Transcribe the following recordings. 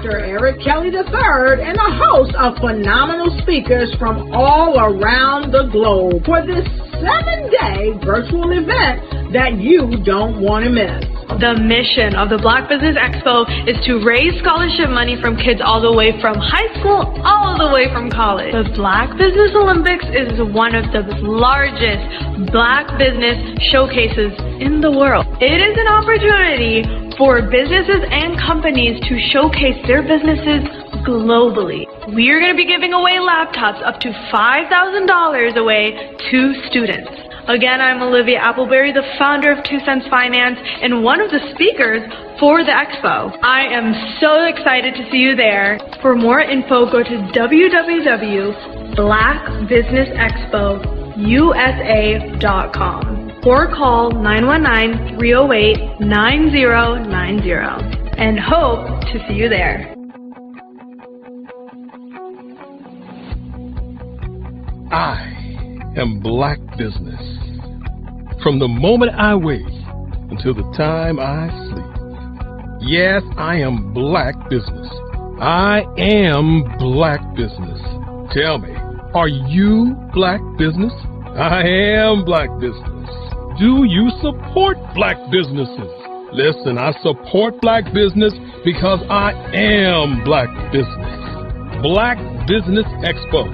Dr. Eric Kelly III and a host of phenomenal speakers from all around the globe for this 7-day virtual event that you don't want to miss. The mission of the Black Business Expo is to raise scholarship money from kids all the way from high school all the way from college. The Black Business Olympics is one of the largest Black business showcases in the world. It is an opportunity for businesses and companies to showcase their businesses globally. We are going to be giving away laptops up to $5,000 away to students. Again, I'm Olivia Appleberry, the founder of 2 Cents Finance and one of the speakers for the expo. I am so excited to see you there. For more info, go to www.blackbusinessexpousa.com or call 919-308-9090 and hope to see you there. I am Black Business. From the moment I wake until the time I sleep. Yes, I am Black Business. I am Black Business. Tell me, are you Black Business? I am Black Business. Do you support Black businesses? Listen, I support Black business because I am Black Business. Black Business Expo,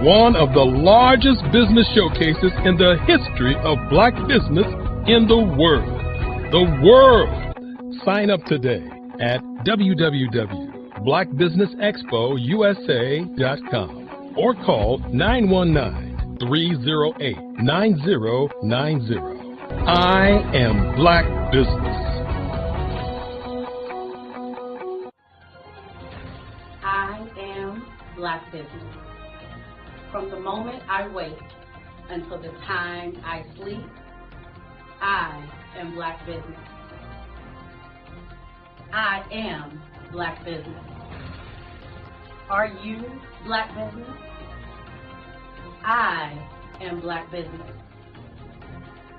one of the largest business showcases in the history of Black business in the world. The world! Sign up today at www.blackbusinessexpousa.com or call 919-308-9090. I am Black Business. I am Black Business. From the moment I wake until the time I sleep, I am Black Business. I am Black Business. Are you Black Business? I am Black Business.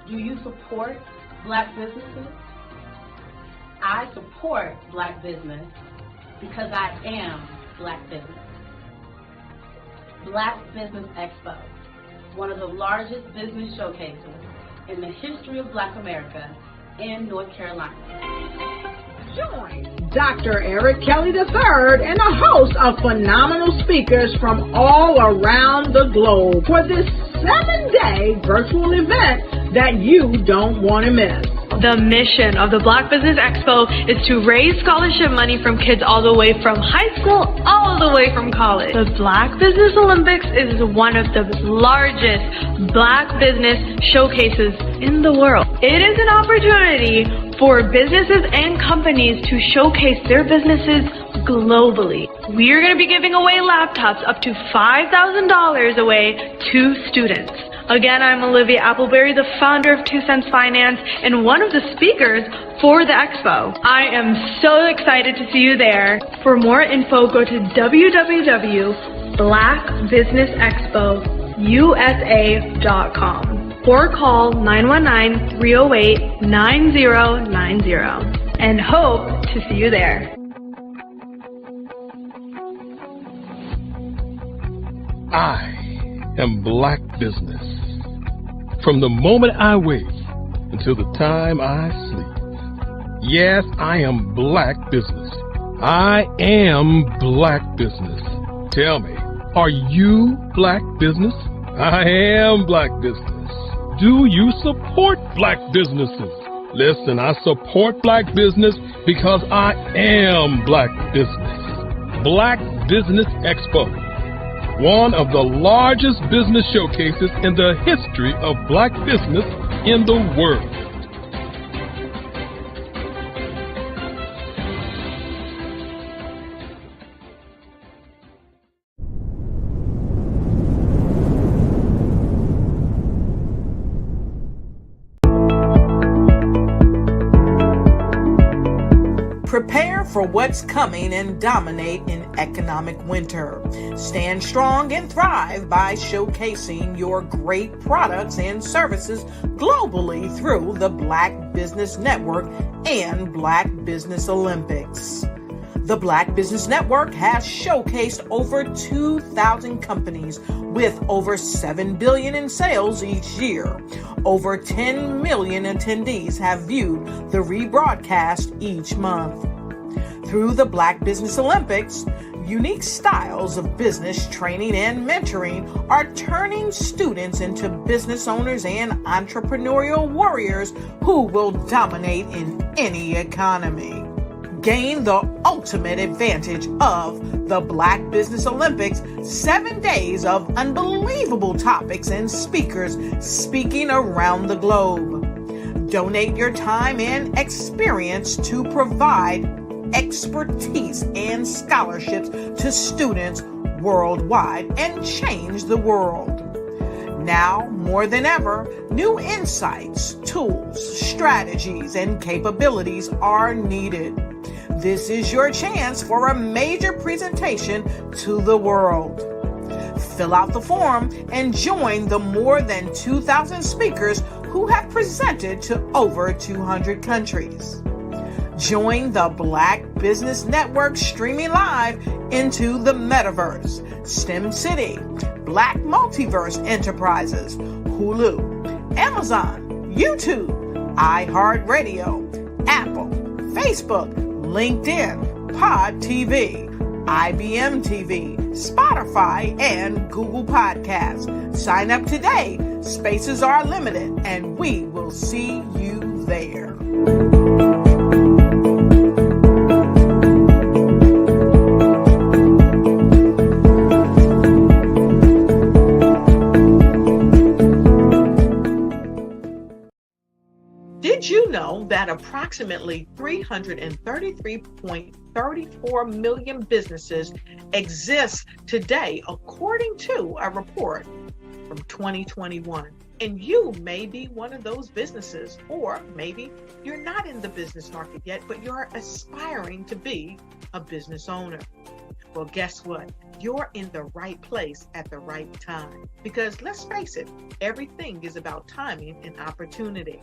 Do you support Black businesses? I support Black business because I am Black Business. Black Business Expo, one of the largest business showcases in the history of Black America in North Carolina. Join Dr. Eric Kelly III and a host of phenomenal speakers from all around the globe for this 7-day virtual event that you don't want to miss. The mission of the Black Business Expo is to raise scholarship money from kids all the way from high school all the way from college. The Black Business Olympics is one of the largest Black business showcases in the world. It is an opportunity for businesses and companies to showcase their businesses globally. We are going to be giving away laptops up to $5,000 away to students. Again, I'm Olivia Appleberry, the founder of 2 Cents Finance and one of the speakers for the expo. I am so excited to see you there. For more info, go to www.blackbusinessexpousa.com or call 919-308-9090 and hope to see you there. I am Black Business. From the moment I wake until the time I sleep. Yes, I am Black Business. I am Black Business. Tell me, are you Black Business? I am Black Business. Do you support Black businesses? Listen, I support Black business because I am Black Business. Black Business Expo, one of the largest business showcases in the history of Black business in the world. Prepare for what's coming and dominate in economic winter. Stand strong and thrive by showcasing your great products and services globally through the Black Business Network and Black Business Olympics. The Black Business Network has showcased over 2,000 companies with over $7 billion in sales each year. Over 10 million attendees have viewed the rebroadcast each month. Through the Black Business Olympics, unique styles of business training and mentoring are turning students into business owners and entrepreneurial warriors who will dominate in any economy. Gain the ultimate advantage of the Black Business Olympics, 7 days of unbelievable topics and speakers speaking around the globe. Donate your time and experience to provide expertise and scholarships to students worldwide and change the world. Now, more than ever, new insights, tools, strategies, and capabilities are needed. This is your chance for a major presentation to the world. Fill out the form and join the more than 2,000 speakers who have presented to over 200 countries. Join the Black Business Network streaming live into the Metaverse, STEM City, Black Multiverse Enterprises, Hulu, Amazon, YouTube, iHeartRadio, Apple, Facebook, LinkedIn, Pod TV, IBM TV, Spotify, and Google Podcasts. Sign up today. Spaces are limited, and we will see you there. Did you know that approximately 333.34 million businesses exist today, according to a report from 2021? And you may be one of those businesses, or maybe you're not in the business market yet, but you're aspiring to be a business owner. Well, guess what? You're in the right place at the right time. Because let's face it, everything is about timing and opportunity.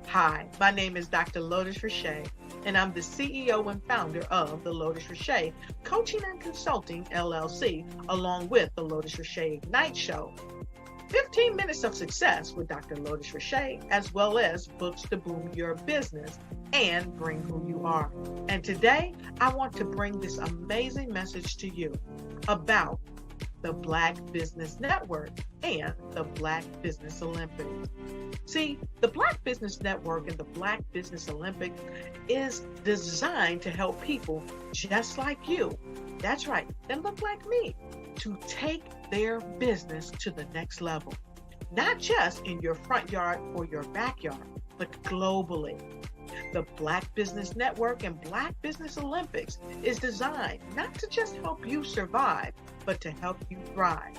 Hi, my name is Dr. Lotus Richey, and I'm the CEO and founder of the Lotus Richey Coaching and Consulting LLC, along with the Lotus Richey Ignite Show. 15 minutes of success with Dr. Lotus Richey, as well as books to boom your business and bring who you are. And today, I want to bring this amazing message to you about the Black Business Network and the Black Business Olympics. See, the Black Business Network and the Black Business Olympics is designed to help people just like you, that's right, that look like me, to take their business to the next level. Not just in your front yard or your backyard, but globally. The Black Business Network and Black Business Olympics is designed not to just help you survive, but to help you thrive.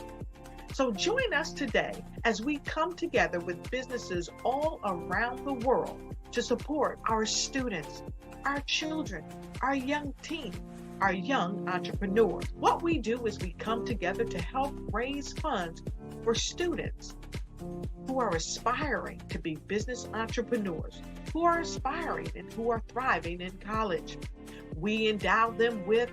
So join us today as we come together with businesses all around the world to support our students, our children, our young teens, our young entrepreneurs. What we do is we come together to help raise funds for students who are aspiring to be business entrepreneurs, who are aspiring and who are thriving in college. We endow them with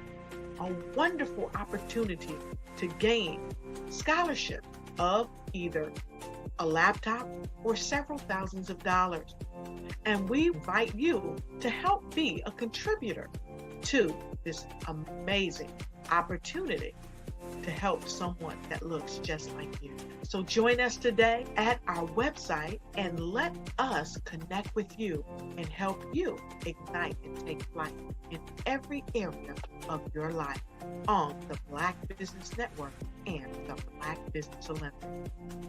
a wonderful opportunity to gain scholarship of either a laptop or several thousands of dollars. And we invite you to help be a contributor to this amazing opportunity to help someone that looks just like you. So join us today at our website and let us connect with you and help you ignite and take flight in every area of your life on the Black Business Network and the Black Business Olympics.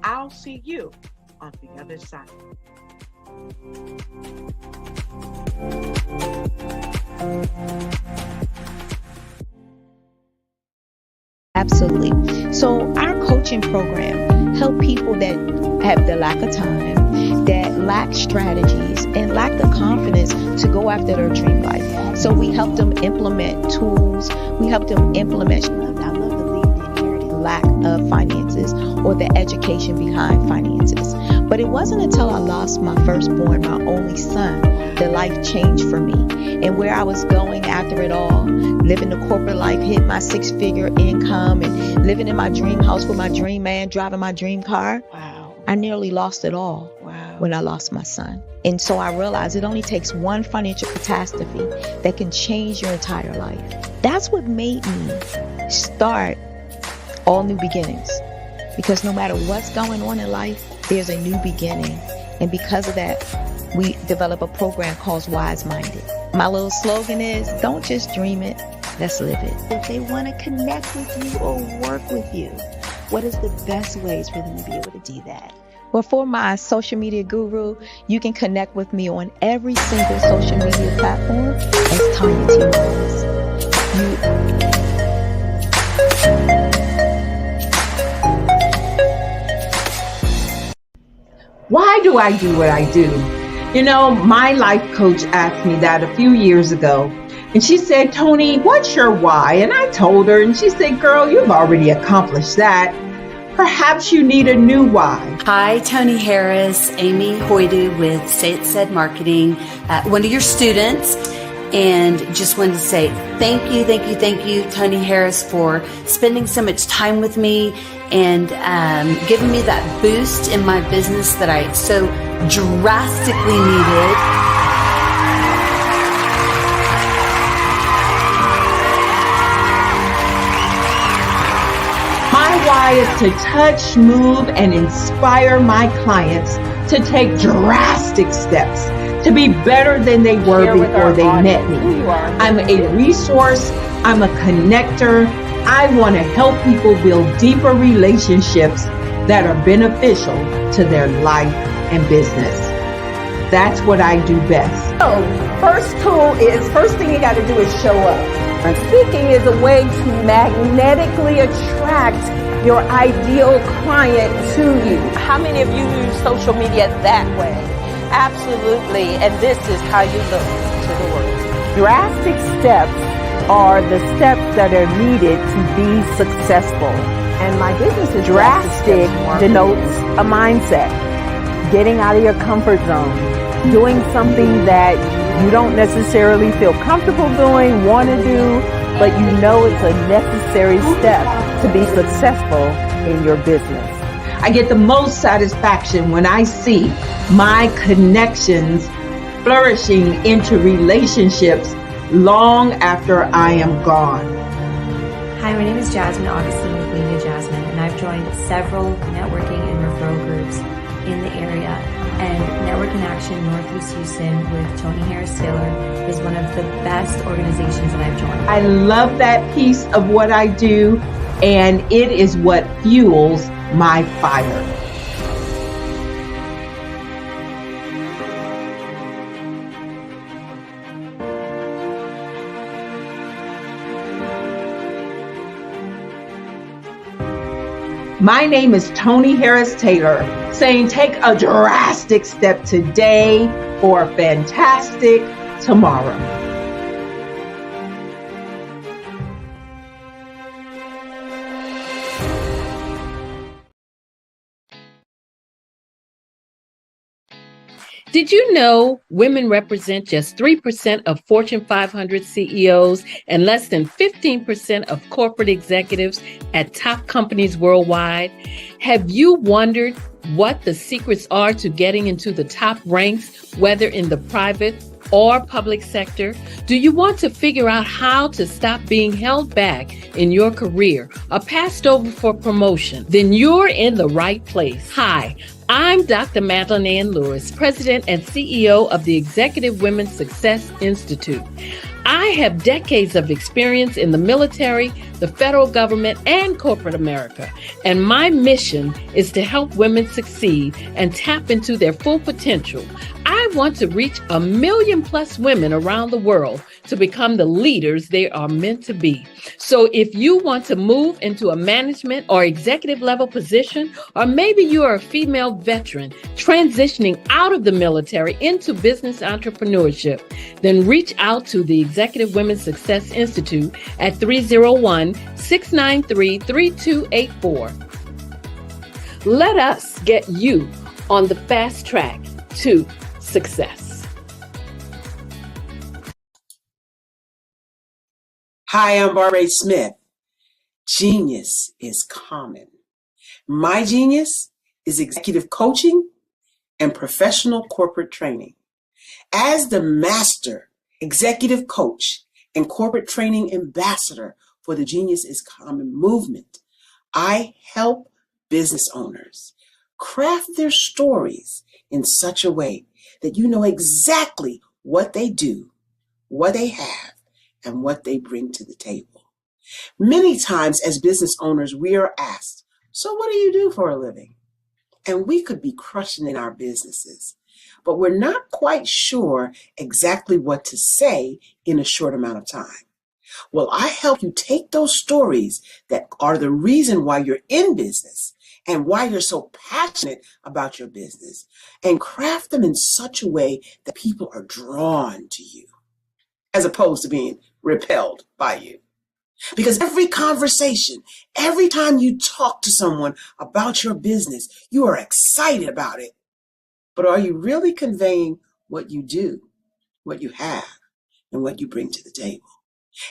I'll see you on the other side. Absolutely. So our coaching program help people that have the lack of time, that lack strategies, and lack the confidence to go after their dream life. So we help them implement tools. We help them implement, I love the lead inherited lack of finances or the education behind finances. But it wasn't until I lost my firstborn, my only son, that life changed for me. And where I was going after it all, living the corporate life, hit my 6-figure income and living in my dream house with my dream man, driving my dream car. Wow. I nearly lost it all when I lost my son. And so I realized it only takes one financial catastrophe that can change your entire life. That's what made me start All New Beginnings. Because no matter what's going on in life, there's a new beginning. And because of that, we develop a program called Wise Minded. My little slogan is, don't just dream it, let's live it. If they want to connect with you or work with you, what is the best ways for them to be able to do that? Well, for my social media guru, you can connect with me on every single social media platform as Tanya T. Rose. Why do I do what I do? You know, my life coach asked me that a few years ago. And she said, Tony, what's your why? And I told her, and she said, girl, you've already accomplished that. Perhaps you need a new why. Hi, Tony Harris, Amy Hoydu with Say It Said Marketing, one of your students. And just wanted to say thank you, Tony Harris, for spending so much time with me and giving me that boost in my business that I so drastically needed. My why is to touch, move, and inspire my clients to take drastic steps to be better than they were before they met me. I'm a resource. I'm a connector. I want to help people build deeper relationships that are beneficial to their life and business. That's what I do best. So, first thing you got to do is show up. And speaking is a way to magnetically attract your ideal client to you. How many of you use social media that way? Absolutely, and this is how you look to the world. Drastic steps are the steps that are needed to be successful. And my business is drastic denotes a mindset. Getting out of your comfort zone. Doing something that you don't necessarily feel comfortable doing, want to do, but you know it's a necessary step to be successful in your business. I get the most satisfaction when I see my connections flourishing into relationships long after I am gone. Hi, my name is Jasmine Augustine with Media Jasmine, and I've joined several networking and referral groups in the area. And Network in Action Northeast Houston with Tony Harris Taylor is one of the best organizations that I've joined. I love that piece of what I do, and it is what fuels my fire. My name is Tony Harris Taylor, saying take a drastic step today for a fantastic tomorrow. Did you know women represent just 3% of Fortune 500 CEOs and less than 15% of corporate executives at top companies worldwide? Have you wondered what the secrets are to getting into the top ranks, whether in the private or public sector? Do you want to figure out how to stop being held back in your career or passed over for promotion? Then you're in the right place. Hi, I'm Dr. Madeline Ann Lewis, President and CEO of the Executive Women's Success Institute. I have decades of experience in the military, the federal government, and corporate America, and my mission is to help women succeed and tap into their full potential. I want to reach 1 million plus women around the world to become the leaders they are meant to be. So if you want to move into a management or executive level position, or maybe you are a female veteran transitioning out of the military into business entrepreneurship, then reach out to the Executive Women's Success Institute at 301-693-3284. Let us get you on the fast track to success. Hi, I'm Barbara Smith. Genius is common. My genius is executive coaching and professional corporate training. As the master executive coach and corporate training ambassador for the Genius is Common movement, I help business owners craft their stories in such a way that you know exactly what they do, what they have, and what they bring to the table. Many times as business owners, we are asked, so what do you do for a living? And we could be crushing in our businesses, but we're not quite sure exactly what to say in a short amount of time. Well, I help you take those stories that are the reason why you're in business and why you're so passionate about your business and craft them in such a way that people are drawn to you as opposed to being repelled by you. Because every conversation, every time you talk to someone about your business, you are excited about it. But are you really conveying what you do, what you have, and what you bring to the table?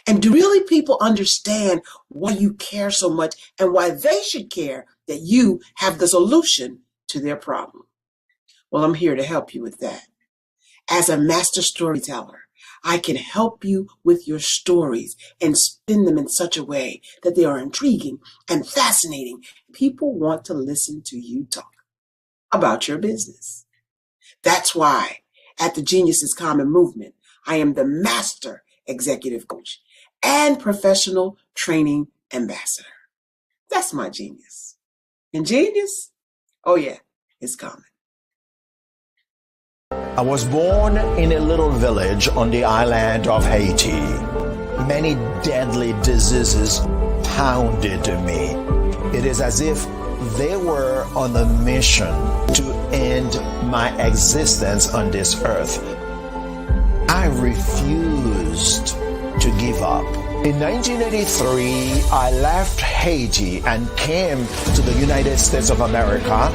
And do really people understand why you care so much and why they should care that you have the solution to their problem? Well, I'm here to help you with that. As a master storyteller, I can help you with your stories and spin them in such a way that they are intriguing and fascinating. People want to listen to you talk about your business. That's why at the Genius is Common movement, I am the master executive coach and professional training ambassador. That's my genius. And genius? Oh yeah, it's common. I was born in a little village on the island of Haiti. Many deadly diseases pounded me. It is as if they were on a mission to end my existence on this earth. I refused to give up. In 1983, I left Haiti and came to the United States of America.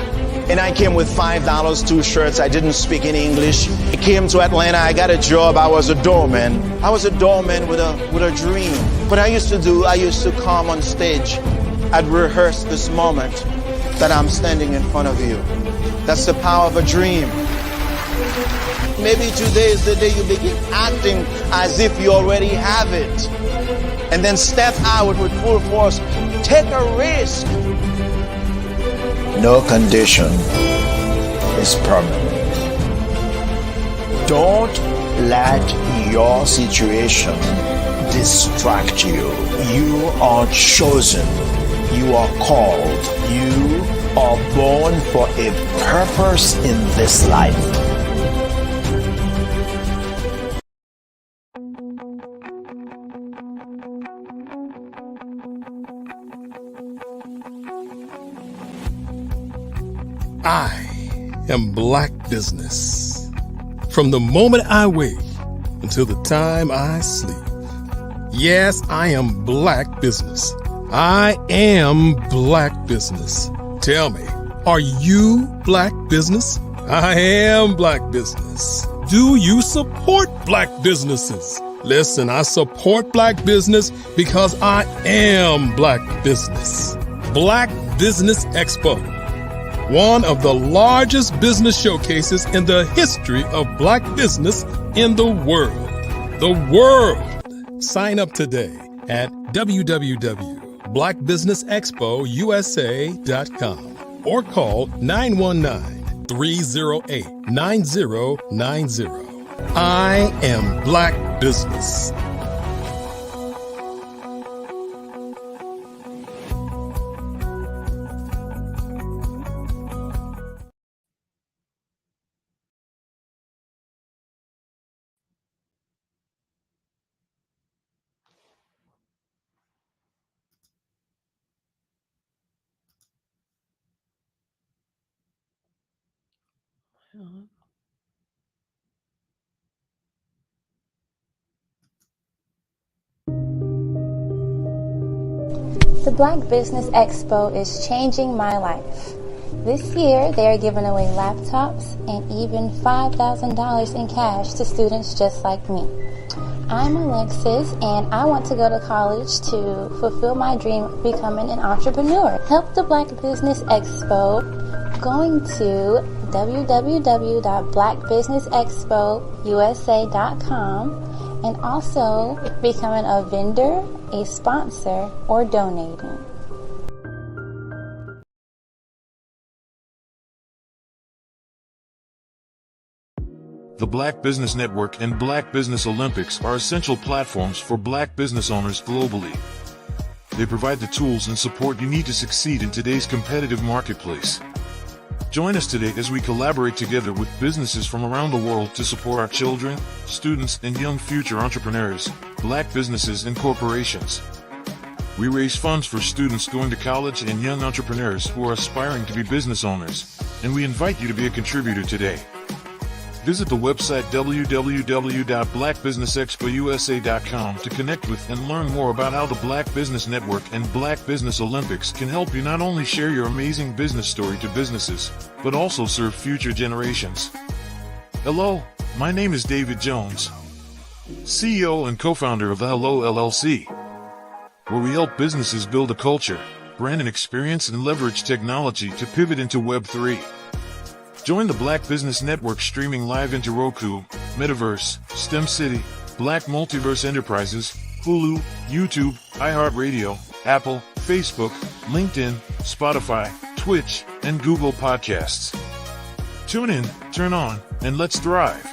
And I came with $5, 2 shirts. I didn't speak in English. I came to Atlanta. I got a job. I was a doorman. I was a doorman with a dream. What I used to come on stage. I'd rehearse this moment that I'm standing in front of you. That's the power of a dream. Maybe today is the day you begin acting as if you already have it. And then step out with full force. Take a risk. No condition is permanent. Don't let your situation distract you. You are chosen. You are called. You are born for a purpose in this life. I am Black Business. From the moment I wake until the time I sleep. Yes, I am Black Business. I am Black Business. Tell me, are you Black Business? I am Black Business. Do you support Black businesses? Listen, I support Black business because I am Black Business. Black Business Expo, one of the largest business showcases in the history of Black business in the world. The world! Sign up today at www.blackbusinessexpousa.com or call 919-308-9090. I am Black Business. The Black Business Expo is changing my life. This year, they are giving away laptops and even $5,000 in cash to students just like me. I'm Alexis, and I want to go to college to fulfill my dream of becoming an entrepreneur. Help the Black Business Expo going to www.blackbusinessexpousa.com and also becoming a vendor, a sponsor, or donating. The Black Business Network and Black Business Olympics are essential platforms for Black business owners globally. They provide the tools and support you need to succeed in today's competitive marketplace. Join us today as we collaborate together with businesses from around the world to support our children, students, and young future entrepreneurs, Black businesses and corporations. We raise funds for students going to college and young entrepreneurs who are aspiring to be business owners, and we invite you to be a contributor today. Visit the website www.blackbusinessexpousa.com to connect with and learn more about how the Black Business Network and Black Business Olympics can help you not only share your amazing business story to businesses, but also serve future generations. Hello, my name is David Jones, CEO and co-founder of the Hello LLC, where we help businesses build a culture, brand and experience, and leverage technology to pivot into Web3. Join the Black Business Network streaming live into Roku, Metaverse, STEM City, Black Multiverse Enterprises, Hulu, YouTube, iHeartRadio, Apple, Facebook, LinkedIn, Spotify, Twitch, and Google Podcasts. Tune in, turn on, and let's thrive.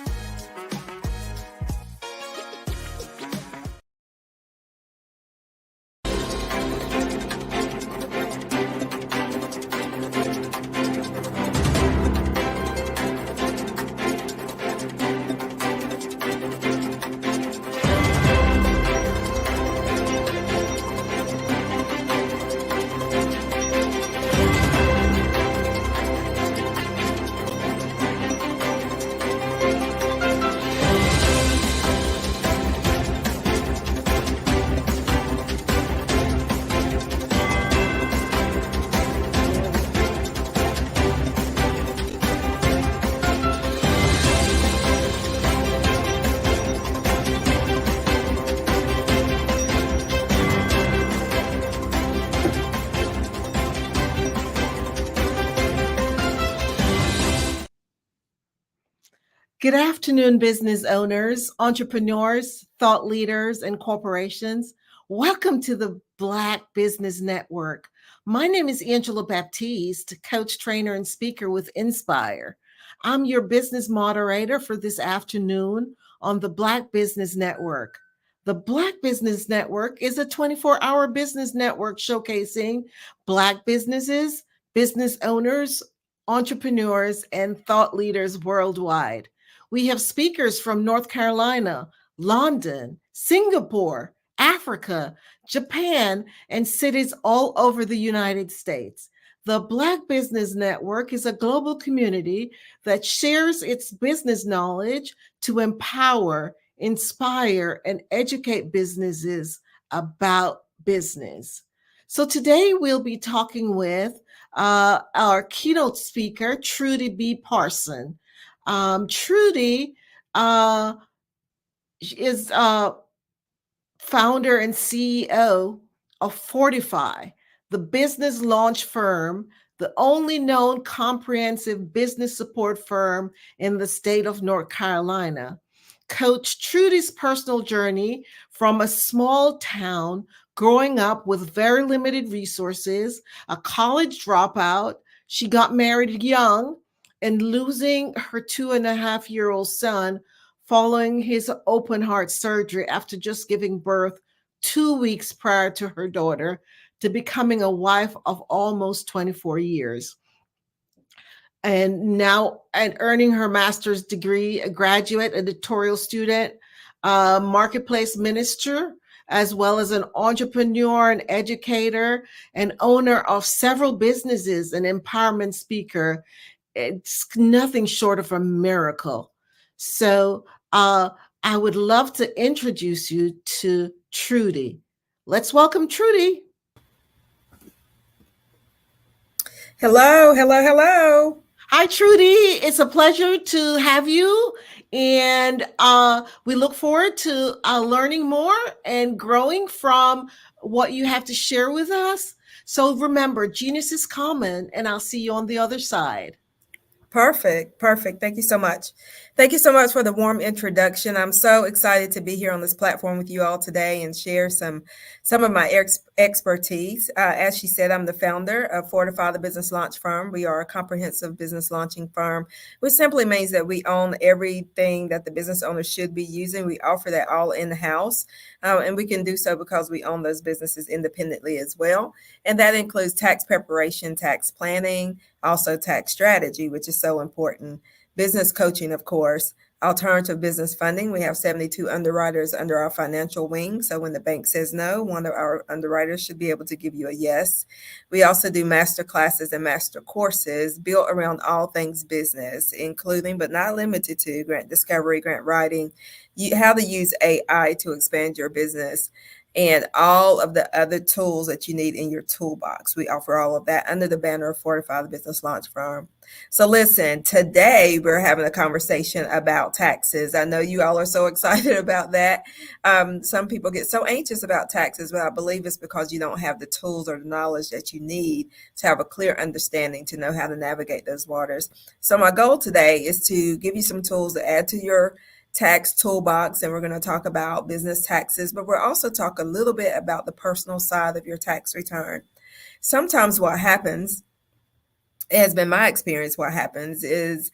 Good afternoon, business owners, entrepreneurs, thought leaders, and corporations. Welcome to the Black Business Network. My name is Angela Baptiste, coach, trainer, and speaker with Inspire. I'm your business moderator for this afternoon on the Black Business Network. The Black Business Network is a 24-hour business network showcasing Black businesses, business owners, entrepreneurs, and thought leaders worldwide. We have speakers from North Carolina, London, Singapore, Africa, Japan, and cities all over the United States. The Black Business Network is a global community that shares its business knowledge to empower, inspire, and educate businesses about business. So today we'll be talking with our keynote speaker, Trudy B. Parson. Trudy is founder and CEO of Fortify, the business launch firm, the only known comprehensive business support firm in the state of North Carolina. Coach Trudy's personal journey from a small town, growing up with very limited resources, a college dropout. She got married young and losing her 2.5-year-old son following his open heart surgery after just giving birth 2 weeks prior to her daughter, to becoming a wife of almost 24 years. And now, and earning her master's degree, a graduate, editorial student, marketplace minister, as well as an entrepreneur and educator and owner of several businesses, an empowerment speaker, it's nothing short of a miracle. So I would love to introduce you to Trudy. Let's welcome Trudy. Hello, hello, hello. Hi, Trudy. It's a pleasure to have you. And we look forward to learning more and growing from what you have to share with us. So remember, genius is common, and I'll see you on the other side. Perfect. Thank you so much. Thank you so much for the warm introduction. I'm so excited to be here on this platform with you all today and share some of my expertise. As she said, I'm the founder of Fortify the Business Launch Firm. We are a comprehensive business launching firm, which simply means that we own everything that the business owner should be using. We offer that all in-house, and we can do so because we own those businesses independently as well. And that includes tax preparation, tax planning, also tax strategy, which is so important, business coaching, of course, alternative business funding. We have 72 underwriters under our financial wing. So when the bank says no, one of our underwriters should be able to give you a yes. We also do master classes and master courses built around all things business, including but not limited to grant discovery, grant writing, how to use AI to expand your business, and all of the other tools that you need in your toolbox. We offer all of that under the banner of Fortify the Business Launch Firm. So listen, today we're having a conversation about taxes. I know you all are so excited about that. Some people get so anxious about taxes, but I believe it's because you don't have the tools or the knowledge that you need to have a clear understanding to know how to navigate those waters. So my goal today is to give you some tools to add to your tax toolbox, and we're going to talk about business taxes, but we'll also talk a little bit about the personal side of your tax return. Sometimes what happens, it has been my experience, what happens is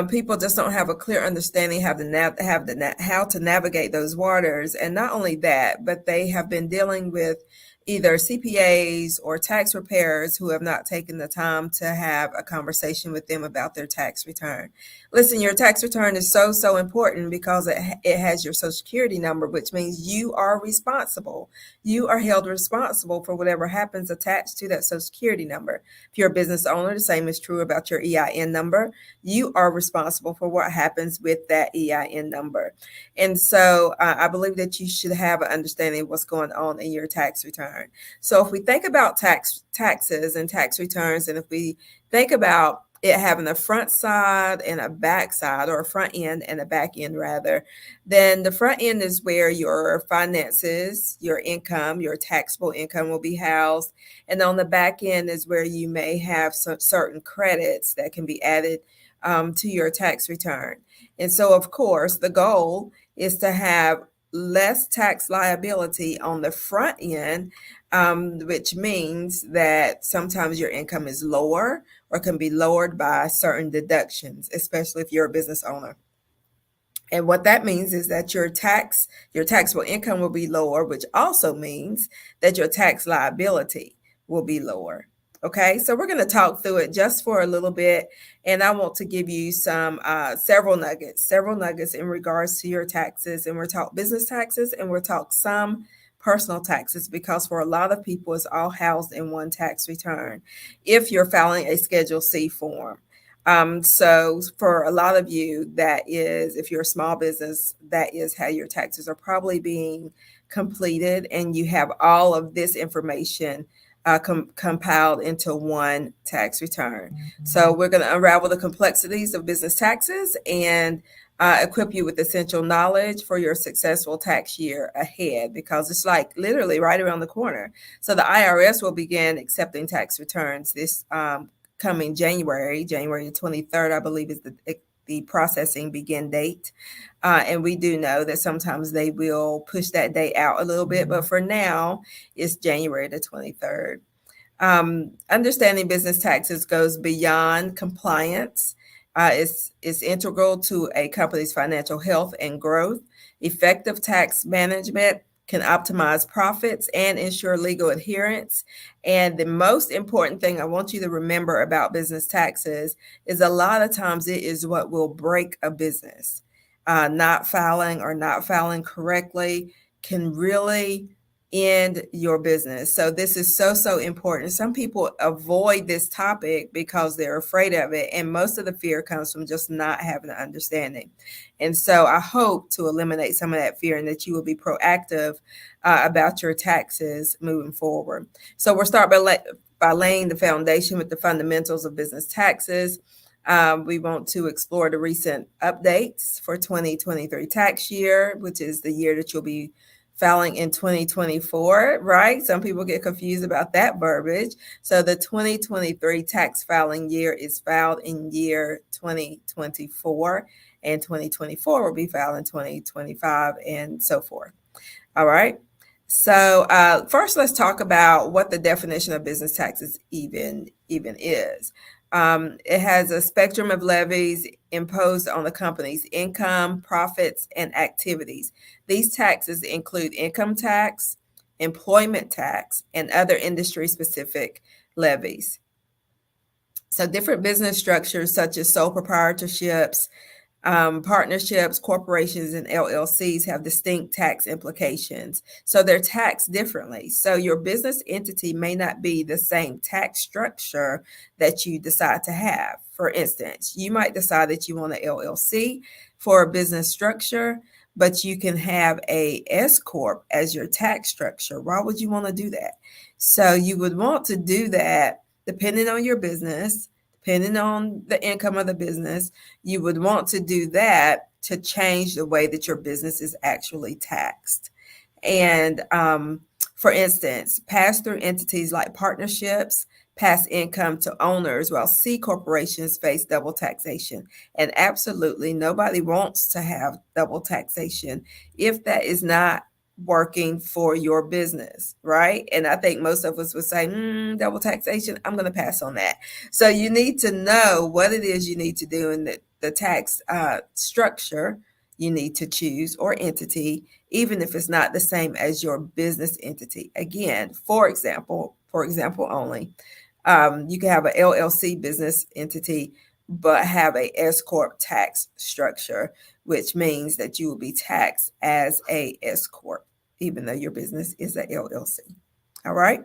people just don't have a clear understanding how to navigate those waters. And not only that, but they have been dealing with either CPAs or tax preparers who have not taken the time to have a conversation with them about their tax return. Listen, your tax return is so important because it has your Social Security number, which means you are responsible. You are held responsible for whatever happens attached to that Social Security number. If you're a business owner, the same is true about your EIN number. You are responsible for what happens with that EIN number. And so I believe that you should have an understanding of what's going on in your tax return. So if we think about taxes and tax returns, and if we think about it having a front side and a back side, or a front end and a back end rather, then the front end is where your finances, your income, your taxable income will be housed. And on the back end is where you may have some certain credits that can be added to your tax return. And so, of course, the goal is to have less tax liability on the front end, which means that sometimes your income is lower or can be lowered by certain deductions, especially if you're a business owner. And what that means is that your taxable income will be lower, which also means that your tax liability will be lower. Okay, so we're going to talk through it just for a little bit, and I want to give you some several nuggets in regards to your taxes. And we'll talk business taxes, and we'll talk some personal taxes, because for a lot of people, it's all housed in one tax return if you're filing a Schedule C form. So for a lot of you, that is, if you're a small business, that is how your taxes are probably being completed, and you have all of this information compiled into one tax return. So we're going to unravel the complexities of business taxes and equip you with essential knowledge for your successful tax year ahead, because it's like literally right around the corner. So the IRS will begin accepting tax returns this coming January 23rd, I believe, is the processing begin date. And we do know that sometimes they will push that date out a little bit, but for now, it's January the 23rd. Understanding business taxes goes beyond compliance. It's integral to a company's financial health and growth. Effective tax management can optimize profits and ensure legal adherence. And the most important thing I want you to remember about business taxes is a lot of times it is what will break a business. Not filing correctly can really in your business. So this is so important. Some people avoid this topic because they're afraid of it. And most of the fear comes from just not having an understanding. And so I hope to eliminate some of that fear and that you will be proactive about your taxes moving forward. So we'll start by laying the foundation with the fundamentals of business taxes. We want to explore the recent updates for 2023 tax year, which is the year that you'll be filing in 2024, right? Some people get confused about that verbiage. So the 2023 tax filing year is filed in year 2024, and 2024 will be filed in 2025 and so forth. All right. So first, let's talk about what the definition of business taxes even is. It has a spectrum of levies imposed on the company's income, profits, and activities. These taxes include income tax, employment tax, and other industry-specific levies. So different business structures such as sole proprietorships, partnerships, corporations, and LLCs have distinct tax implications. So they're taxed differently. So your business entity may not be the same tax structure that you decide to have. For instance, you might decide that you want an LLC for a business structure, but you can have a S Corp as your tax structure. Why would you want to do that? So you would want to do that depending on your business, depending on the income of the business. You would want to do that to change the way that your business is actually taxed. And for instance, pass-through entities like partnerships pass income to owners, while C corporations face double taxation. And absolutely nobody wants to have double taxation if that is not working for your business, right? And I think most of us would say, double taxation, I'm going to pass on that. So you need to know what it is you need to do in the tax structure you need to choose or entity, even if it's not the same as your business entity. Again, for example only, you can have an LLC business entity, but have a S Corp tax structure, which means that you will be taxed as a S Corp, even though your business is a LLC. All right.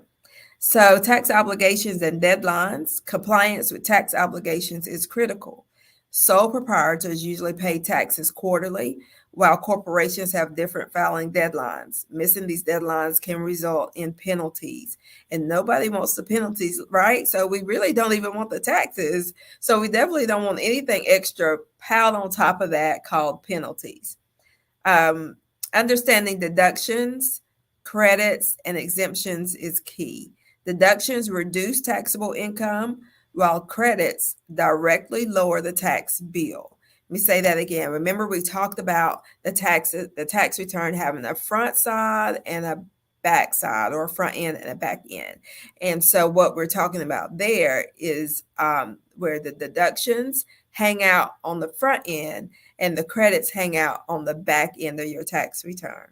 So tax obligations and deadlines. Compliance with tax obligations is critical. Sole proprietors usually pay taxes quarterly, while corporations have different filing deadlines. Missing these deadlines can result in penalties, and nobody wants the penalties, right? So we really don't even want the taxes. So we definitely don't want anything extra piled on top of that called penalties. Understanding deductions, credits, and exemptions is key. Deductions reduce taxable income, while credits directly lower the tax bill. Let me say that again. Remember, we talked about the tax return having a front side and a back side, or a front end and a back end. And so what we're talking about there is where the deductions hang out on the front end and the credits hang out on the back end of your tax return.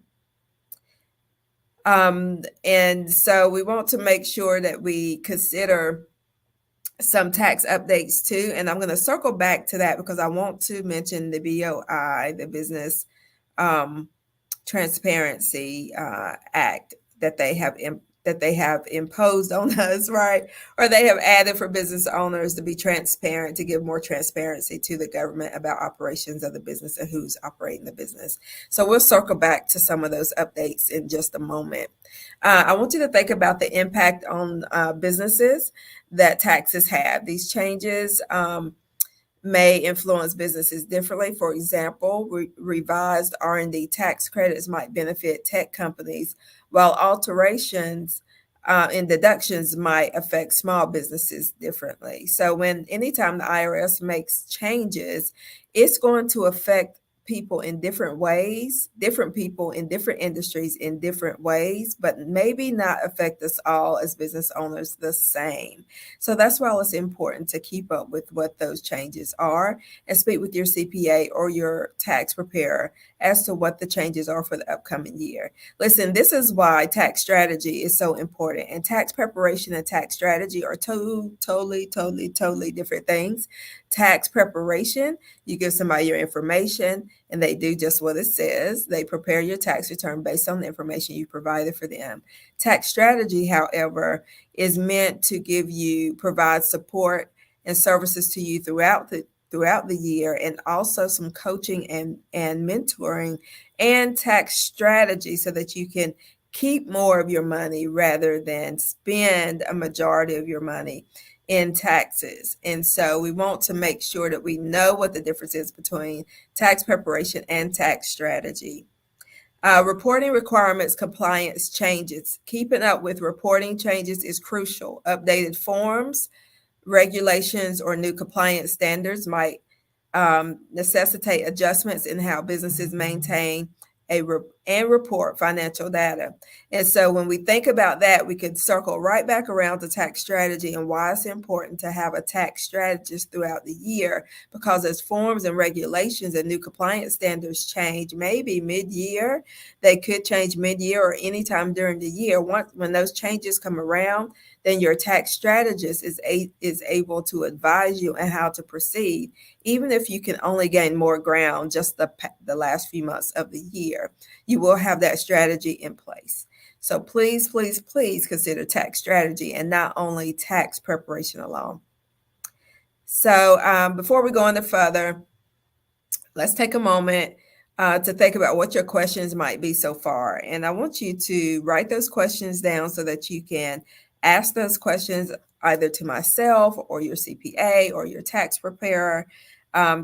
And so we want to make sure that we consider some tax updates too. And I'm going to circle back to that because I want to mention the BOI, the Business Transparency Act that they have imposed on us, right? Or they have added for business owners to be transparent, to give more transparency to the government about operations of the business and who's operating the business. So we'll circle back to some of those updates in just a moment. I want you to think about the impact on businesses that taxes have. These changes may influence businesses differently. For example, revised R&D tax credits might benefit tech companies, while alterations in deductions might affect small businesses differently. So anytime the IRS makes changes, it's going to affect people in different ways, different people in different industries in different ways, but maybe not affect us all as business owners the same. So that's why it's important to keep up with what those changes are and speak with your CPA or your tax preparer as to what the changes are for the upcoming year. Listen, this is why tax strategy is so important, and tax preparation and tax strategy are totally different things. Tax preparation, you give somebody your information. and they do just what it says. They prepare your tax return based on the information you provided for them. Tax strategy, however, is meant to provide support and services to you throughout the year, and also some coaching and mentoring and tax strategy so that you can keep more of your money rather than spend a majority of your money in taxes. And so we want to make sure that we know what the difference is between tax preparation and tax strategy. Reporting requirements, compliance changes. Keeping up with reporting changes is crucial. Updated forms, regulations, or new compliance standards might necessitate adjustments in how businesses maintain and report financial data. And so when we think about that, we can circle right back around to tax strategy and why it's important to have a tax strategist throughout the year, because as forms and regulations and new compliance standards change, maybe mid-year, they could change mid-year or anytime during the year. When those changes come around, then your tax strategist is able to advise you on how to proceed, even if you can only gain more ground just the last few months of the year. You will have that strategy in place. So please, please, please consider tax strategy and not only tax preparation alone. So before we go any further, let's take a moment to think about what your questions might be so far. And I want you to write those questions down so that you can ask those questions either to myself or your CPA or your tax preparer.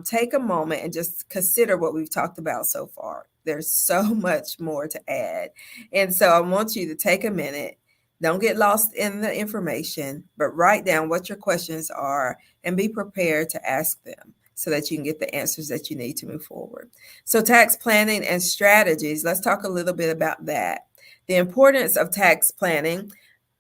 Take a moment and just consider what we've talked about so far. There's so much more to add. And so I want you to take a minute. Don't get lost in the information, but write down what your questions are and be prepared to ask them so that you can get the answers that you need to move forward. So tax planning and strategies, let's talk a little bit about that. The importance of tax planning.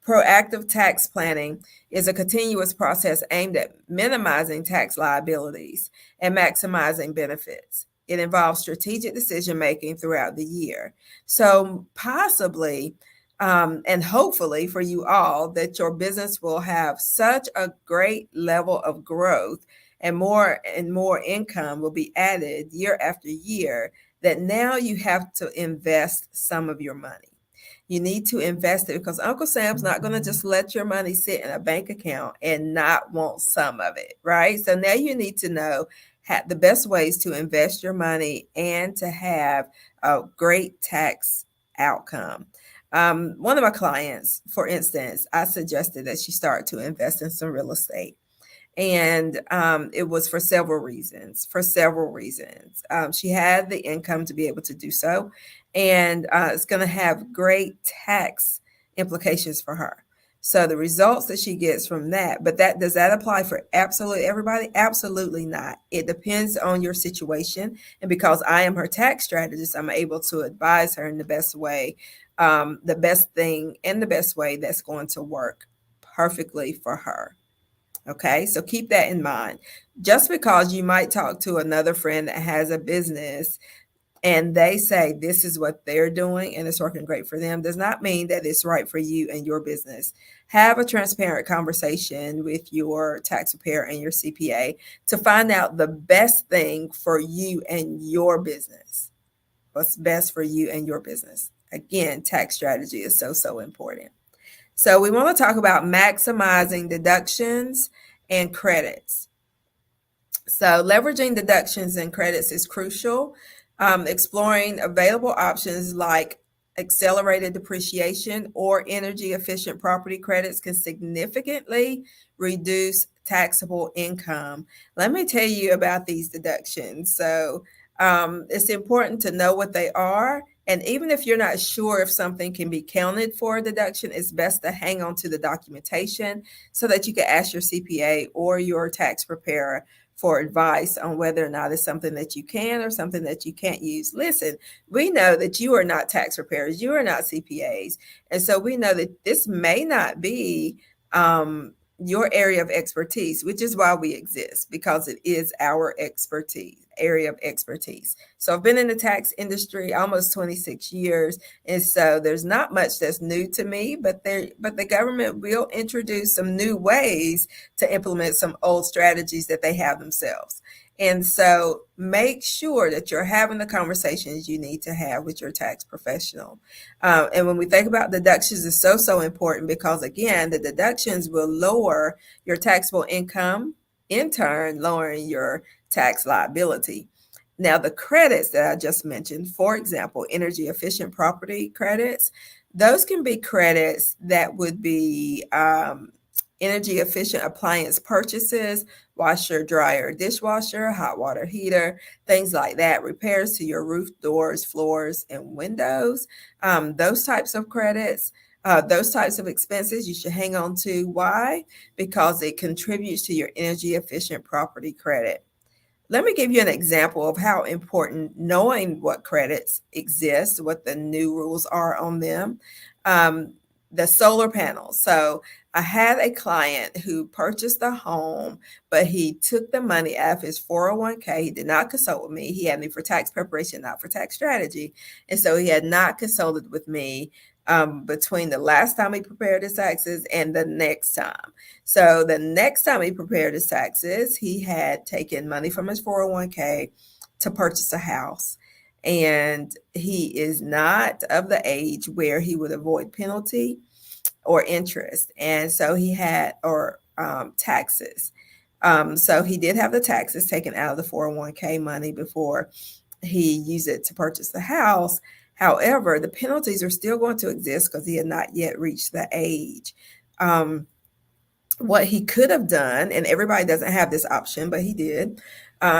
Proactive tax planning is a continuous process aimed at minimizing tax liabilities and maximizing benefits. It involves strategic decision-making throughout the year. So possibly and hopefully for you all that your business will have such a great level of growth and more income will be added year after year that now you have to invest some of your money. You need to invest it because Uncle Sam's not going to just let your money sit in a bank account and not want some of it, right? So now you need to know the best ways to invest your money and to have a great tax outcome. One of my clients, for instance, I suggested that she start to invest in some real estate. And it was for several reasons. She had the income to be able to do so. And it's going to have great tax implications for her. So the results that she gets from that, but does that apply for absolutely everybody? Absolutely not. It depends on your situation. And because I am her tax strategist, I'm able to advise her in the best way, the best thing and the best way that's going to work perfectly for her. Okay, so keep that in mind. Just because you might talk to another friend that has a business and they say this is what they're doing and it's working great for them does not mean that it's right for you and your business. Have a transparent conversation with your tax preparer and your CPA to find out the best thing for you and your business. What's best for you and your business. Again, tax strategy is so important. So we want to talk about maximizing deductions and credits. So leveraging deductions and credits is crucial. Exploring available options like accelerated depreciation or energy efficient property credits can significantly reduce taxable income. Let me tell you about these deductions. So it's important to know what they are. And even if you're not sure if something can be counted for a deduction, it's best to hang on to the documentation so that you can ask your CPA or your tax preparer for advice on whether or not it's something that you can or something that you can't use. Listen, we know that you are not tax preparers, you are not CPAs. And so we know that this may not be your area of expertise, which is why we exist, because it is our area of expertise. So I've been in the tax industry almost 26 years. And so there's not much that's new to me, but the government will introduce some new ways to implement some old strategies that they have themselves. And so make sure that you're having the conversations you need to have with your tax professional. And when we think about deductions, it's so important because, again, the deductions will lower your taxable income, in turn, lowering your tax liability. Now, the credits that I just mentioned, for example, energy efficient property credits, those can be credits that would be energy efficient appliance purchases, washer, dryer, dishwasher, hot water heater, things like that, repairs to your roof, doors, floors, and windows. Those types of credits, those types of expenses you should hang on to. Why? Because it contributes to your energy efficient property credit. Let me give you an example of how important knowing what credits exist, what the new rules are on them. The solar panels. So I had a client who purchased a home, but he took the money out of his 401k. He did not consult with me. He had me for tax preparation, not for tax strategy. And so he had not consulted with me between the last time he prepared his taxes and the next time. So the next time he prepared his taxes, he had taken money from his 401k to purchase a house. And he is not of the age where he would avoid penalty or interest. And so he had, taxes. So he did have the taxes taken out of the 401k money before he used it to purchase the house. However, the penalties are still going to exist because he had not yet reached the age. What he could have done, and everybody doesn't have this option, but he did,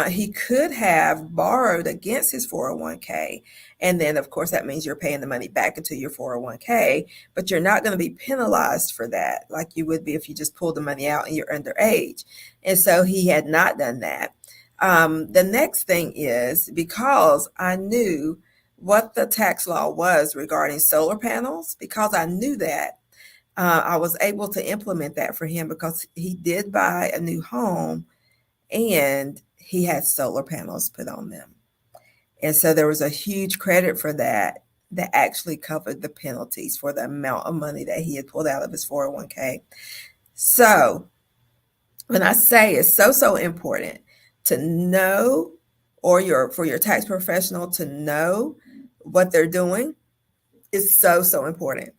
he could have borrowed against his 401k. And then, of course, that means you're paying the money back into your 401k, but you're not going to be penalized for that like you would be if you just pulled the money out and you're underage. And so he had not done that. The next thing is, because I knew what the tax law was regarding solar panels, because I knew that, I was able to implement that for him because he did buy a new home and he had solar panels put on them. And so there was a huge credit for that actually covered the penalties for the amount of money that he had pulled out of his 401k. So when I say it's so important to know, or for your tax professional to know what they're doing, is so important.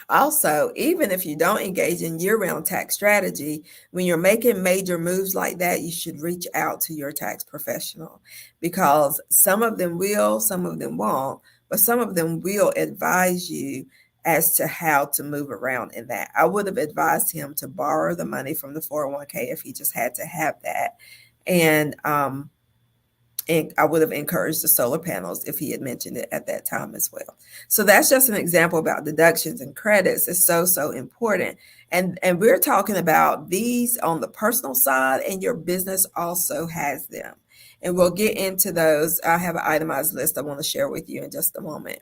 Also, even if you don't engage in year-round tax strategy, when you're making major moves like that, you should reach out to your tax professional, because some of them will, some of them won't, but some of them will advise you as to how to move around in that. I would have advised him to borrow the money from the 401k if he just had to have that. And I would have encouraged the solar panels if he had mentioned it at that time as well. So that's just an example about deductions and credits. It's so important. And we're talking about these on the personal side, and your business also has them. And we'll get into those. I have an itemized list I want to share with you in just a moment.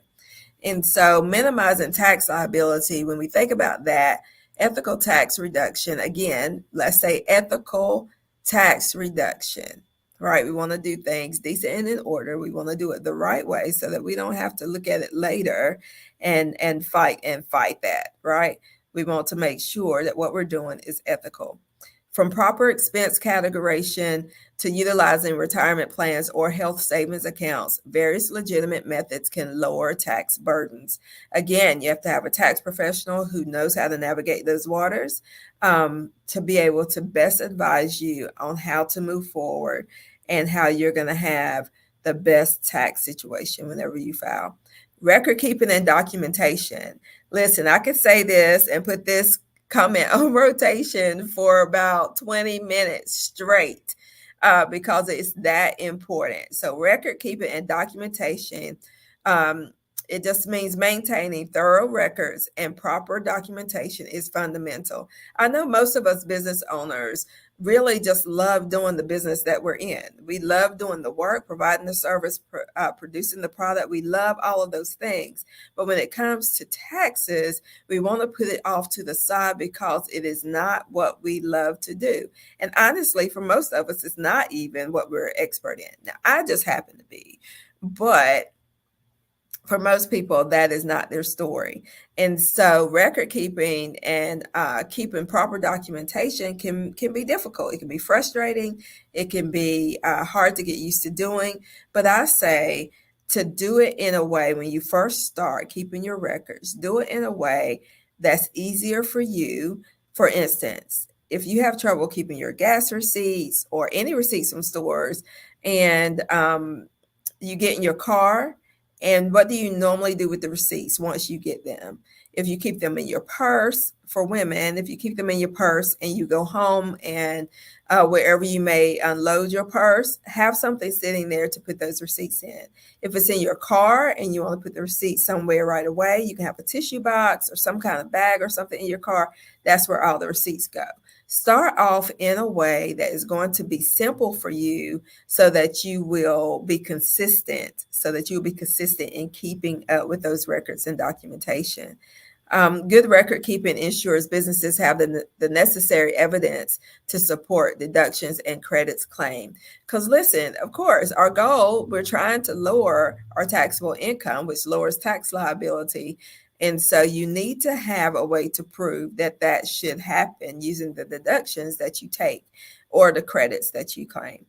And so minimizing tax liability, when we think about that, ethical tax reduction, again, let's say ethical tax reduction. Right. We want to do things decent and in order. We want to do it the right way so that we don't have to look at it later and fight that. Right. We want to make sure that what we're doing is ethical. From proper expense categorization to utilizing retirement plans or health savings accounts, various legitimate methods can lower tax burdens. Again, you have to have a tax professional who knows how to navigate those waters to be able to best advise you on how to move forward and how you're going to have the best tax situation whenever you file. Record keeping and documentation. Listen, I could say this and put this comment on rotation for about 20 minutes straight because it's that important. So record keeping and documentation, it just means maintaining thorough records and proper documentation is fundamental. I know most of us business owners really just love doing the business that we're in. We love doing the work, providing the service, producing the product. We love all of those things. But when it comes to taxes, we want to put it off to the side because it is not what we love to do. And honestly, for most of us, it's not even what we're expert in. Now, I just happen to be. But for most people, that is not their story. And so record keeping and keeping proper documentation can be difficult. It can be frustrating. It can be hard to get used to doing. But I say to do it in a way, when you first start keeping your records, do it in a way that's easier for you. For instance, if you have trouble keeping your gas receipts or any receipts from stores, and you get in your car, and what do you normally do with the receipts once you get them? If you keep them in your purse, for women, if you keep them in your purse and you go home, and wherever you may unload your purse, have something sitting there to put those receipts in. If it's in your car and you want to put the receipt somewhere right away, you can have a tissue box or some kind of bag or something in your car. That's where all the receipts go. Start off in a way that is going to be simple for you, so that you will be consistent, in keeping up with those records and documentation. Good record keeping ensures businesses have the necessary evidence to support deductions and credits claim. Because listen, of course, our goal, we're trying to lower our taxable income, which lowers tax liability. And so you need to have a way to prove that that should happen using the deductions that you take or the credits that you claim.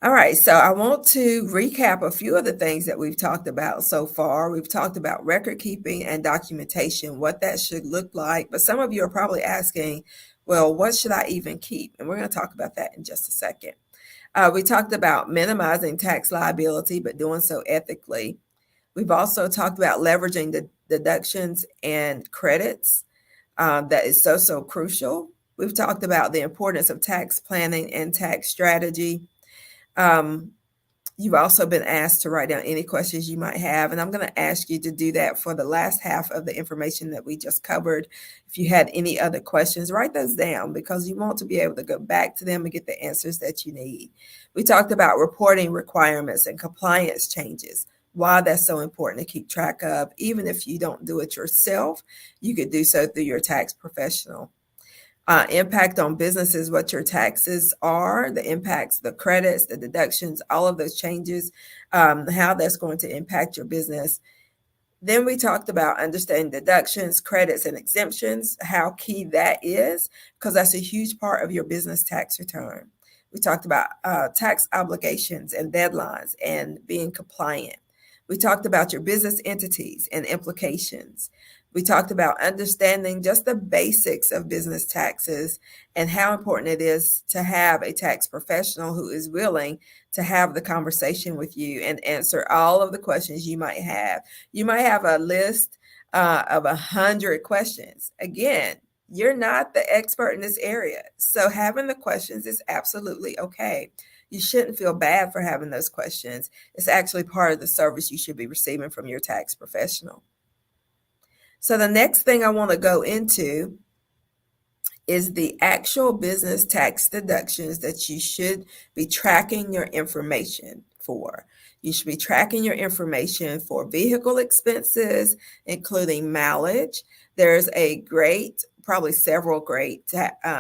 All right, so I want to recap a few of the things that we've talked about so far. We've talked about record keeping and documentation, what that should look like. But some of you are probably asking, well, what should I even keep? And we're going to talk about that in just a second. We talked about minimizing tax liability, but doing so ethically. We've also talked about leveraging the deductions and credits. That is so crucial. We've talked about the importance of tax planning and tax strategy. You've also been asked to write down any questions you might have, and I'm going to ask you to do that for the last half of the information that we just covered. If you had any other questions, write those down, because you want to be able to go back to them and get the answers that you need. We talked about reporting requirements and compliance changes, why that's so important to keep track of. Even if you don't do it yourself, you could do so through your tax professional. Impact on businesses, what your taxes are, the impacts, the credits, the deductions, all of those changes, how that's going to impact your business. Then we talked about understanding deductions, credits, and exemptions, how key that is, because that's a huge part of your business tax return. We talked about tax obligations and deadlines and being compliant. We talked about your business entities and implications. We talked about understanding just the basics of business taxes and how important it is to have a tax professional who is willing to have the conversation with you and answer all of the questions you might have. You might have a list of 100 questions. Again, you're not the expert in this area, so having the questions is absolutely okay. You shouldn't feel bad for having those questions. It's actually part of the service you should be receiving from your tax professional. So the next thing I want to go into is the actual business tax deductions that you should be tracking your information for. You should be tracking your information for vehicle expenses, including mileage. There's probably several great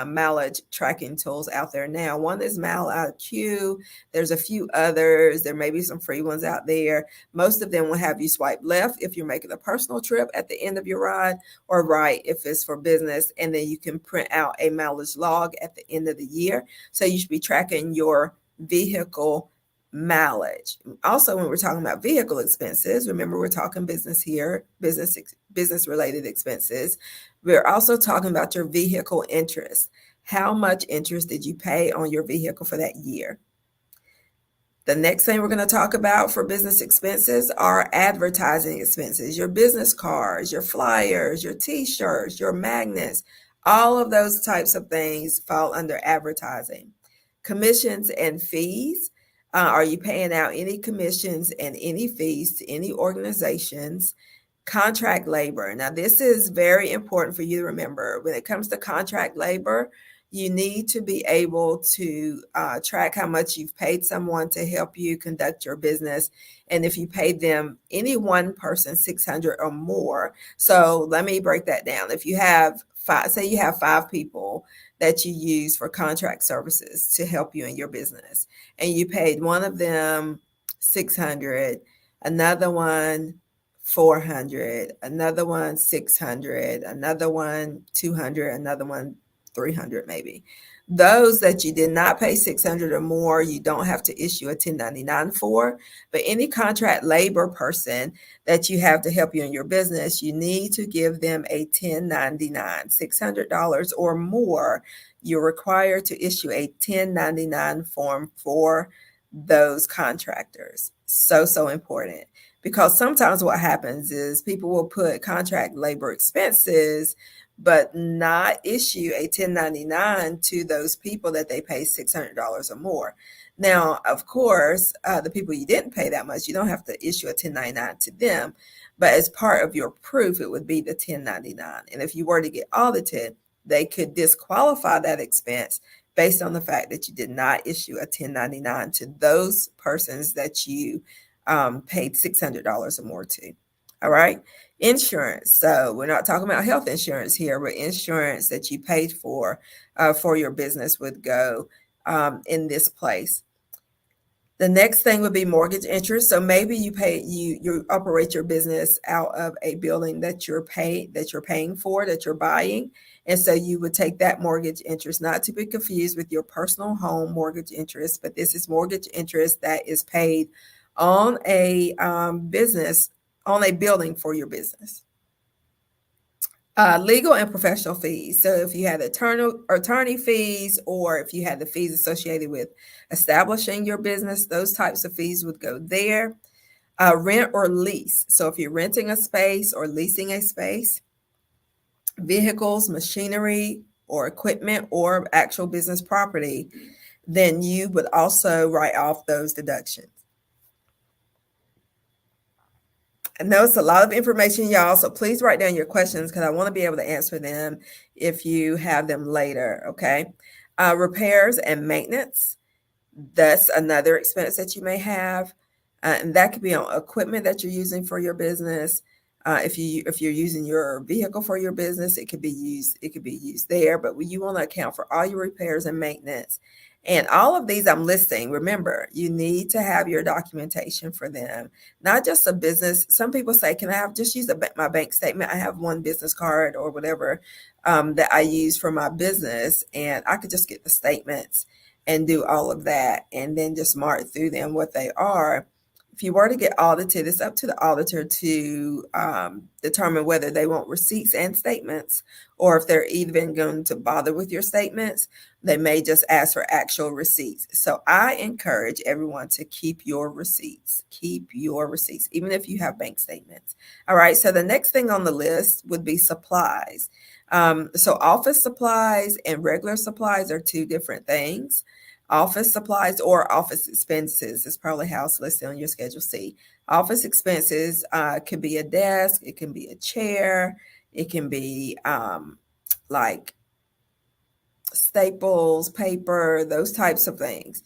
mileage tracking tools out there now. One is MileIQ. There's a few others. There may be some free ones out there. Most of them will have you swipe left if you're making a personal trip at the end of your ride, or right if it's for business. And then you can print out a mileage log at the end of the year. So you should be tracking your vehicle mileage. Also, when we're talking about vehicle expenses, remember we're talking business here, business related expenses. We're also talking about your vehicle interest. How much interest did you pay on your vehicle for that year? The next thing we're going to talk about for business expenses are advertising expenses, your business cards, your flyers, your t-shirts, your magnets. All of those types of things fall under advertising. Commissions and fees. Are you paying out any commissions and any fees to any organizations? Contract labor. Now, this is very important for you to remember. When it comes to contract labor, you need to be able to track how much you've paid someone to help you conduct your business. And if you paid them, any one person, $600 or more. So let me break that down. If you have say you have 5 people that you use for contract services to help you in your business, and you paid one of them $600, another one 400, another one 600, another one 200, another one 300 maybe. Those that you did not pay 600 or more, you don't have to issue a 1099 for. But any contract labor person that you have to help you in your business, you need to give them a 1099, $600 or more. You're required to issue a 1099 form for those contractors. So important. Because sometimes what happens is people will put contract labor expenses but not issue a 1099 to those people that they pay $600 or more. Now, of course, the people you didn't pay that much, you don't have to issue a 1099 to them, but as part of your proof, it would be the 1099. And if you were to get audited, they could disqualify that expense based on the fact that you did not issue a 1099 to those persons that you paid $600 or more to. All right. Insurance. So we're not talking about health insurance here, but insurance that you paid for your business would go in this place. The next thing would be mortgage interest. So maybe you operate your business out of a building that you're paying for, that you're buying. And so you would take that mortgage interest, not to be confused with your personal home mortgage interest, but this is mortgage interest that is paid on a building for your business. Legal and professional fees. So if you had attorney fees, or if you had the fees associated with establishing your business, those types of fees would go there. Rent or lease. So if you're renting a space or leasing a space, vehicles, machinery, or equipment, or actual business property, then you would also write off those deductions. I know it's a lot of information, y'all, so please write down your questions because I want to be able to answer them if you have them later, okay? Repairs and maintenance, that's another expense that you may have, and that could be on equipment that you're using for your business. If you're using your vehicle for your business, it could be used there, but you want to account for all your repairs and maintenance. And all of these I'm listing. Remember, you need to have your documentation for them, not just a business. Some people say, can I just use my bank statement? I have one business card or whatever that I use for my business, and I could just get the statements and do all of that and then just mark through them what they are. If you were to get audited, it's up to the auditor to determine whether they want receipts and statements, or if they're even going to bother with your statements. They may just ask for actual receipts. So I encourage everyone to keep your receipts. Keep your receipts, even if you have bank statements. All right. So the next thing on the list would be supplies. So office supplies and regular supplies are two different things. Office supplies or office expenses is probably how it's listed on your Schedule C. Office expenses could be a desk, it can be a chair, it can be like staples, paper, those types of things.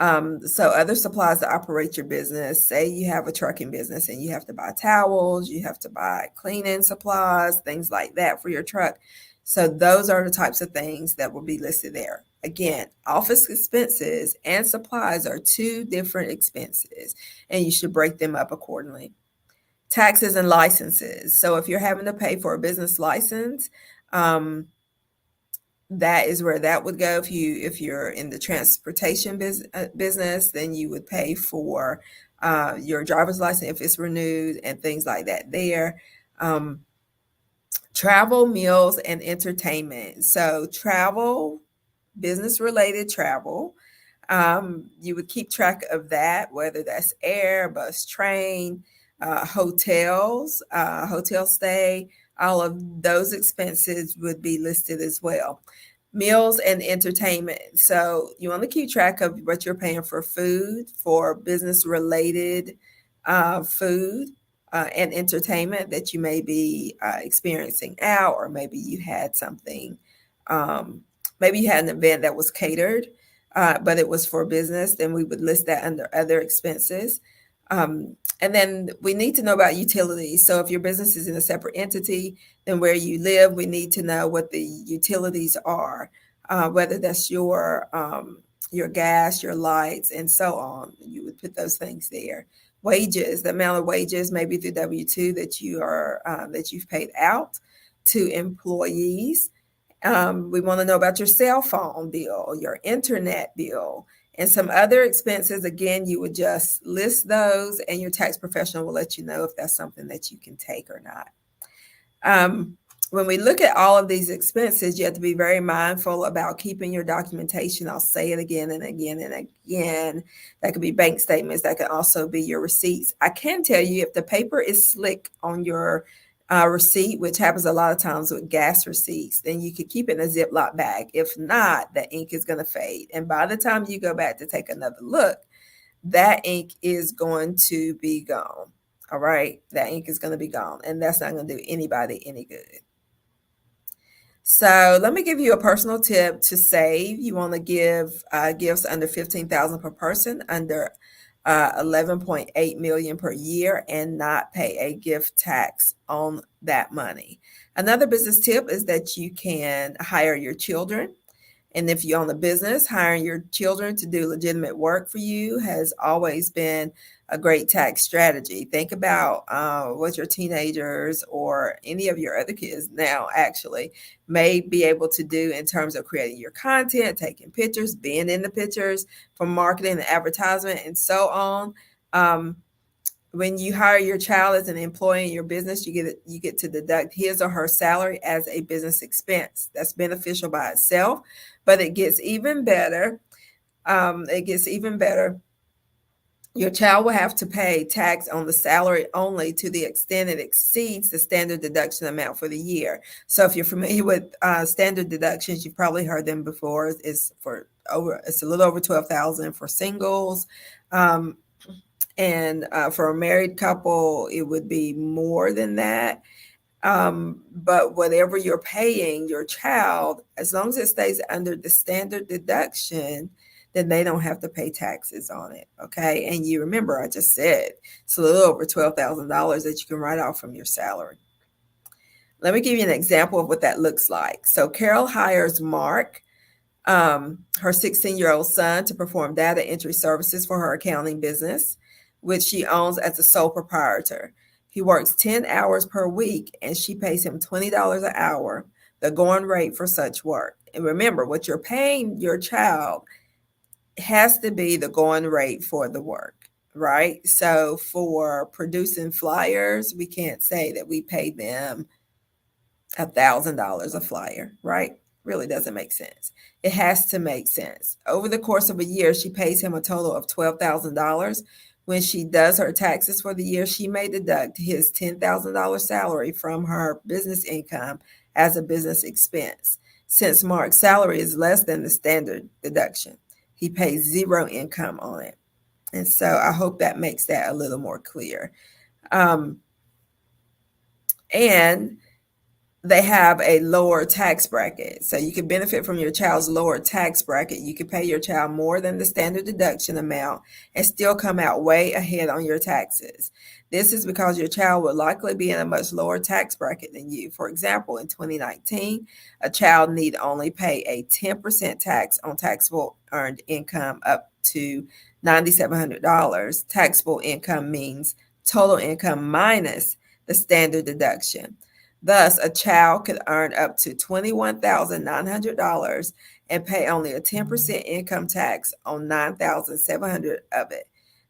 So other supplies to operate your business, say you have a trucking business and you have to buy towels, you have to buy cleaning supplies, things like that for your truck. So those are the types of things that will be listed there. Again, office expenses and supplies are two different expenses, and you should break them up accordingly. Taxes and licenses. So if you're having to pay for a business license, that is where that would go. If you're in the transportation business, then you would pay for your driver's license if it's renewed and things like that there. Travel, meals, and entertainment. So travel, business-related travel, you would keep track of that, whether that's air, bus, train, hotels, hotel stay, all of those expenses would be listed as well. Meals and entertainment. So you want to keep track of what you're paying for food, for business-related food, and entertainment that you may be experiencing out, or maybe you had something, maybe you had an event that was catered, but it was for business, then we would list that under other expenses. And then we need to know about utilities. So if your business is in a separate entity than where you live, we need to know what the utilities are, whether that's your gas, your lights, and so on. You would put those things there. wages, the amount of wages maybe through W-2 that you've paid out to employees. We want to know about your cell phone bill, your internet bill, and some other expenses. Again, you would just list those, and your tax professional will let you know if that's something that you can take or not. When we look at all of these expenses, you have to be very mindful about keeping your documentation. I'll say it again and again and again. That could be bank statements. That could also be your receipts. I can tell you if the paper is slick on your receipt, which happens a lot of times with gas receipts, then you could keep it in a Ziploc bag. If not, the ink is going to fade. And by the time you go back to take another look, that ink is going to be gone. All right. That ink is going to be gone. And that's not going to do anybody any good. So let me give you a personal tip to save. You want to give gifts under $15,000 per person, under $11.8 million per year, and not pay a gift tax on that money. Another business tip is that you can hire your children. And if you own a business, hiring your children to do legitimate work for you has always been a great tax strategy. Think about what your teenagers or any of your other kids now actually may be able to do in terms of creating your content, taking pictures, being in the pictures, for marketing and advertisement, and so on. When you hire your child as an employee in your business, you get to deduct his or her salary as a business expense. That's beneficial by itself, but it gets even better. Your child will have to pay tax on the salary only to the extent it exceeds the standard deduction amount for the year. So if you're familiar with standard deductions, you've probably heard them before. It's a little over $12,000 for singles. And for a married couple, it would be more than that. But whatever you're paying your child, as long as it stays under the standard deduction, then they don't have to pay taxes on it. Okay. And you remember, I just said it's a little over $12,000 that you can write off from your salary. Let me give you an example of what that looks like. So Carol hires Mark, her 16-year-old son, to perform data entry services for her accounting business, which she owns as a sole proprietor. He works 10 hours per week, and she pays him $20 an hour, the going rate for such work. And remember, what you're paying your child has to be the going rate for the work, right? So for producing flyers, we can't say that we pay them $1,000 a flyer, right? Really doesn't make sense. It has to make sense. Over the course of a year, she pays him a total of $12,000. When she does her taxes for the year, she may deduct his $10,000 salary from her business income as a business expense. Since Mark's salary is less than the standard deduction, he pays zero income on it. And so I hope that makes that a little more clear. And they have a lower tax bracket. So you can benefit from your child's lower tax bracket. You can pay your child more than the standard deduction amount and still come out way ahead on your taxes. This is because your child will likely be in a much lower tax bracket than you. For example, in 2019, a child need only pay a 10% tax on taxable earned income up to $9,700. Taxable income means total income minus the standard deduction. Thus, a child could earn up to $21,900 and pay only a 10% income tax on $9,700 of it.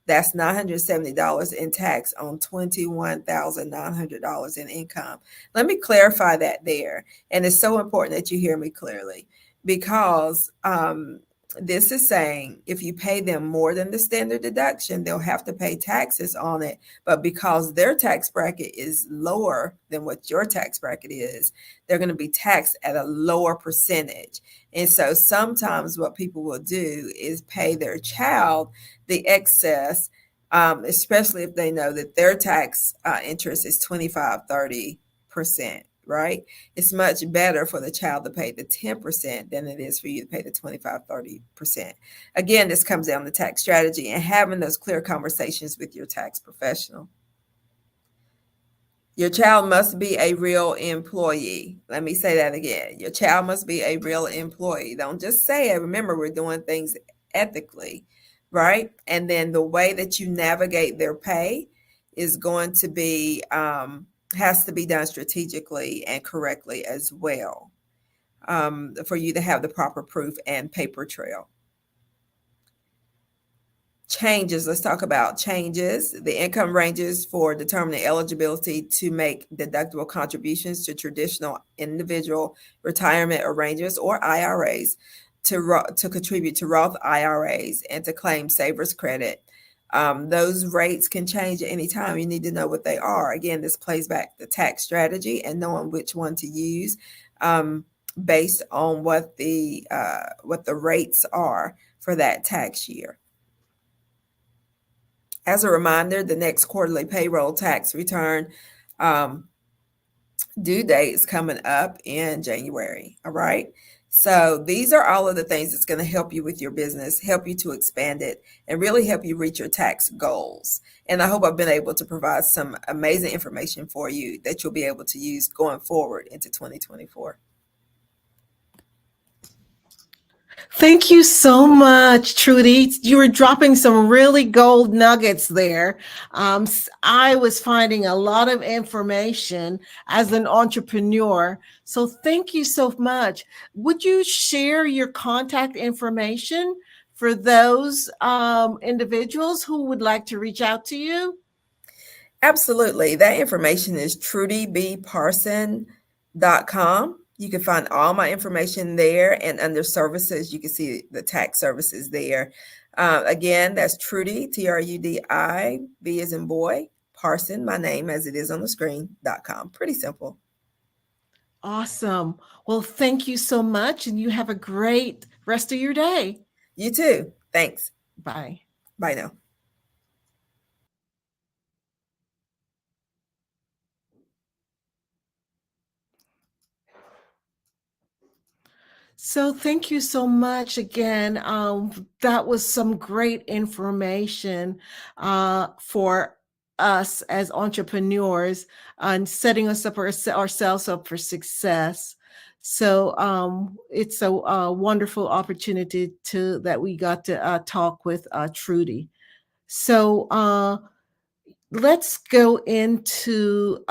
That's $970 in tax on $21,900 in income. Let me clarify that there. And it's so important that you hear me clearly, because this is saying if you pay them more than the standard deduction, they'll have to pay taxes on it. But because their tax bracket is lower than what your tax bracket is, they're going to be taxed at a lower percentage. And so sometimes what people will do is pay their child the excess, especially if they know that their tax interest is 25-30%. Right? It's much better for the child to pay the 10% than it is for you to pay the 25-30%. Again, this comes down to tax strategy and having those clear conversations with your tax professional. Your child must be a real employee. Let me say that again. Your child must be a real employee. Don't just say it. Remember, we're doing things ethically, right? And then the way that you navigate their pay is going to be, has to be done strategically and correctly as well, for you to have the proper proof and paper trail. Changes. Let's talk about changes. The income ranges for determining eligibility to make deductible contributions to traditional individual retirement arrangements or IRAs, to contribute to Roth IRAs, and to claim savers credit. Those rates can change at any time. You need to know what they are. Again, this plays back the tax strategy and knowing which one to use, based on what the rates are for that tax year. As a reminder, the next quarterly payroll tax return due date is coming up in January. All right. So these are all of the things that's going to help you with your business, help you to expand it, and really help you reach your tax goals. And I hope I've been able to provide some amazing information for you that you'll be able to use going forward into 2024. Thank you so much, Trudy. You were dropping some really gold nuggets there. I was finding a lot of information as an entrepreneur. So thank you so much. Would you share your contact information for those individuals who would like to reach out to you? Absolutely. That information is trudybparson.com. You can find all my information there, and under services, you can see the tax services there. Again, that's Trudy, Trudi, B as in boy, Parson, my name as it is on the screen.com. Pretty simple. Awesome. Well, thank you so much, and you have a great rest of your day. You too. Thanks. Bye. Bye now. So thank you so much again. That was some great information for us as entrepreneurs and setting us up ourselves up for success. So it's a wonderful opportunity that we got to talk with Trudy. So let's go into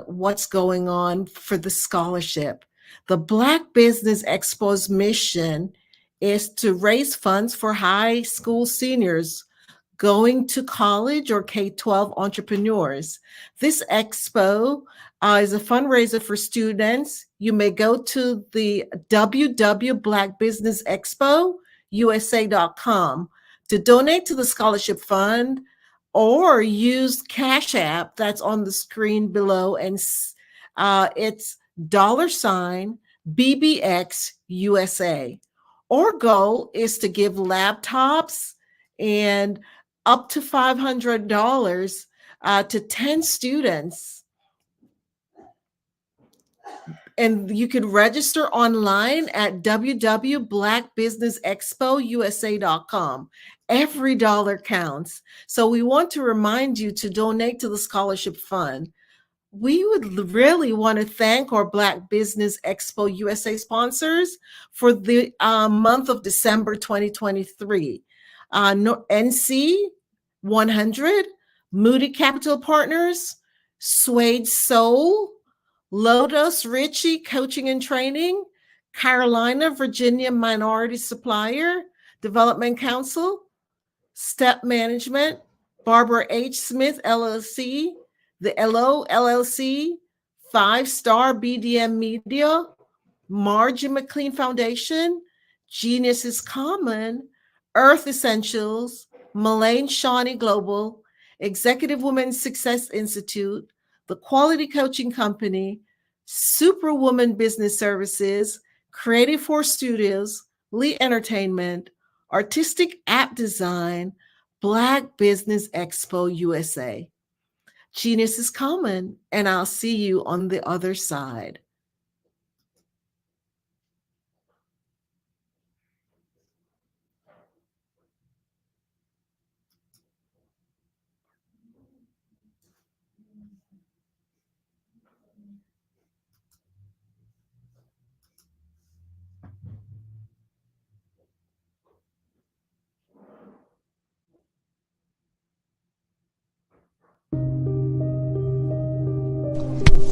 what's going on for the scholarship. The Black Business Expo's mission is to raise funds for high school seniors going to college or K-12 entrepreneurs. This expo is a fundraiser for students. You may go to the www.blackbusinessexpousa.com to donate to the scholarship fund, or use Cash App that's on the screen below, and it's $BBX USA. Our goal is to give laptops and up to $500 to 10 students. And you can register online at www.blackbusinessexpousa.com. Every dollar counts. So we want to remind you to donate to the scholarship fund. We would really want to thank our Black Business Expo USA sponsors for the month of December 2023. NC 100, Moody Capital Partners, Suede Soul, Lotus Ritchie Coaching and Training, Carolina, Virginia Minority Supplier Development Council, Step Management, Barbara H. Smith, LLC, the LO, LLC, 5-Star BDM Media, Margie McLean Foundation, Genius is Common, Earth Essentials, Mullane Shawnee Global, Executive Women's Success Institute, the Quality Coaching Company, Superwoman Business Services, Creative Force Studios, Lee Entertainment, Artistic App Design, Black Business Expo USA. Genius is Common, and I'll see you on the other side.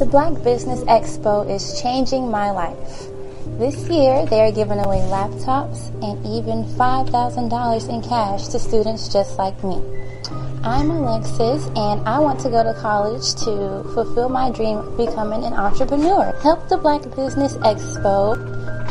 The Black Business Expo is changing my life. This year, they are giving away laptops and even $5,000 in cash to students just like me. I'm Alexis, and I want to go to college to fulfill my dream of becoming an entrepreneur. Help the Black Business Expo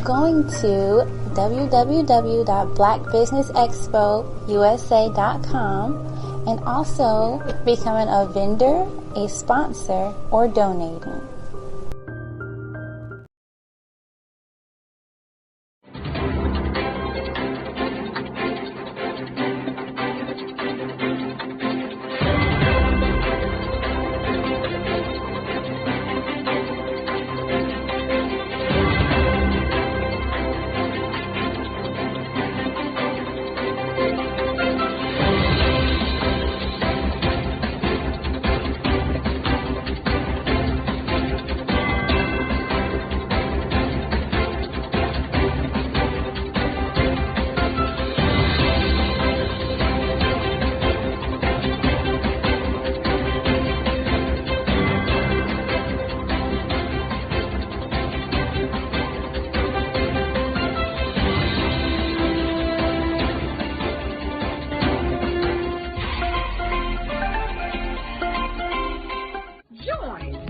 going to www.blackbusinessexpousa.com and also becoming a vendor, a sponsor, or donating.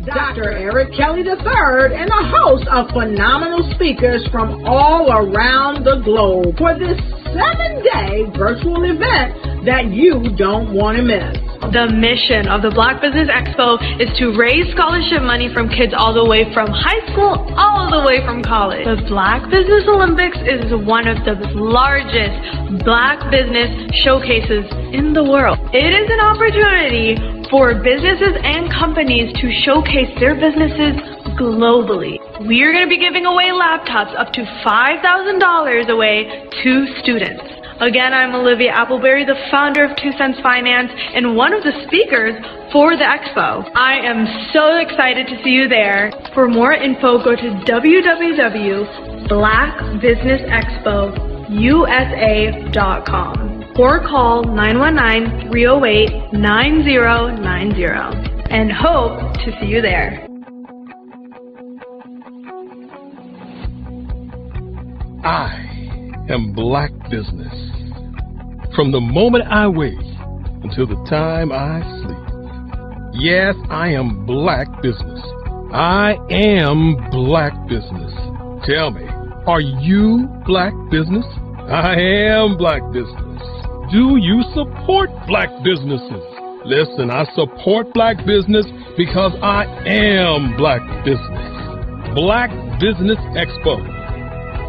Dr. Eric Kelly III and a host of phenomenal speakers from all around the globe for this 7-day virtual event that you don't want to miss. The mission of the Black Business Expo is to raise scholarship money from kids all the way from high school, all the way from college. The Black Business Olympics is one of the largest Black business showcases in the world. It is an opportunity for businesses and companies to showcase their businesses globally. We are going to be giving away laptops up to $5,000 away to students. Again, I'm Olivia Appleberry, the founder of 2 Cents Finance and one of the speakers for the expo. I am so excited to see you there. For more info, go to www.blackbusinessexpousa.com or call 919-308-9090 and hope to see you there. I am Black Business. From the moment I wake until the time I sleep. Yes, I am Black Business. I am Black Business. Tell me, are you Black Business? I am Black Business. Do you support Black businesses? Listen, I support Black business because I am Black Business. Black Business Expo,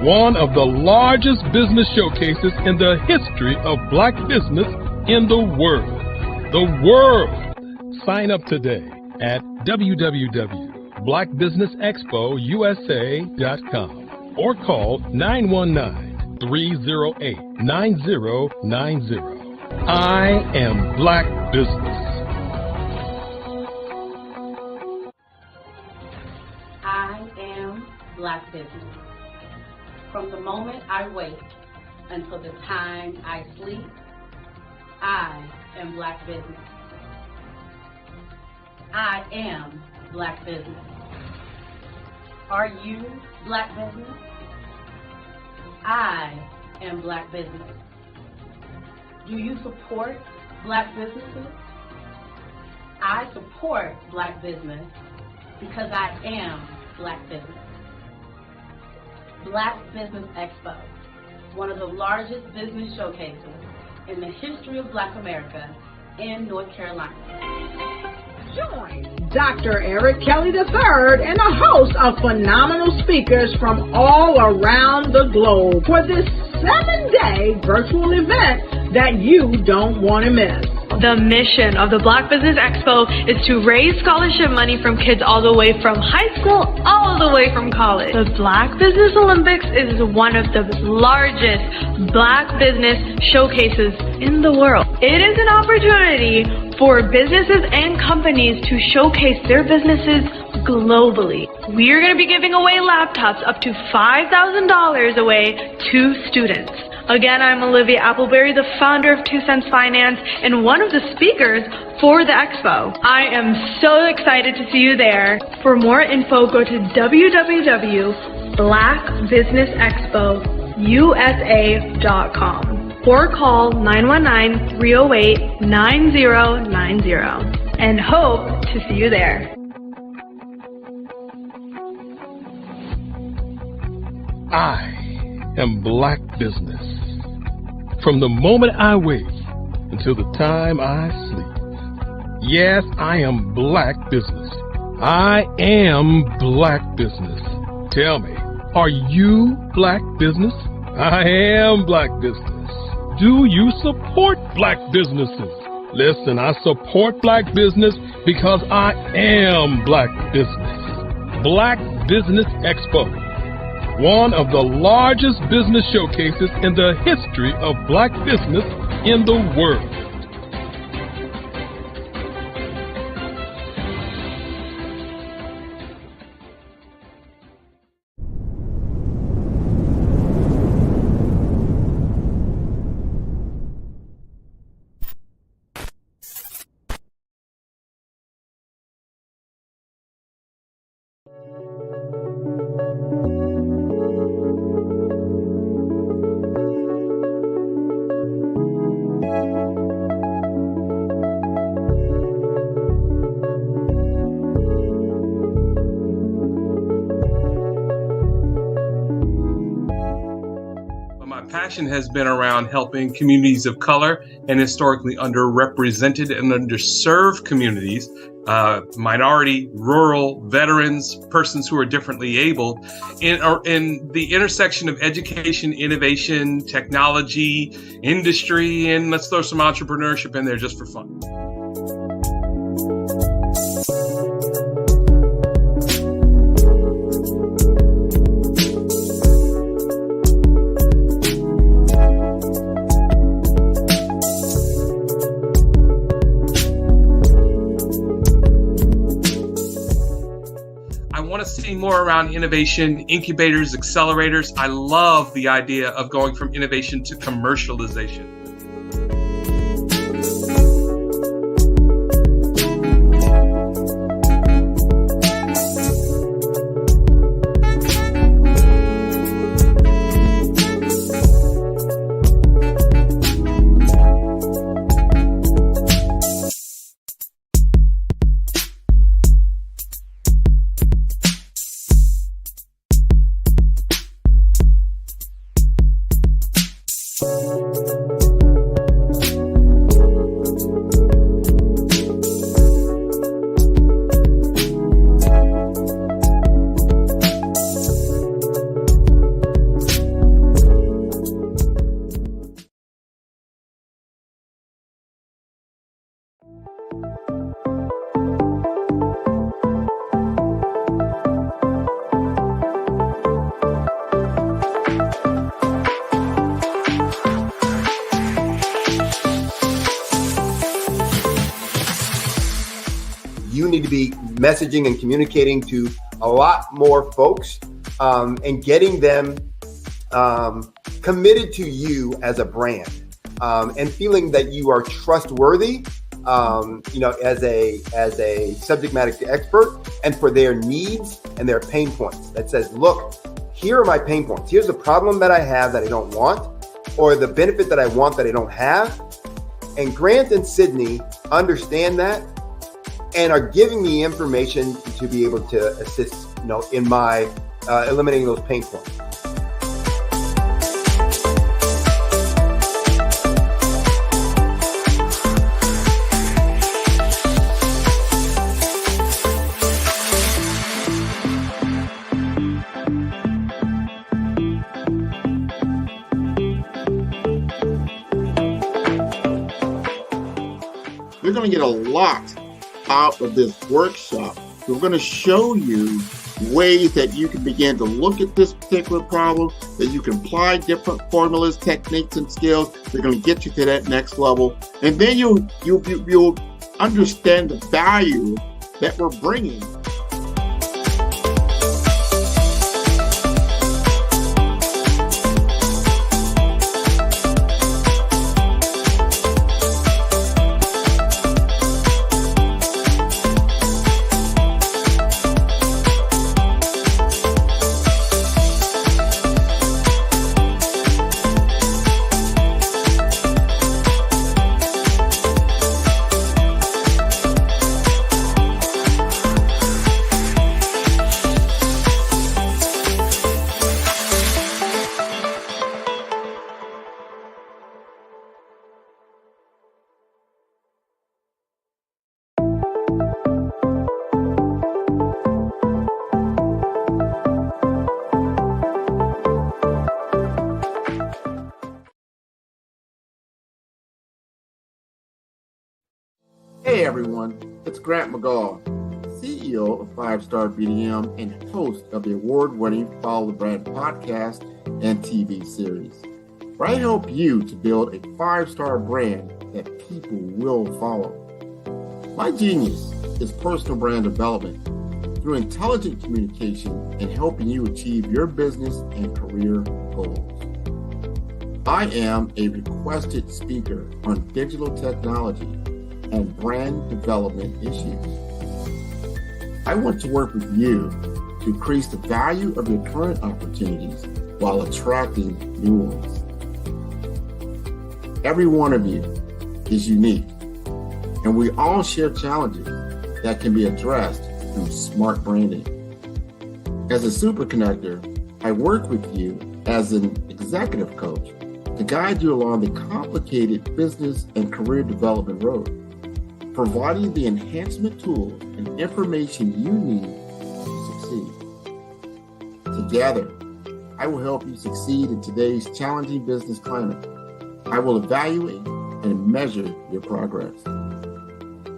one of the largest business showcases in the history of Black business in the world. The world! Sign up today at www.blackbusinessexpousa.com or call 919-308-9090. I am Black Business. I am Black Business. From the moment I wake until the time I sleep, I am Black Business. I am Black Business. Are you Black Business? I am Black Business. Do you support Black businesses? I support Black business because I am Black Business. Black Business Expo, one of the largest business showcases in the history of Black America in North Carolina. Join Dr. Eric Kelly III and a host of phenomenal speakers from all around the globe for this 7-day virtual event that you don't want to miss. The mission of the Black Business Expo is to raise scholarship money from kids all the way from high school, all the way from college. The Black Business Olympics is one of the largest Black business showcases in the world. It is an opportunity for businesses and companies to showcase their businesses globally. We are going to be giving away laptops up to $5,000 away to students. Again, I'm Olivia Appleberry, the founder of 2 Cents Finance and one of the speakers for the expo. I am so excited to see you there. For more info, go to www.blackbusinessexpousa.com or call 919-308-9090 and hope to see you there. I am Black Business. From the moment I wake until the time I sleep. Yes, I am Black Business. I am Black Business. Tell me, are you Black Business? I am Black Business. Do you support Black businesses? Listen, I support Black business because I am Black Business. Black Business Expo, one of the largest business showcases in the history of Black business in the world. Passion has been around helping communities of color and historically underrepresented and underserved communities, minority, rural, veterans, persons who are differently able, in the intersection of education, innovation, technology, industry, and let's throw some entrepreneurship in there just for fun. See more around innovation, incubators, accelerators. I love the idea of going from innovation to commercialization. You need to be messaging and communicating to a lot more folks and getting them committed to you as a brand and feeling that you are trustworthy, as a subject matter expert, and for their needs and their pain points. That says, look, here are my pain points. Here's the problem that I have that I don't want, or the benefit that I want that I don't have. And Grant and Sydney understand that and are giving me information to be able to assist, in my eliminating those pain points. You're going to get a lot out of this workshop. We're going to show you ways that you can begin to look at this particular problem, that you can apply different formulas, techniques, and skills. They're going to get you to that next level. And then you'll understand the value that we're bringing. everyone, it's Grant McGaw, CEO of 5-Star BDM and host of the award-winning Follow the Brand podcast and TV series, where I help you to build a 5-star brand that people will follow. My genius is personal brand development through intelligent communication and helping you achieve your business and career goals. I am a requested speaker on digital technology and brand development issues. I want to work with you to increase the value of your current opportunities while attracting new ones. Every one of you is unique, and we all share challenges that can be addressed through smart branding. As a super connector, I work with you as an executive coach to guide you along the complicated business and career development road, providing the enhancement tools and information you need to succeed. Together, I will help you succeed in today's challenging business climate. I will evaluate and measure your progress.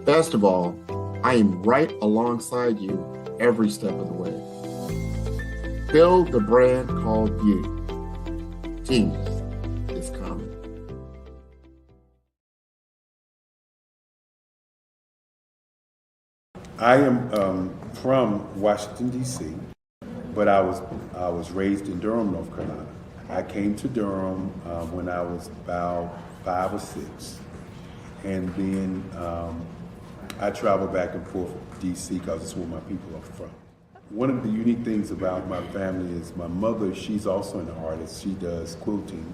Best of all, I am right alongside you every step of the way. Build the brand called you. Genius is coming. I am from Washington, D.C., but I was raised in Durham, North Carolina. I came to Durham when I was about 5 or 6, and then I traveled back and forth to D.C. because it's where my people are from. One of the unique things about my family is my mother, she's also an artist. She does quilting,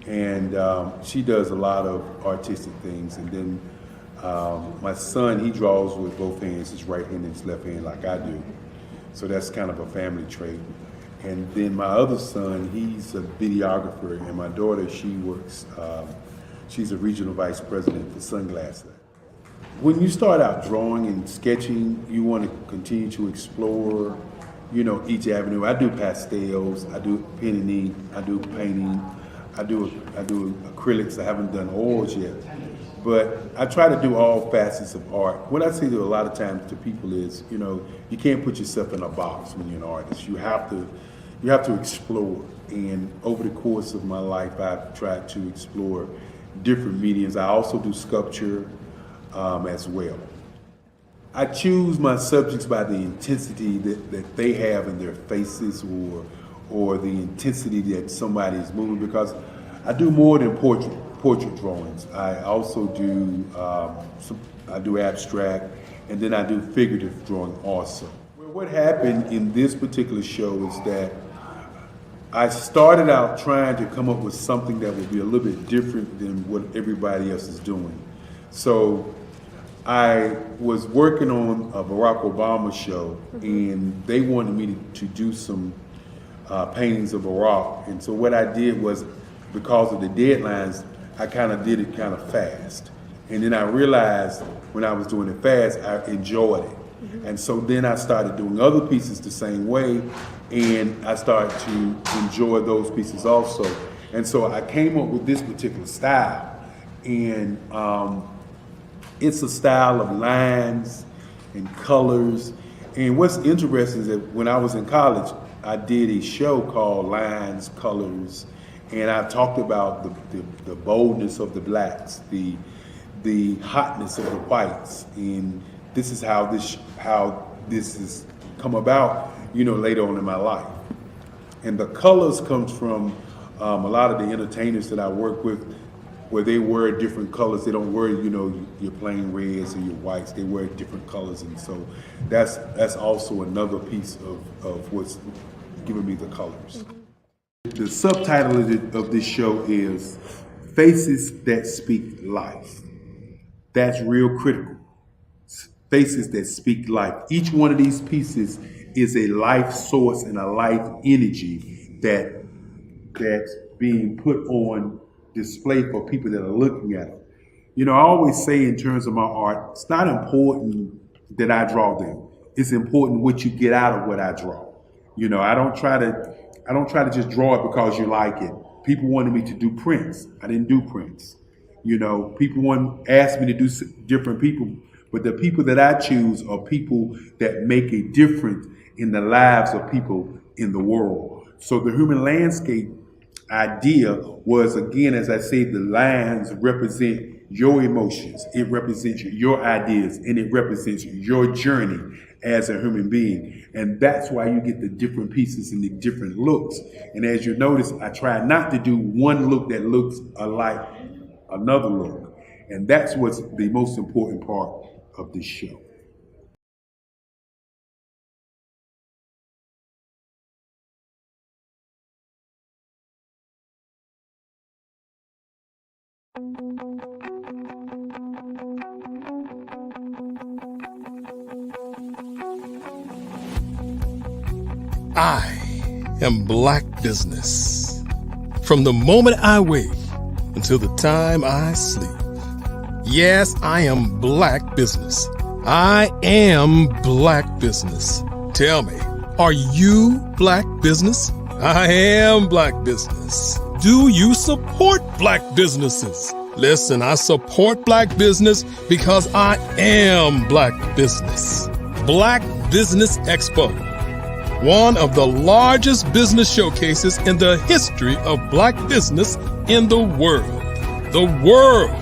and she does a lot of artistic things. And then my son, he draws with both hands, his right hand and his left hand like I do. So that's kind of a family trait. And then my other son, he's a videographer, and my daughter, she works, she's a regional vice president for Sunglasses. When you start out drawing and sketching, you want to continue to explore, each avenue. I do pastels, I do pen and ink, I do painting, I do acrylics. I haven't done oils yet, but I try to do all facets of art. What I say to a lot of times to people is, you can't put yourself in a box when you're an artist. You have to explore. And over the course of my life, I've tried to explore different mediums. I also do sculpture as well. I choose my subjects by the intensity that they have in their faces, or the intensity that somebody is moving, because I do more than portrait drawings. I also do I do abstract, and then I do figurative drawing also. Well, what happened in this particular show is that I started out trying to come up with something that would be a little bit different than what everybody else is doing. So I was working on a Barack Obama show, and they wanted me to do some paintings of Barack. And so what I did was, because of the deadlines, I kind of did it kind of fast. And then I realized when I was doing it fast, I enjoyed it. And so then I started doing other pieces the same way, and I started to enjoy those pieces also. And so I came up with this particular style, and it's a style of lines and colors. And what's interesting is that when I was in college, I did a show called Lines, Colors, and I talked about the boldness of the blacks, the hotness of the whites, and this is how this has come about, later on in my life. And the colors comes from a lot of the entertainers that I work with, where they wear different colors. They don't wear, your plain reds or your whites. They wear different colors, and so that's also another piece of what's giving me the colors. The subtitle of this show is Faces That Speak Life. That's real critical. Faces that speak life. Each one of these pieces is a life source and a life energy that's being put on display for people that are looking at them. I always say in terms of my art, it's not important that I draw them. It's important what you get out of what I draw. I don't try to just draw it because you like it. People wanted me to do prints. I didn't do prints. People asked me to do different people, But the people that I choose are people that make a difference in the lives of people in the world. So the human landscape idea was, again, as I say, the lines represent your emotions, it represents your ideas, and it represents your journey as a human being. And that's why you get the different pieces and the different looks. And as you notice, I try not to do one look that looks alike another look. And that's what's the most important part of this show. I am Black Business. From the moment I wake until the time I sleep. Yes, I am Black Business. I am Black Business. Tell me, are you Black Business? I am Black Business. Do you support Black businesses? Listen, I support Black business because I am Black Business. Black Business Expo, one of the largest business showcases in the history of Black business in the world. The world!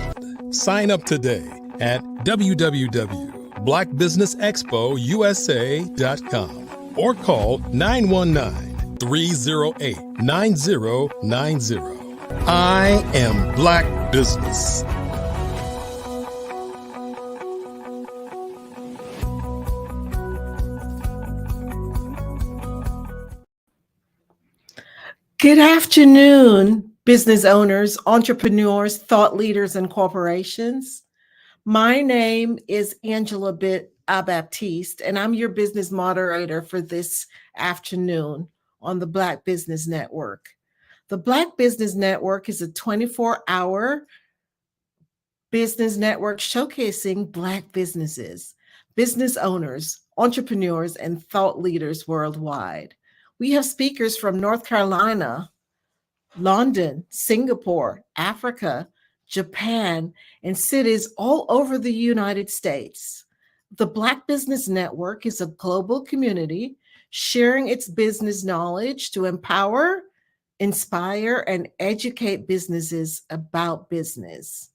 Sign up today at www.blackbusinessexpousa.com or call 919-308-9090. I am Black Business. Good afternoon, business owners, entrepreneurs, thought leaders, and corporations. My name is Angela Baptiste, and I'm your business moderator for this afternoon on the Black Business Network. The Black Business Network is a 24-hour business network showcasing Black businesses, business owners, entrepreneurs, and thought leaders worldwide. We have speakers from North Carolina, London, Singapore, Africa, Japan, and cities all over the United States. The Black Business Network is a global community sharing its business knowledge to empower, inspire, and educate businesses about business.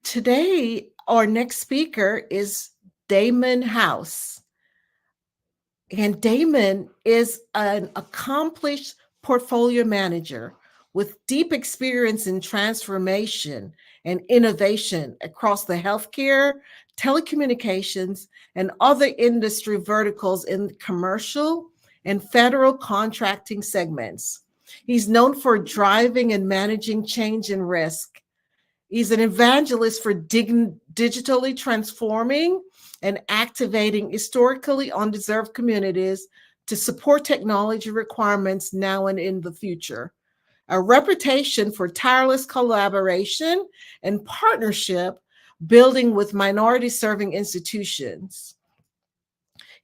Today, our next speaker is Damon House. And Damon is an accomplished portfolio manager with deep experience in transformation and innovation across the healthcare, telecommunications, and other industry verticals in commercial and federal contracting segments. He's known for driving and managing change and risk. He's an evangelist for digitally transforming and activating historically undeserved communities to support technology requirements now and in the future. A reputation for tireless collaboration and partnership building with minority-serving institutions,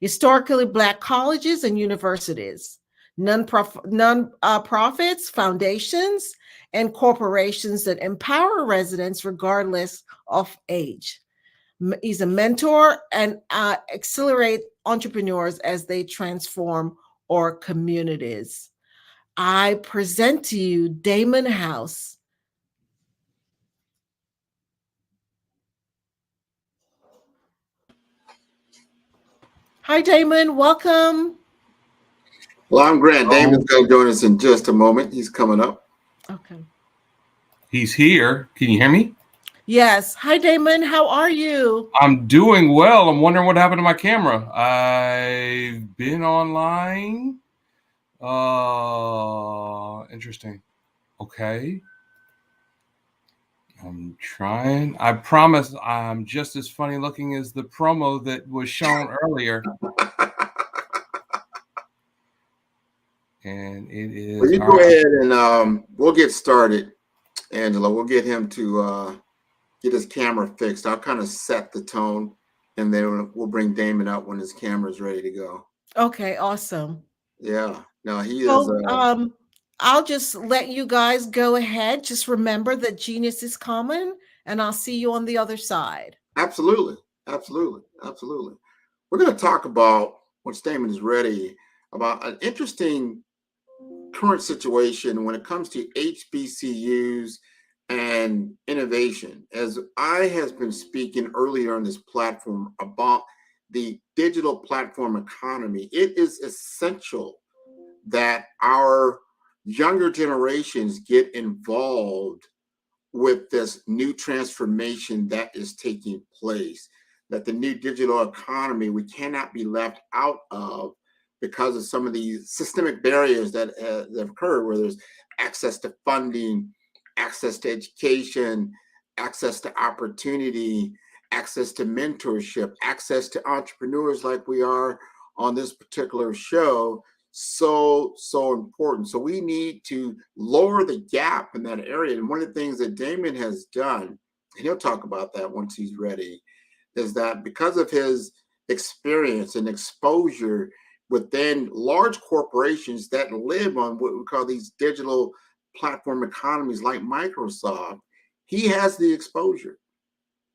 historically Black colleges and universities, non-profits, foundations, and corporations that empower residents regardless of age. He's a mentor and accelerate entrepreneurs as they transform our communities. I present to you Damon House. Hi, Damon. Welcome. Well, I'm Grant. Damon's going to join us in just a moment. He's coming up. Okay. He's here. Can you hear me? Yes. Hi, Damon. How are you? I'm doing well. I'm wondering what happened to my camera. I've been online. Interesting. Okay. I'm trying. I promise I'm just as funny looking as the promo that was shown earlier. And it is. Well, you go ahead and we'll get started, Angela. We'll get him to get his camera fixed. I'll kind of set the tone, and then we'll bring Damon out when his camera is ready to go. Okay, awesome. Yeah. No, he So, is. I'll just let you guys go ahead. Just remember that genius is common and I'll see you on the other side. Absolutely. Absolutely. Absolutely. We're going to talk about, when Damon is ready, about an interesting current situation when it comes to HBCUs and innovation. As I have been speaking earlier on this platform about the digital platform economy, it is essential that our younger generations get involved with this new transformation that is taking place, that the new digital economy we cannot be left out of because of some of these systemic barriers that have occurred, where there's access to funding, access to education, access to opportunity, access to mentorship, access to entrepreneurs like we are on this particular show. So important. So we need to lower the gap in that area. And one of the things that Damon has done, and he'll talk about that once he's ready, is that because of his experience and exposure within large corporations that live on what we call these digital platform economies like Microsoft, he has the exposure.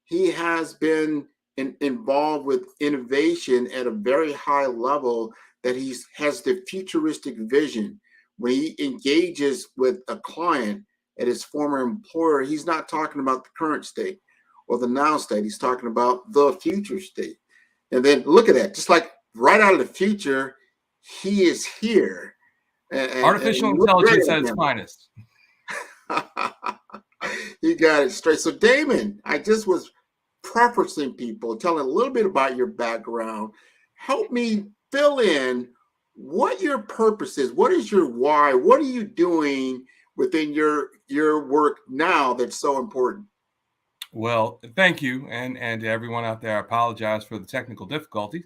He has been involved with innovation at a very high level, that he has the futuristic vision. When he engages with a client at his former employer, he's not talking about the current state or the now state. He's talking about the future state. And then look at that, just like right out of the future, he is here. Artificial intelligence at its finest. You got it straight. So Damon, I just was preferencing people, telling a little bit about your background. Help me fill in what your purpose is. What is your why? What are you doing within your work now that's so important? Well, thank you. And to everyone out there, I apologize for the technical difficulties.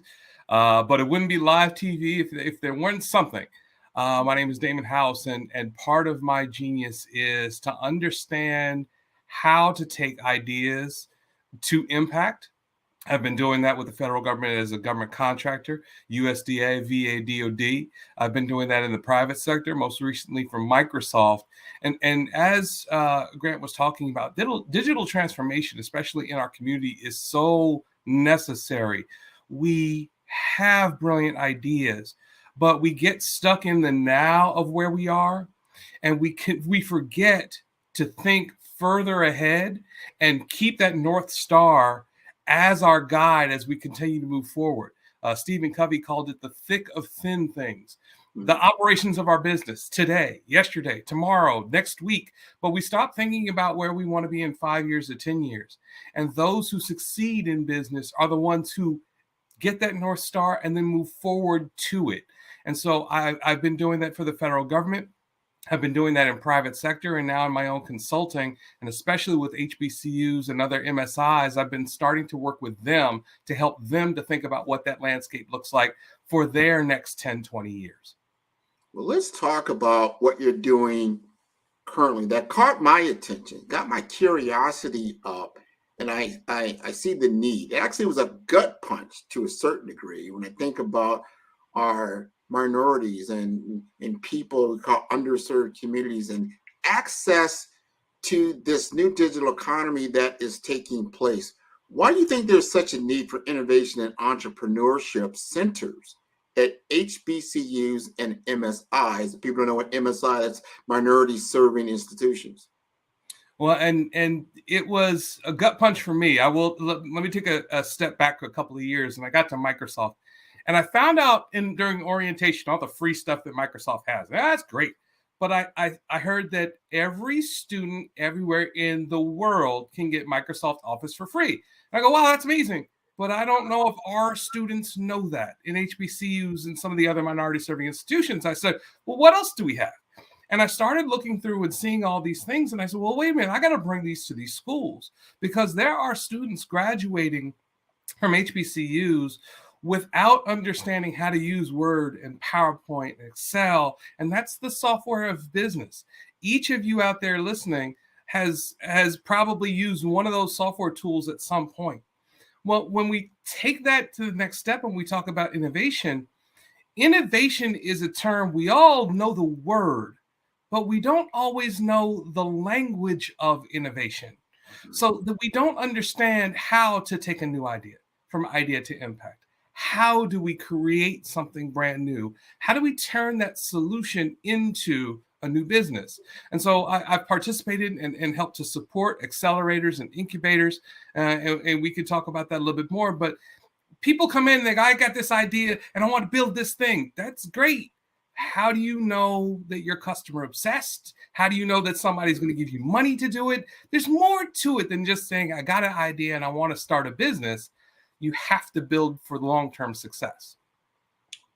But it wouldn't be live TV if there weren't something. My name is Damon House, and part of my genius is to understand how to take ideas to impact. I've been doing that with the federal government as a government contractor, USDA, VA, DOD. I've been doing that in the private sector, most recently for Microsoft. And as Grant was talking about, digital transformation, especially in our community, is so necessary. We have brilliant ideas, but we get stuck in the now of where we are, and we forget to think further ahead and keep that North Star as our guide as we continue to move forward. Stephen Covey called it the thick of thin things. The operations of our business today, yesterday, tomorrow, next week, but we stop thinking about where we want to be in 5 years or 10 years. And those who succeed in business are the ones who get that North Star and then move forward to it. And so I've been doing that for the federal government. I've been doing that in private sector, and now in my own consulting, and especially with HBCUs and other MSIs, I've been starting to work with them to help them to think about what that landscape looks like for their next 10, 20 years. Well, let's talk about what you're doing currently. That caught my attention, got my curiosity up, and I see the need. It actually was a gut punch to a certain degree when I think about our minorities and people we call underserved communities and access to this new digital economy that is taking place. Why do you think there's such a need for innovation and entrepreneurship centers at HBCUs and MSIs? People don't know what MSI, that's minority serving institutions. Well, and it was a gut punch for me. Let me take a step back a couple of years, and I got to Microsoft. And I found out during orientation all the free stuff that Microsoft has. That's great. But I heard that every student everywhere in the world can get Microsoft Office for free. And I go, wow, that's amazing. But I don't know if our students know that in HBCUs and some of the other minority serving institutions. I said, well, what else do we have? And I started looking through and seeing all these things. And I said, well, wait a minute, I got to bring these to these schools, because there are students graduating from HBCUs without understanding how to use Word and PowerPoint and Excel. And that's the software of business. Each of you out there listening has probably used one of those software tools at some point. Well, when we take that to the next step and we talk about innovation, innovation is a term, we all know the word, but we don't always know the language of innovation. So that we don't understand how to take a new idea from idea to impact. How do we create something brand new? How do we turn that solution into a new business? And so I've participated and helped to support accelerators and incubators, and we could talk about that a little bit more. But people come in and they go, I got this idea and I want to build this thing. That's great. How do you know that you're customer obsessed? How do you know that somebody's going to give you money to do it? There's more to it than just saying, I got an idea and I want to start a business. You have to build for long-term success.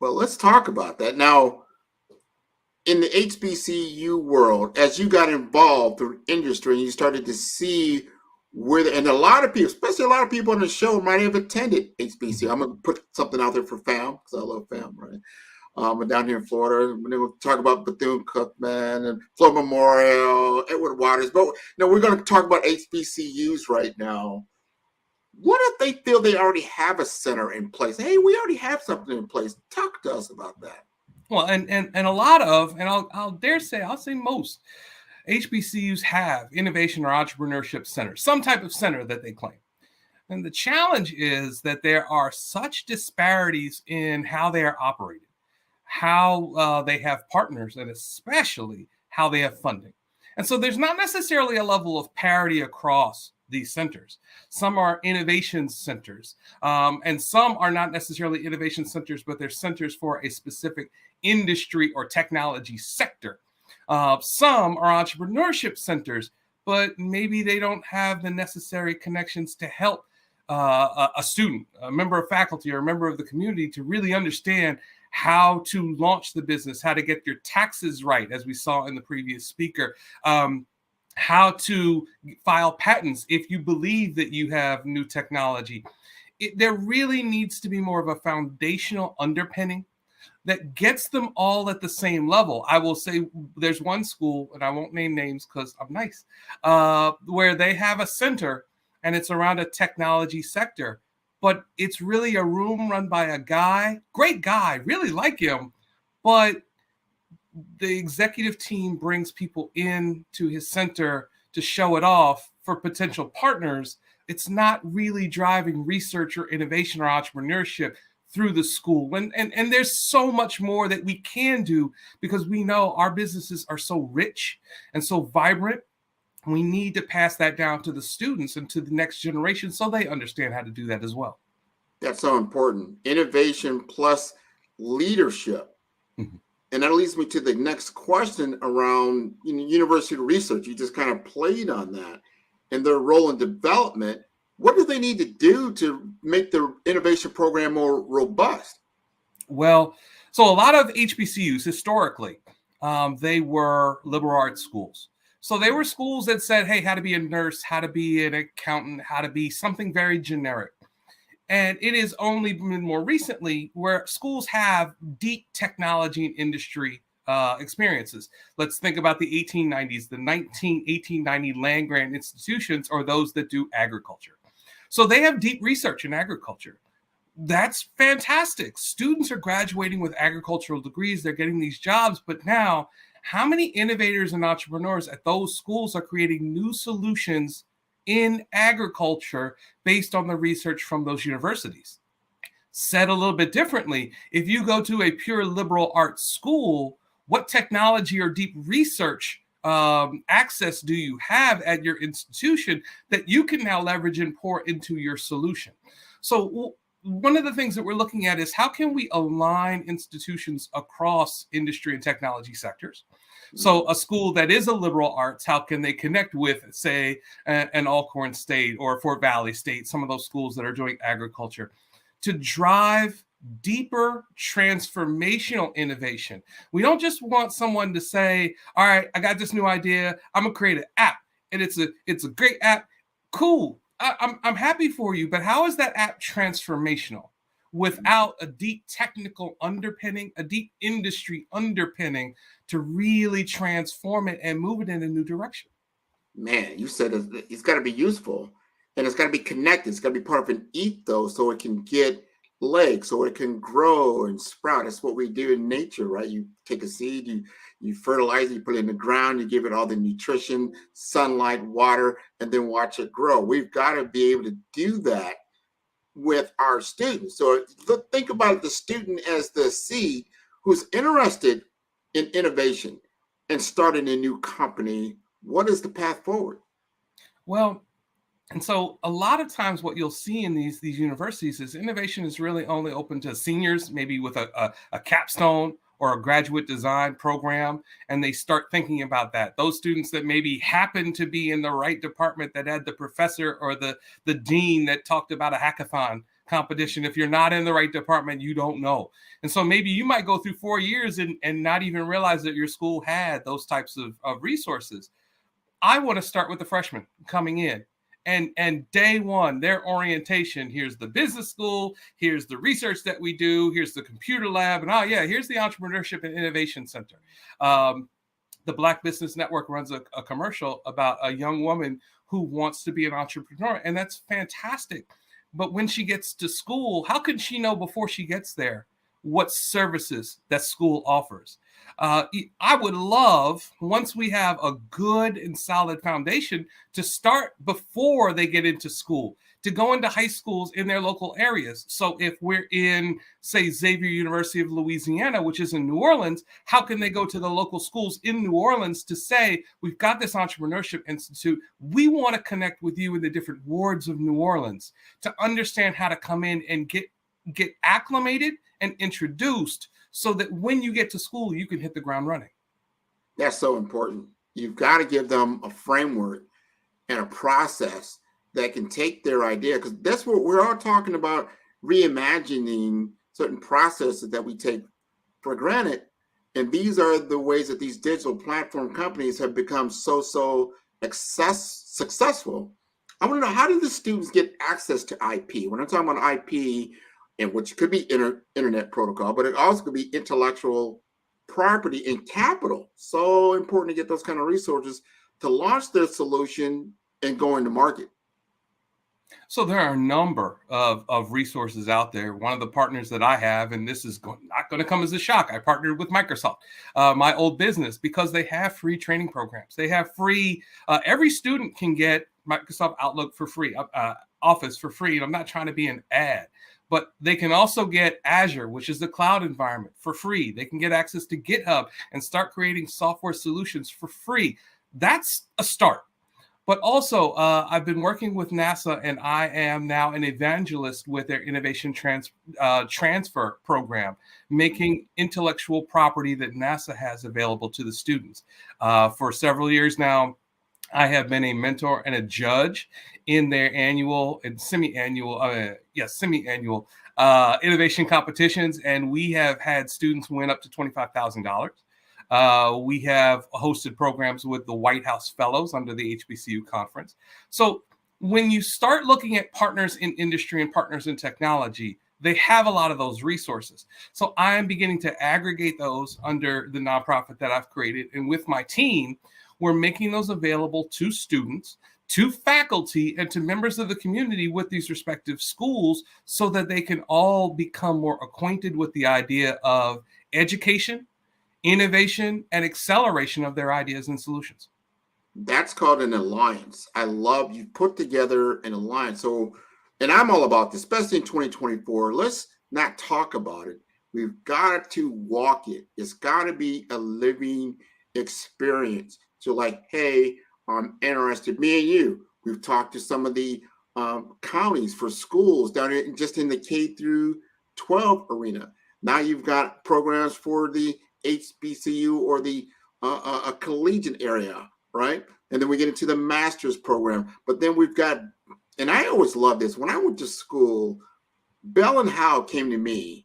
Well, let's talk about that. Now, in the HBCU world, as you got involved through industry and you started to see and a lot of people, especially a lot of people on the show, might have attended HBCU. I'm going to put something out there for FAM, because I love FAM, right? But down here in Florida, we'll talk about Bethune-Cookman and Florida Memorial, Edward Waters. But we're going to talk about HBCUs right now. What if they feel they already have a center in place? Hey, we already have something in place. Talk to us about that. Well, and a lot of, and I'll say most HBCUs have innovation or entrepreneurship centers, some type of center that they claim. And the challenge is that there are such disparities in how they are operated, how they have partners, and especially how they have funding. And so there's not necessarily a level of parity across these centers. Some are innovation centers, and some are not necessarily innovation centers, but they're centers for a specific industry or technology sector. Some are entrepreneurship centers, but maybe they don't have the necessary connections to help a student, a member of faculty, or a member of the community to really understand how to launch the business, how to get your taxes right, as we saw in the previous speaker, how to file patents if you believe that you have new technology. There really needs to be more of a foundational underpinning that gets them all at the same level. I will say there's one school, and I won't name names because I'm nice, where they have a center and it's around a technology sector, but it's really a room run by a guy, great guy, really like him, but the executive team brings people in to his center to show it off for potential partners. It's not really driving research or innovation or entrepreneurship through the school. And there's so much more that we can do because we know our businesses are so rich and so vibrant. We need to pass that down to the students and to the next generation so they understand how to do that as well. That's so important. Innovation plus leadership. Mm-hmm. And that leads me to the next question around university research. You just kind of played on that and their role in development. What do they need to do to make the innovation program more robust? Well, so a lot of HBCUs historically, they were liberal arts schools. So they were schools that said, hey, how to be a nurse, how to be an accountant, how to be something very generic. And it is only been more recently where schools have deep technology and industry experiences. Let's think about the 1890s, the 1890 land grant institutions, or those that do agriculture. So they have deep research in agriculture. That's fantastic. Students are graduating with agricultural degrees. They're getting these jobs. But now, how many innovators and entrepreneurs at those schools are creating new solutions in agriculture based on the research from those universities? Said a little bit differently, if you go to a pure liberal arts school, what technology or deep research access do you have at your institution that you can now leverage and pour into your solution? So one of the things that we're looking at is how can we align institutions across industry and technology sectors? So a school that is a liberal arts, how can they connect with, say, an Alcorn State or Fort Valley State, some of those schools that are doing agriculture, to drive deeper transformational innovation? We don't just want someone to say, all right, I got this new idea, I'm gonna create an app, and it's a great app. Cool, I'm happy for you, but how is that app transformational without a deep technical underpinning, a deep industry underpinning to really transform it and move it in a new direction? Man, you said it's got to be useful and it's got to be connected. It's got to be part of an ethos so it can get legs so it can grow and sprout. That's what we do in nature, right? You take a seed, you fertilize it, you put it in the ground, you give it all the nutrition, sunlight, water, and then watch it grow. We've got to be able to do that with our students. So think about the student as the seed who's interested in innovation and starting a new company. What is the path forward? Well, and so a lot of times what you'll see in these universities is innovation is really only open to seniors, maybe with a capstone or a graduate design program, and they start thinking about that. Those students that maybe happen to be in the right department that had the professor or the dean that talked about a hackathon competition. If you're not in the right department, you don't know. And so maybe you might go through 4 years and not even realize that your school had those types of resources. I want to start with the freshmen coming in. And day one, their orientation, here's the business school, here's the research that we do, here's the computer lab, and here's the Entrepreneurship and Innovation Center. The Black Business Network runs a commercial about a young woman who wants to be an entrepreneur, and that's fantastic. But when she gets to school, how can she know before she gets there what services that school offers? I would love, once we have a good and solid foundation, to start before they get into school, to go into high schools in their local areas. So if we're in, say, Xavier University of Louisiana, which is in New Orleans, how can they go to the local schools in New Orleans to say, we've got this Entrepreneurship Institute. We want to connect with you in the different wards of New Orleans to understand how to come in and get acclimated and introduced so that when you get to school, you can hit the ground running. That's so important. You've got to give them a framework and a process that can take their idea, because that's what we're all talking about, reimagining certain processes that we take for granted. And these are the ways that these digital platform companies have become so successful. I want to know, how do the students get access to IP? When I'm talking about IP, and which could be internet protocol, but it also could be intellectual property and capital. So important to get those kind of resources to launch their solution and go into market. So there are a number of resources out there. One of the partners that I have, and this is not going to come as a shock, I partnered with Microsoft, my old business, because they have free training programs. They have free, every student can get Microsoft Outlook for free, Office for free. And I'm not trying to be an ad, but they can also get Azure, which is the cloud environment, for free. They can get access to GitHub and start creating software solutions for free. That's a start. But also, I've been working with NASA, and I am now an evangelist with their innovation transfer program, making intellectual property that NASA has available to the students. For several years now, I have been a mentor and a judge in their annual and semi-annual innovation competitions, and we have had students win up to $25,000. We have hosted programs with the White House Fellows under the HBCU conference. So when you start looking at partners in industry and partners in technology, they have a lot of those resources. So I am beginning to aggregate those under the nonprofit that I've created. And with my team, we're making those available to students, to faculty, and to members of the community with these respective schools so that they can all become more acquainted with the idea of education, innovation, and acceleration of their ideas and solutions. That's called an alliance. I love you put together an alliance. So, and I'm all about this, especially in 2024. Let's not talk about it. We've got to walk it. It's got to be a living experience. So like, hey, I'm interested, me and you, we've talked to some of the counties for schools down in, just in the K through 12 arena. Now you've got programs for the HBCU or the a collegiate area, right? And then we get into the master's program. But then we've got, and I always love this, when I went to school, Bell and Howell came to me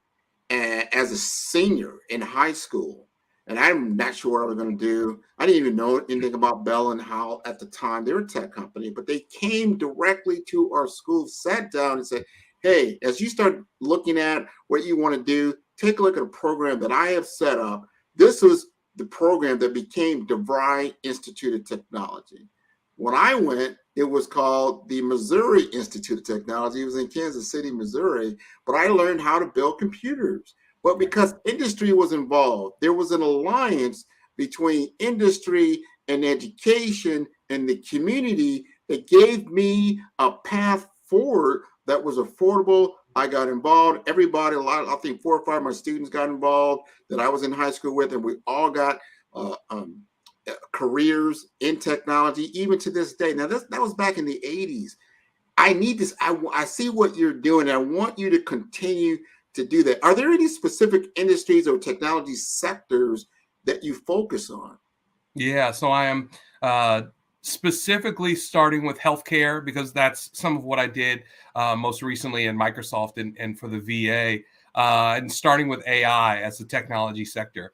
as a senior in high school. And I'm not sure what I was going to do. I didn't even know anything about Bell and Howell at the time. They were a tech company, but they came directly to our school, sat down and said, hey, as you start looking at what you want to do, take a look at a program that I have set up. This was the program that became DeVry Institute of Technology. When I went, it was called the Missouri Institute of Technology. It was in Kansas City, Missouri, but I learned how to build computers. But because industry was involved, there was an alliance between industry and education and the community that gave me a path forward that was affordable. I got involved. Everybody, I think 4 or 5 of my students got involved that I was in high school with, and we all got careers in technology, even to this day. Now, that was back in the 80s. I need this. I see what you're doing, and I want you to continue to do that. Are there any specific industries or technology sectors that you focus on? Yeah, so I am specifically starting with healthcare because that's some of what I did most recently in Microsoft and for the VA, and starting with AI as a technology sector.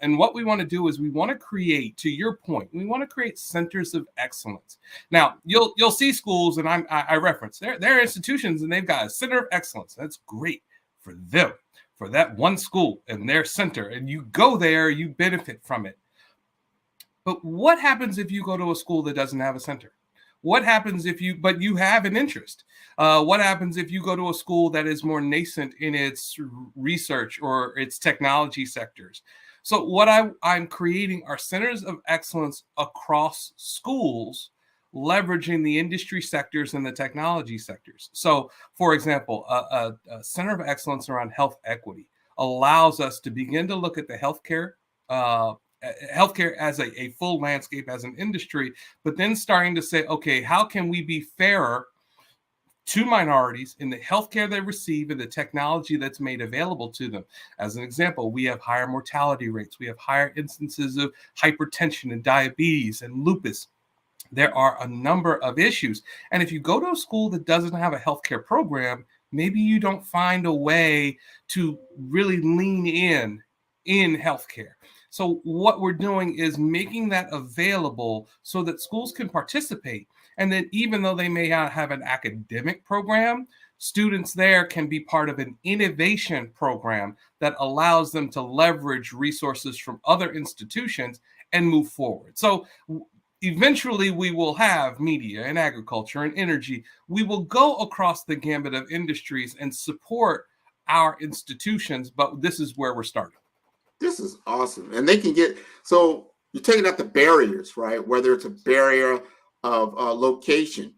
And what we want to do is we want to create, to your point, we want to create centers of excellence. Now, you'll see schools, and I reference they're institutions, and they've got a center of excellence. That's great for them, for that one school and their center, and you go there, you benefit from it. But what happens if you go to a school that doesn't have a center? What happens if you have an interest? What happens if you go to a school that is more nascent in its research or its technology sectors? So what I'm creating are centers of excellence across schools, leveraging the industry sectors and the technology sectors. So, for example, a center of excellence around health equity allows us to begin to look at the healthcare as a full landscape, as an industry, but then starting to say, okay, how can we be fairer to minorities in the healthcare they receive and the technology that's made available to them? As an example, we have higher mortality rates. We have higher instances of hypertension and diabetes and lupus. There are a number of issues. And if you go to a school that doesn't have a healthcare program, maybe you don't find a way to really lean in healthcare. So what we're doing is making that available so that schools can participate. And then even though they may not have an academic program, students there can be part of an innovation program that allows them to leverage resources from other institutions and move forward. So eventually we will have media and agriculture and energy. We will go across the gambit of industries and support our institutions, but this is where we're starting. This is awesome. And they can get, so you're taking out the barriers, right? Whether it's a barrier of location,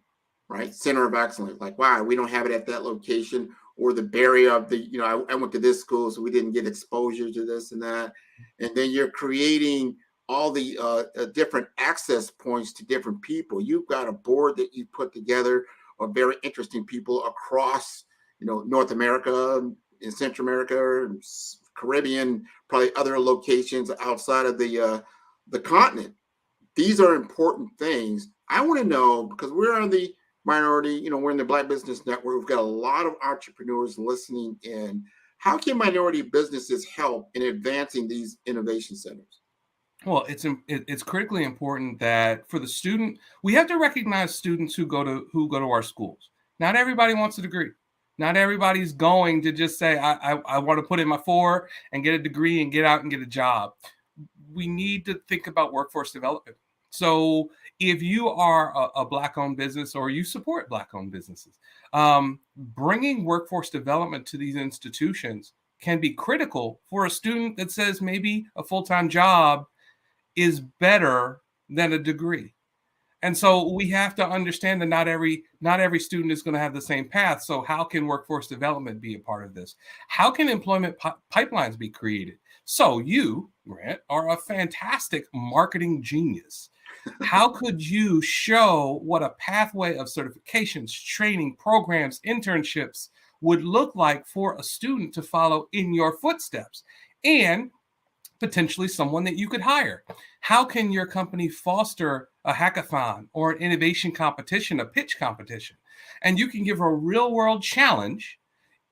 right? Center of excellence, like, wow, we don't have it at that location, or the barrier of I went to this school, so we didn't get exposure to this and that. And then you're creating all the different access points to different people. You've got a board that you put together of very interesting people across, North America and Central America, and Caribbean, probably other locations outside of the continent. These are important things. I want to know, because we're on the minority, we're in the Black Business Network. We've got a lot of entrepreneurs listening in. How can minority businesses help in advancing these innovation centers? Well, it's critically important that for the student, we have to recognize students who go to our schools. Not everybody wants a degree. Not everybody's going to just say, I want to put in my 4 and get a degree and get out and get a job. We need to think about workforce development. So if you are a Black-owned business or you support Black-owned businesses, bringing workforce development to these institutions can be critical for a student that says maybe a full-time job is better than a degree. And so we have to understand that not every student is going to have the same path. So how can workforce development be a part of this? How can employment pipelines be created? So you, Grant, are a fantastic marketing genius. How could you show what a pathway of certifications, training, programs, internships would look like for a student to follow in your footsteps? And potentially someone that you could hire. How can your company foster a hackathon or an innovation competition, a pitch competition? And you can give a real world challenge.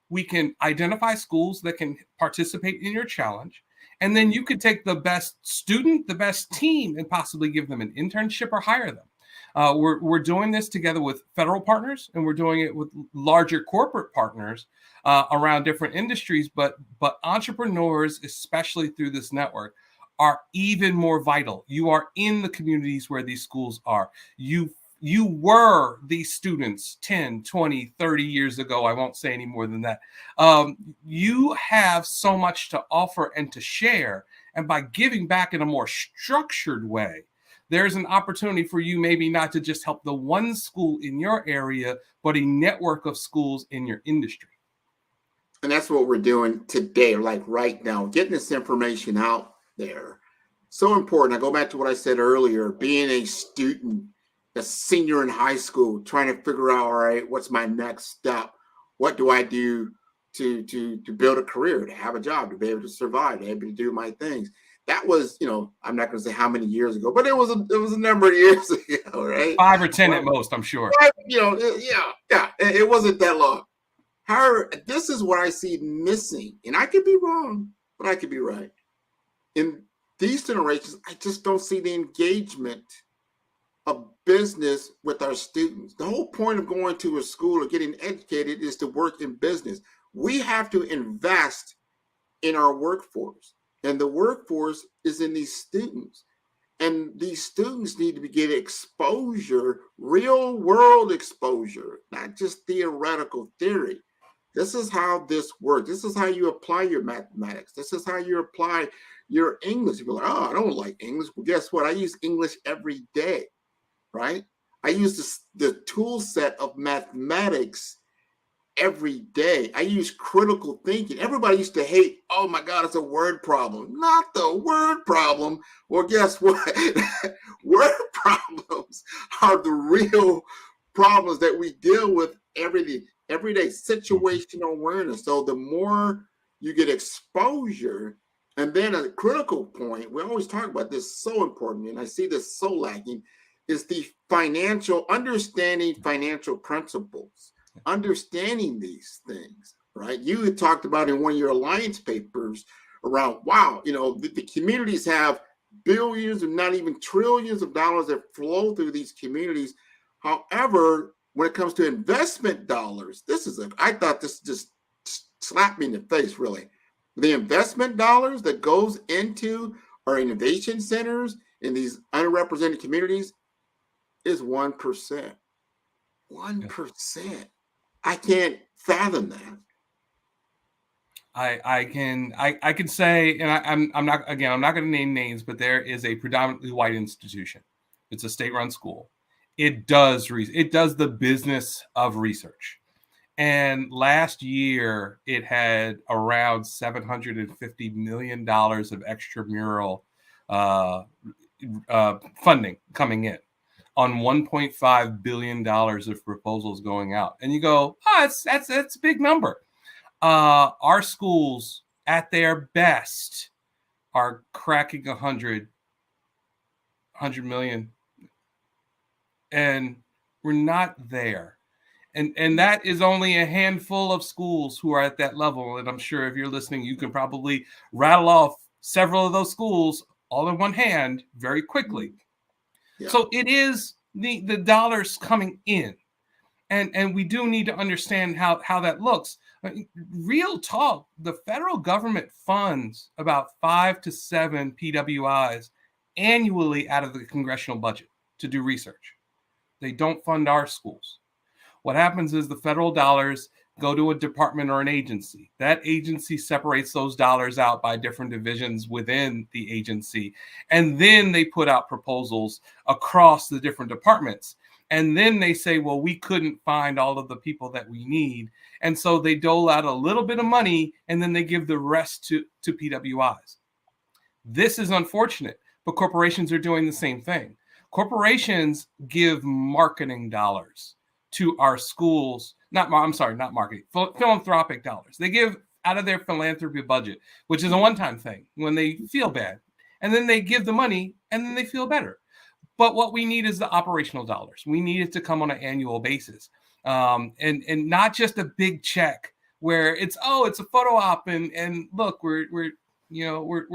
We can identify schools that can participate in your challenge. And then you could take the best student, the best team, and possibly give them an internship or hire them. We're doing this together with federal partners, and we're doing it with larger corporate partners around different industries. But entrepreneurs, especially through this network, are even more vital. You are in the communities where these schools are. You were these students 10, 20, 30 years ago. I won't say any more than that. You have so much to offer and to share. And by giving back in a more structured way, there's an opportunity for you maybe not to just help the one school in your area, but a network of schools in your industry. And that's what we're doing today, like right now, getting this information out there. So important. I go back to what I said earlier, being a student, a senior in high school, trying to figure out, all right, what's my next step? What do I do to build a career, to have a job, to be able to survive, to be able to do my things? That was, I'm not going to say how many years ago, but it was a number of years ago, right? 5 or 10 at most, I'm sure. It wasn't that long. However, this is what I see missing, and I could be wrong, but I could be right. In these generations, I just don't see the engagement of business with our students. The whole point of going to a school or getting educated is to work in business. We have to invest in our workforce, and the workforce is in these students. And these students need to get exposure, real world exposure, not just theoretical theory. This is how this works. This is how you apply your mathematics. This is how you apply your English. You're like, oh, I don't like English. Well, guess what? I use English every day, right? I use the tool set of mathematics every day. I use critical thinking. Everybody used to hate, oh my God, it's a word problem. Not the word problem. Well, guess what? Word problems are the real problems that we deal with every day, situational awareness. So the more you get exposure, and then a critical point, we always talk about this, so important, and I see this so lacking, is the understanding financial principles. Understanding these things, right? You had talked about in one of your alliance papers around, wow, the communities have billions, if not even trillions of dollars that flow through these communities. However, when it comes to investment dollars, I thought this just slapped me in the face, really. The investment dollars that goes into our innovation centers in these underrepresented communities is 1%. 1%. I can't fathom that. I can say, and I'm not going to name names, but there is a predominantly white institution. It's a state-run school. It does the business of research. And last year, it had around $750 million of extramural funding coming in on $1.5 billion of proposals going out. And you go, oh, that's a big number. Our schools, at their best, are cracking 100 million. And we're not there. And that is only a handful of schools who are at that level. And I'm sure if you're listening, you can probably rattle off several of those schools all in one hand very quickly. Yeah. So it is the dollars coming in. And we do need to understand how that looks. Real talk, the federal government funds about 5 to 7 PWIs annually out of the congressional budget to do research. They don't fund our schools. What happens is the federal dollars go to a department or an agency. That agency separates those dollars out by different divisions within the agency. And then they put out proposals across the different departments. And then they say, well, we couldn't find all of the people that we need. And so they dole out a little bit of money, and then they give the rest to PWIs. This is unfortunate, but corporations are doing the same thing. Corporations give marketing dollars to our schools. Not marketing, philanthropic dollars. They give out of their philanthropy budget, which is a one-time thing when they feel bad. And then they give the money, and then they feel better. But what we need is the operational dollars. We need it to come on an annual basis, and not just a big check where it's a photo op and look, we're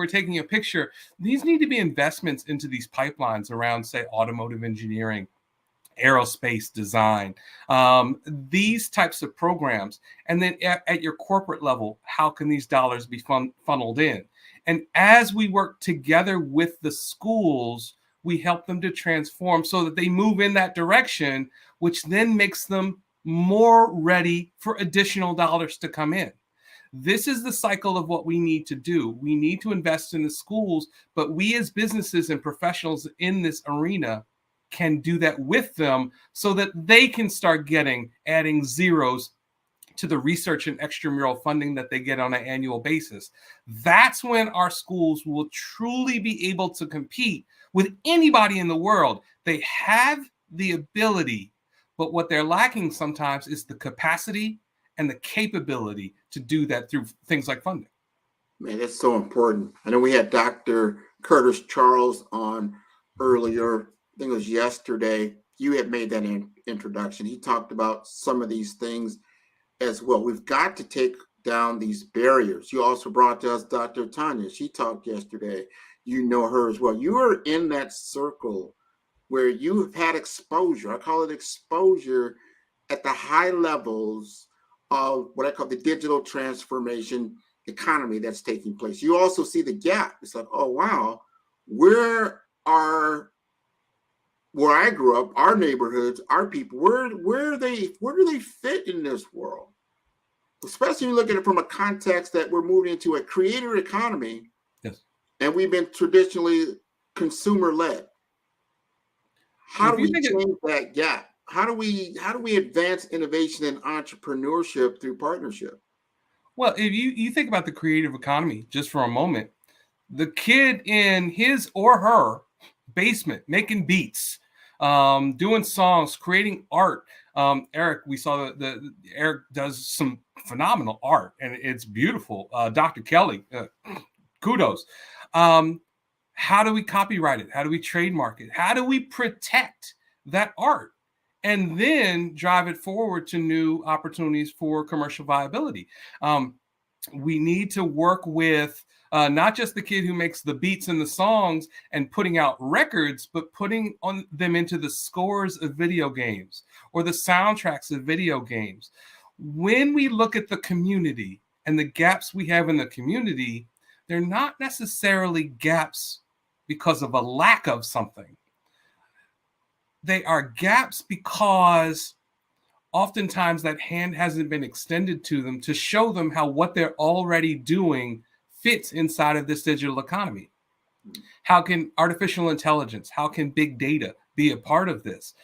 taking a picture. These need to be investments into these pipelines around, say, automotive engineering, aerospace design, these types of programs. And then at your corporate level, how can these dollars be funneled in? And as we work together with the schools, we help them to transform so that they move in that direction, which then makes them more ready for additional dollars to come in. This is the cycle of what we need to do. We need to invest in the schools, but we as businesses and professionals in this arena can do that with them so that they can start adding zeros to the research and extramural funding that they get on an annual basis. That's when our schools will truly be able to compete with anybody in the world. They have the ability, but what they're lacking sometimes is the capacity and the capability to do that through things like funding. Man, that's so important. I know we had Dr. Curtis Charles on earlier. I think it was yesterday. You had made that introduction. He talked about some of these things as well. We've got to take down these barriers. You also brought to us Dr. Tanya. She talked yesterday. You know her as well. You are in that circle where you have had exposure. I call it exposure at the high levels of what I call the digital transformation economy that's taking place. You also see the gap. It's like, oh, wow, where I grew up, our neighborhoods, our people, where do they fit in this world? Especially when you look at it from a context that we're moving into a creator economy. Yes. And we've been traditionally consumer-led. How do we change that gap? How do we advance innovation and entrepreneurship through partnership? Well, if you think about the creative economy just for a moment, the kid in his or her basement making beats, doing songs, creating art. Eric, we saw the Eric does some phenomenal art and it's beautiful. Dr. Kelly, kudos. How do we copyright it? How do we trademark it? How do we protect that art and then drive it forward to new opportunities for commercial viability? We need to work with not just the kid who makes the beats and the songs and putting out records, but putting on them into the scores of video games or the soundtracks of video games. When we look at the community and the gaps we have in the community, they're not necessarily gaps because of a lack of something. They are gaps because oftentimes that hand hasn't been extended to them to show them how what they're already doing fits inside of this digital economy. How can artificial intelligence, how can big data be a part of this?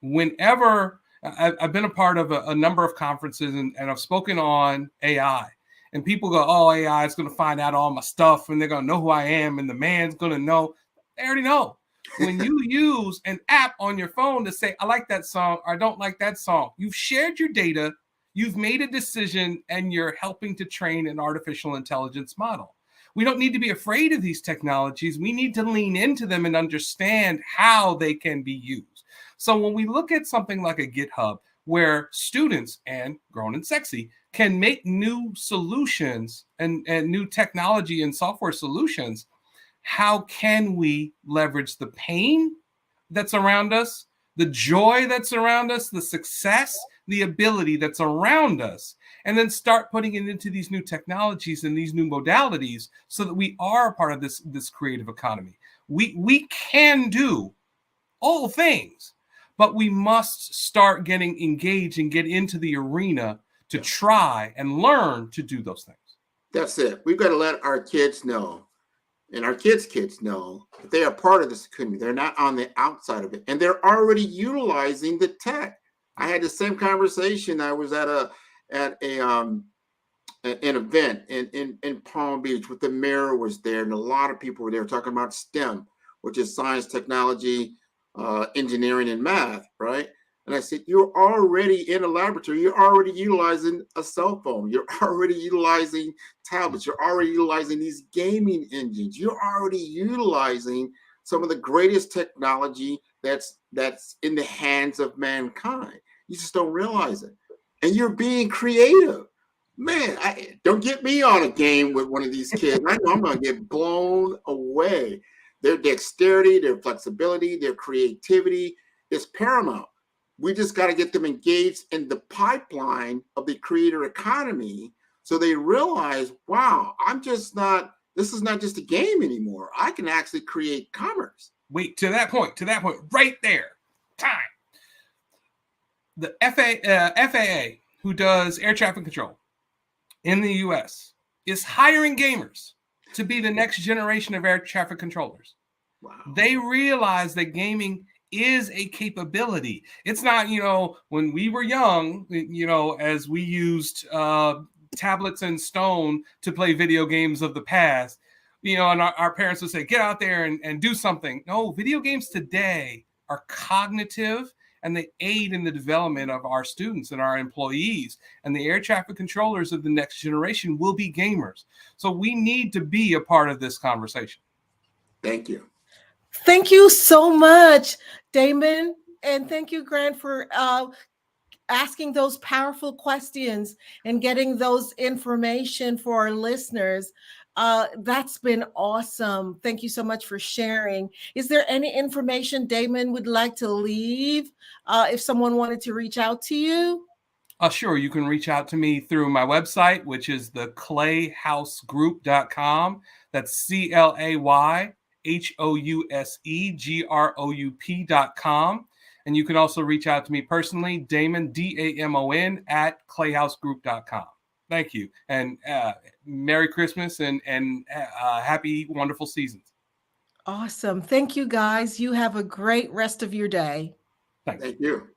Whenever I've been a part of a number of conferences and I've spoken on AI, and people go, oh, AI is going to find out all my stuff and they're going to know who I am and the man's going to know. They already know. When you use an app on your phone to say, I like that song or I don't like that song, you've shared your data, you've made a decision, and you're helping to train an artificial intelligence model. We don't need to be afraid of these technologies. We need to lean into them and understand how they can be used. So when we look at something like a GitHub, where students and Grown and Sexy can make new solutions and new technology and software solutions, how can we leverage the pain that's around us, the joy that's around us, the success, the ability that's around us, and then start putting it into these new technologies and these new modalities so that we are a part of this creative economy. We can do all things, but we must start getting engaged and get into the arena to try and learn to do those things. That's it. We've got to let our kids know and our kids' know that they are part of this community. They're not on the outside of it. And they're already utilizing the tech. I had the same conversation. I was at an event in Palm Beach with the mayor was there, and a lot of people were there talking about STEM, which is science, technology, engineering, and math, right? And I said, you're already in a laboratory. You're already utilizing a cell phone. You're already utilizing tablets. You're already utilizing these gaming engines. You're already utilizing some of the greatest technology that's in the hands of mankind. You just don't realize it. And you're being creative. Man, don't get me on a game with one of these kids. I know I'm going to get blown away. Their dexterity, their flexibility, their creativity is paramount. We just got to get them engaged in the pipeline of the creator economy so they realize, wow, I'm just not this is not just a game anymore. I can actually create commerce. Wait, to that point, right there, time. The FAA, who does air traffic control in the U.S., is hiring gamers to be the next generation of air traffic controllers. Wow. They realize that gaming is a capability. It's not, when we were young, as we used tablets and stone to play video games of the past, and our parents would say, get out there and do something. No, video games today are cognitive, and they aid in the development of our students and our employees. And the air traffic controllers of the next generation will be gamers. So we need to be a part of this conversation. Thank you. Thank you so much, Damon. And thank you, Grant, for asking those powerful questions and getting those information for our listeners. That's been awesome. Thank you so much for sharing. Is there any information Damon would like to leave if someone wanted to reach out to you? Sure. You can reach out to me through my website, which is the clayhousegroup.com. That's ClayHousegroup.com. And you can also reach out to me personally, Damon, DAMON, at clayhousegroup.com. Thank you. And Merry Christmas and happy, wonderful seasons. Awesome. Thank you, guys. You have a great rest of your day. Thanks. Thank you.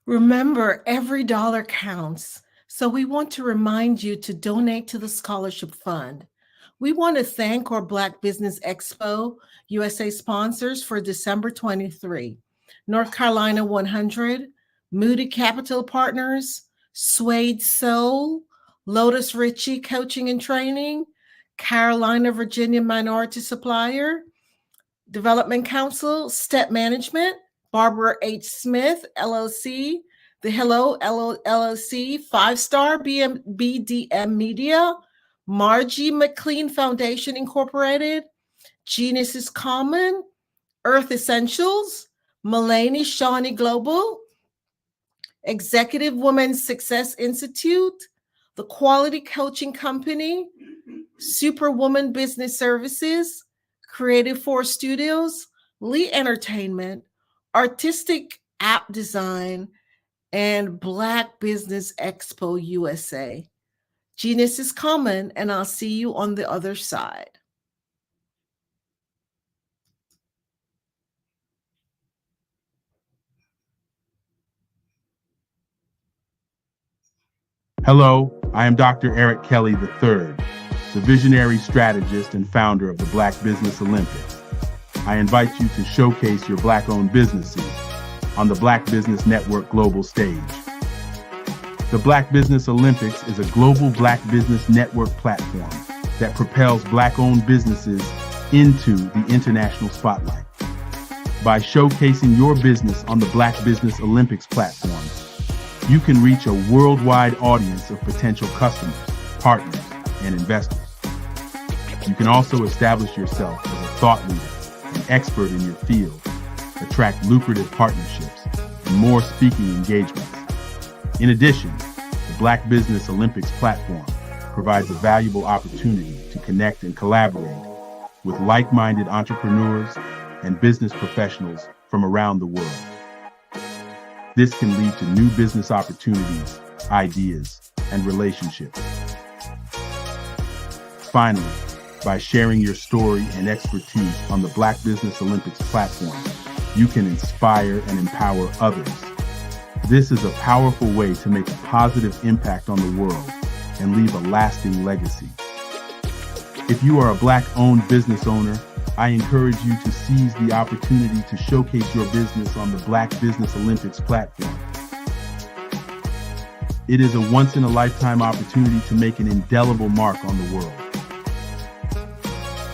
Remember, every dollar counts. So we want to remind you to donate to the scholarship fund. We want to thank our Black Business Expo USA sponsors for December 23. North Carolina 100, Moody Capital Partners, Suede Soul, Lotus Ritchie Coaching and Training, Carolina, Virginia Minority Supplier, Development Council, Step Management, Barbara H. Smith, LLC, The Hello LLC, 5-Star BDM Media, Margie McLean Foundation Incorporated, Genius is Common, Earth Essentials, Mulaney Shawnee Global, Executive Women's Success Institute, The Quality Coaching Company, Superwoman Business Services, Creative Force Studios, Lee Entertainment, Artistic App Design, and Black Business Expo USA. Genius is common, and I'll see you on the other side. Hello, I am Dr. Eric Kelly III, the visionary strategist and founder of the Black Business Olympics. I invite you to showcase your Black-owned businesses on the Black Business Network global stage. The Black Business Olympics is a global Black Business Network platform that propels Black-owned businesses into the international spotlight. By showcasing your business on the Black Business Olympics platform, you can reach a worldwide audience of potential customers, partners, and investors. You can also establish yourself as a thought leader, an expert in your field, attract lucrative partnerships, and more speaking engagements. In addition, the Black Business Olympics platform provides a valuable opportunity to connect and collaborate with like-minded entrepreneurs and business professionals from around the world. This can lead to new business opportunities, ideas, and relationships. Finally, by sharing your story and expertise on the Black Business Olympics platform, you can inspire and empower others. This is a powerful way to make a positive impact on the world and leave a lasting legacy. If you are a Black-owned business owner I encourage you to seize the opportunity to showcase your business on the Black Business Olympics platform. It is a once-in-a-lifetime opportunity to make an indelible mark on the world.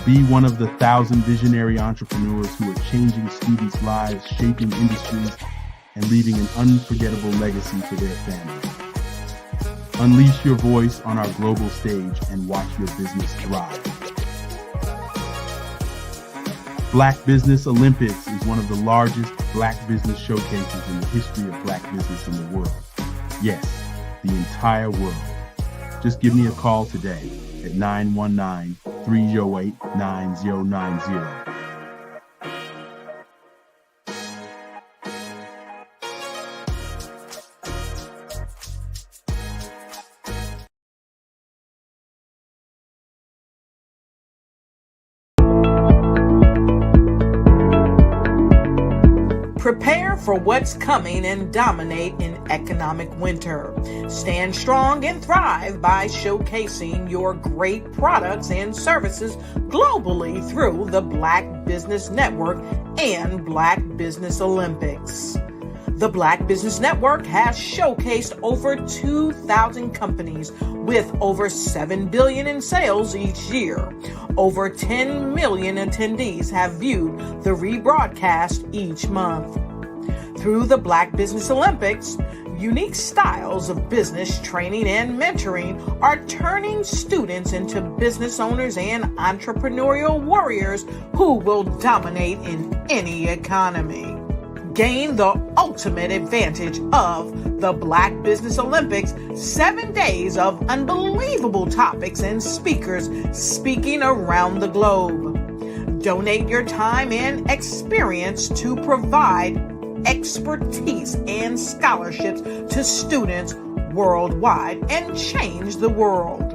Be one of the 1,000 visionary entrepreneurs who are changing students' lives, shaping industries, and leaving an unforgettable legacy for their families. Unleash your voice on our global stage and watch your business thrive. Black Business Olympics is one of the largest Black business showcases in the history of Black business in the world. Yes, the entire world. Just give me a call today at 919-308-9090. Prepare for what's coming and dominate in economic winter. Stand strong and thrive by showcasing your great products and services globally through the Black Business Network and Black Business Olympics. The Black Business Network has showcased over 2,000 companies with over $7 billion in sales each year. Over 10 million attendees have viewed the rebroadcast each month. Through the Black Business Olympics, unique styles of business training and mentoring are turning students into business owners and entrepreneurial warriors who will dominate in any economy. Gain the ultimate advantage of the Black Business Olympics, 7 days of unbelievable topics and speakers speaking around the globe. Donate your time and experience to provide expertise and scholarships to students worldwide and change the world.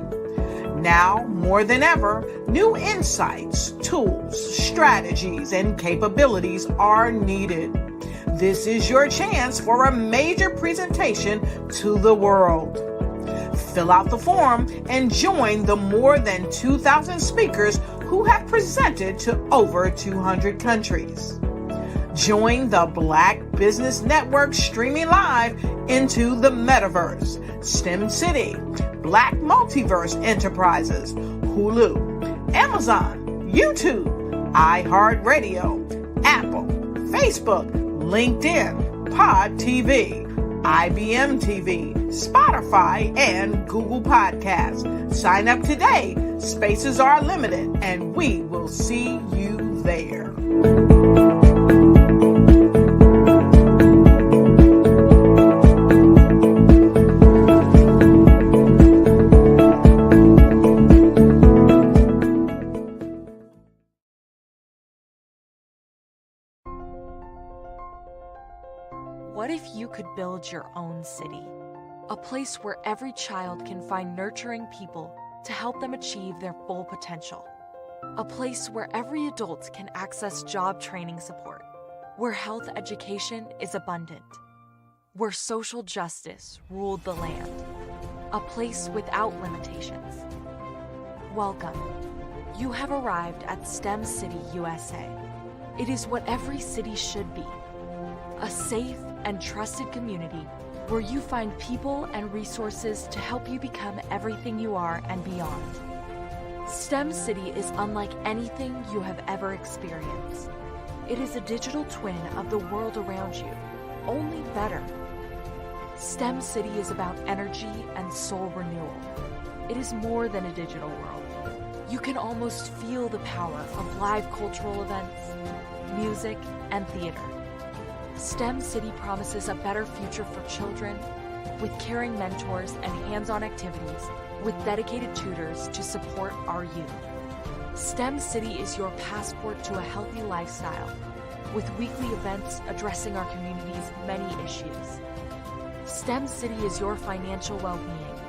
Now, more than ever, new insights, tools, strategies, and capabilities are needed. This is your chance for a major presentation to the world. Fill out the form and join the more than 2,000 speakers who have presented to over 200 countries. Join the Black Business Network streaming live into the Metaverse, STEM City, Black Multiverse Enterprises, Hulu, Amazon, YouTube, iHeartRadio, Apple, Facebook, LinkedIn, Pod TV, IBM TV, Spotify, and Google Podcasts. Sign up today. Spaces are limited, and we will see you there. What if you could build your own city? A place where every child can find nurturing people to help them achieve their full potential. A place where every adult can access job training support. Where health education is abundant. Where social justice ruled the land. A place without limitations. Welcome. You have arrived at STEM City USA. It is what every city should be. A safe and trusted community where you find people and resources to help you become everything you are and beyond. STEM City is unlike anything you have ever experienced. It is a digital twin of the world around you, only better. STEM City is about energy and soul renewal. It is more than a digital world. You can almost feel the power of live cultural events, music, and theater. STEM City promises a better future for children with caring mentors and hands-on activities with dedicated tutors to support our youth. STEM City is your passport to a healthy lifestyle with weekly events addressing our community's many issues. STEM City is your financial well-being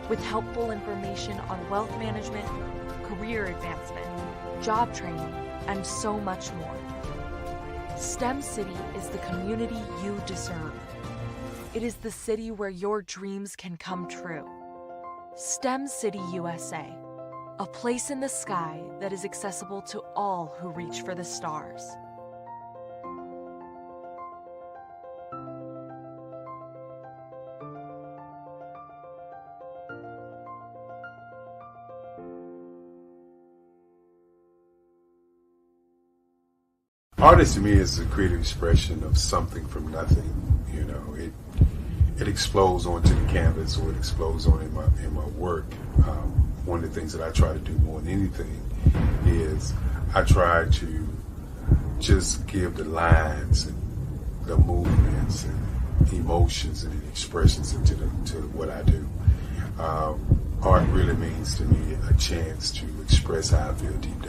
with helpful information on wealth management, career advancement, job training, and so much more. STEM City is the community you deserve. It is the city where your dreams can come true. STEM City USA. a place in the sky that is accessible to all who reach for the stars. Artist to me is a creative expression of something from nothing. You know, it explodes onto the canvas, or it explodes on in my work. One of the things that I try to do more than anything is I try to just give the lines and the movements and emotions and expressions into what I do. Art really means to me a chance to express how I feel deep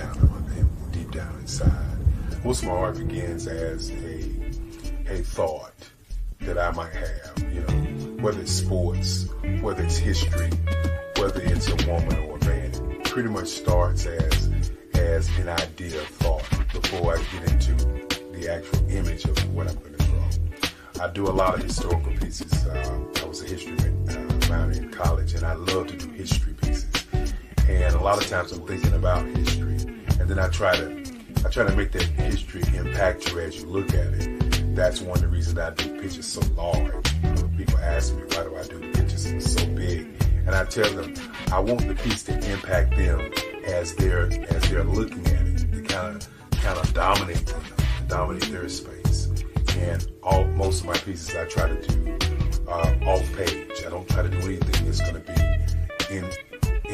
down inside. Most of my art begins as a thought that I might have, you know, whether it's sports, whether it's history, whether it's a woman or a man. It pretty much starts as an idea of thought before I get into the actual image of what I'm going to draw. I do a lot of historical pieces. I was a history minor in college, and I love to do history pieces. And a lot of times I'm thinking about history, and then I try to make that history impact you as you look at it. That's one of the reasons I do pictures so large. People ask me, why do I do the pictures so big? And I tell them, I want the piece to impact them as they're looking at it, to kind of dominate them, dominate their space. And most of my pieces I try to do off page. I don't try to do anything that's going to be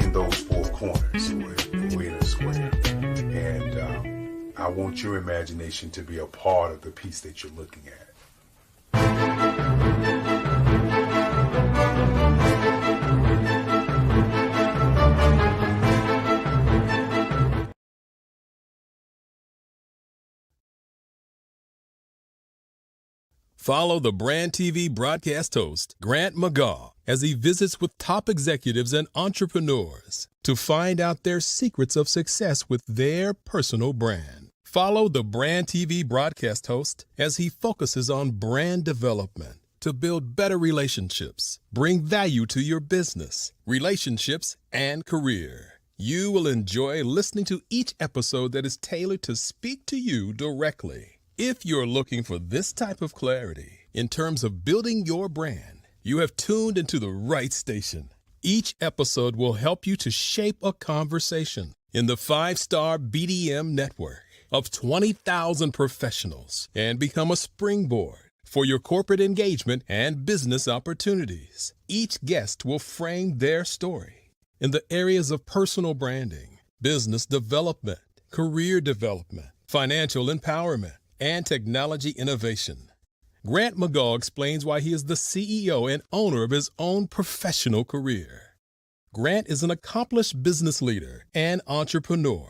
in those four corners or in a square. And I want your imagination to be a part of the piece that you're looking at. Follow the Brand TV broadcast host, Grant McGaw, as he visits with top executives and entrepreneurs to find out their secrets of success with their personal brand. Follow the Brand TV broadcast host as he focuses on brand development to build better relationships, bring value to your business, relationships, and career. You will enjoy listening to each episode that is tailored to speak to you directly. If you're looking for this type of clarity in terms of building your brand, you have tuned into the right station. Each episode will help you to shape a conversation in the 5-star BDM network of 20,000 professionals and become a springboard for your corporate engagement and business opportunities. Each guest will frame their story in the areas of personal branding, business development, career development, financial empowerment, and technology innovation. Grant McGaw explains why he is the CEO and owner of his own professional career. Grant is an accomplished business leader and entrepreneur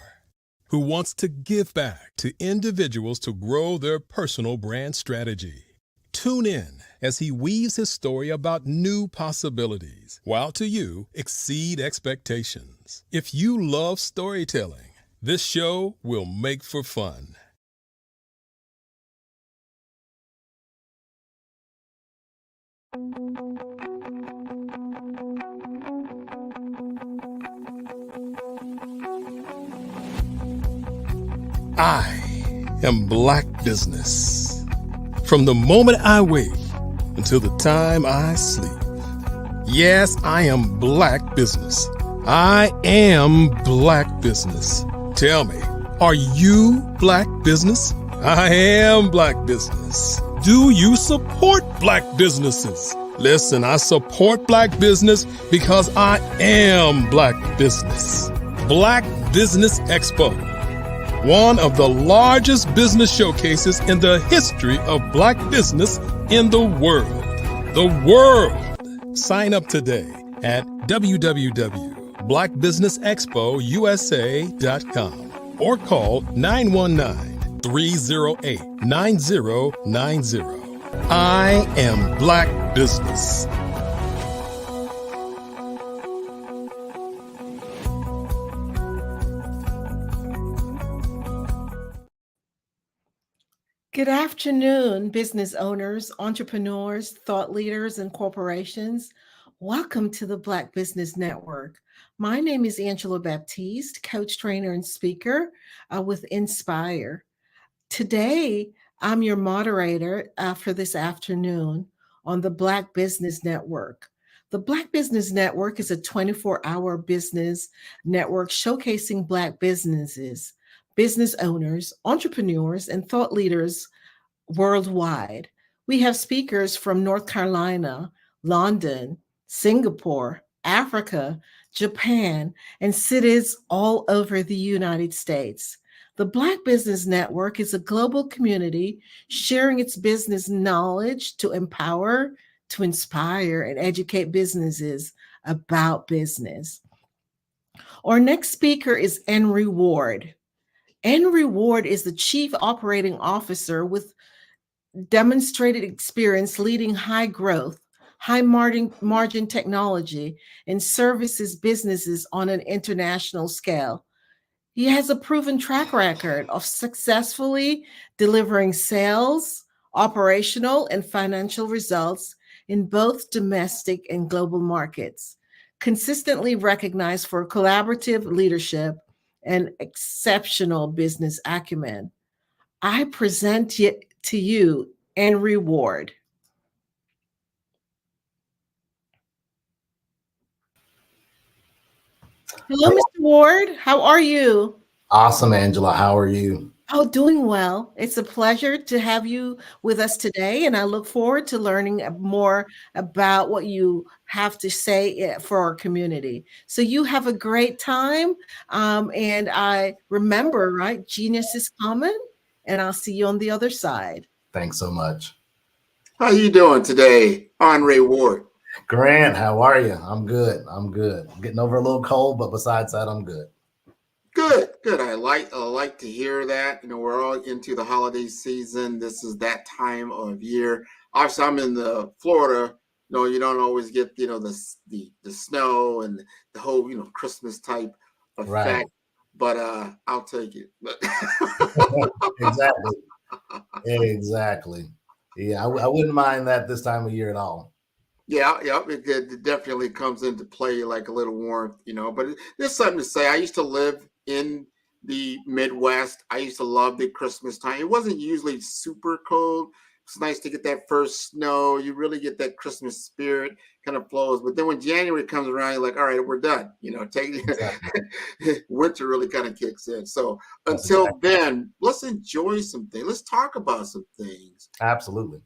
who wants to give back to individuals to grow their personal brand strategy. Tune in as he weaves his story about new possibilities, while to you exceed expectations. If you love storytelling, this show will make for fun. I am Black Business. From the moment I wake until the time I sleep. Yes, I am Black Business. I am Black Business. Tell me, are you Black Business? I am Black Business. Do you support Black businesses? Listen, I support Black business because I am Black Business. Black Business Expo, one of the largest business showcases in the history of Black business in the world. The world! Sign up today at www.blackbusinessexpousa.com or call 919-308-9090. I am Black Business. Good afternoon, business owners, entrepreneurs, thought leaders, and corporations. Welcome to the Black Business Network. My name is Angela Baptiste, coach, trainer, and speaker with Inspire. Today, I'm your moderator for this afternoon on the Black Business Network. The Black Business Network is a 24-hour business network showcasing Black businesses, business owners, entrepreneurs, and thought leaders worldwide. We have speakers from North Carolina, London, Singapore, Africa, Japan, and cities all over the United States. The Black Business Network is a global community sharing its business knowledge to empower, to inspire, and educate businesses about business. Our next speaker is Henry Ward. Henry Ward is the Chief Operating Officer with demonstrated experience leading high growth, high margin technology and services businesses on an international scale. He has a proven track record of successfully delivering sales, operational, and financial results in both domestic and global markets, consistently recognized for collaborative leadership and exceptional business acumen. I present to you Henry Ward. Hello, Mr. Ward. How are you? Awesome, Angela. How are you? Oh, doing well. It's a pleasure to have you with us today, and I look forward to learning more about what you have to say for our community. So you have a great time, and I remember, right, genius is common, and I'll see you on the other side. Thanks so much. How you doing today, Henry Ward? Grant, how are you? I'm good. I'm good. Getting over a little cold, but besides that, I'm good. Good. I like to hear that. You know, we're all into the holiday season. This is that time of year. Obviously, I'm in the Florida. You know, you don't always get the snow and the whole Christmas type effect. Right. But I'll take it. Exactly. Yeah, I wouldn't mind that this time of year at all. Yeah, it definitely comes into play, like a little warmth, but there's something to say. I used to live in the Midwest. I used to love the Christmas time. It wasn't usually super cold. It's nice to get that first snow. You really get that Christmas spirit kind of flows. But then when January comes around, you're like, all right, we're done. Winter really kind of kicks in. So until then, let's enjoy some things. Let's talk about some things. Absolutely.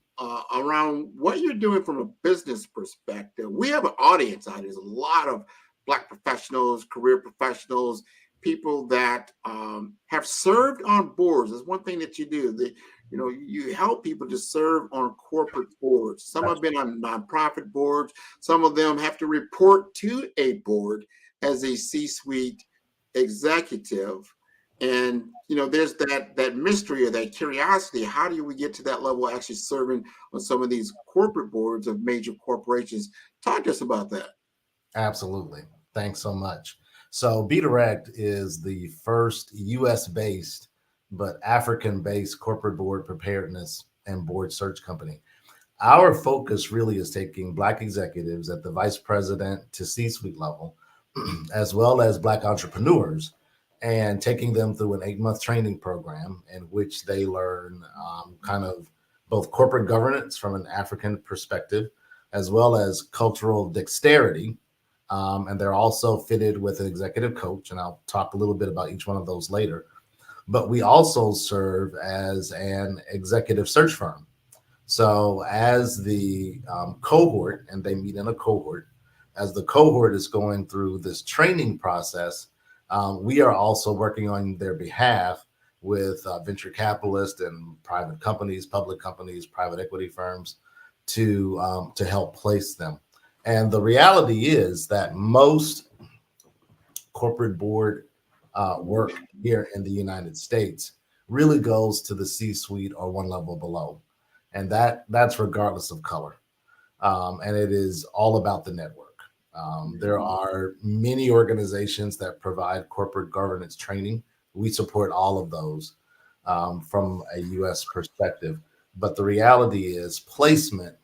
Around what you're doing from a business perspective. We have an audience out there. There's a lot of Black professionals, career professionals, people that have served on boards. That's one thing that you do. You help people to serve on corporate boards. Some have been on nonprofit boards. Some of them have to report to a board as a C-suite executive. And there's that mystery or that curiosity. How do we get to that level of actually serving on some of these corporate boards of major corporations? Talk to us about that. Absolutely. Thanks so much. So Be Direct is the first US-based but African-based corporate board preparedness and board search company. Our focus really is taking Black executives at the vice president to C-suite level, as well as Black entrepreneurs, and taking them through an 8-month training program in which they learn kind of both corporate governance from an African perspective, as well as cultural dexterity. And they're also fitted with an executive coach, and I'll talk a little bit about each one of those later. But we also serve as an executive search firm. So as the cohort, and they meet in a cohort, as the cohort is going through this training process, we are also working on their behalf with venture capitalists and private companies, public companies, private equity firms to help place them. And the reality is that most corporate board work here in the United States really goes to the C-suite or one level below. And that's regardless of color. And it is all about the network. There are many organizations that provide corporate governance training. We support all of those from a U.S. perspective. But the reality is placement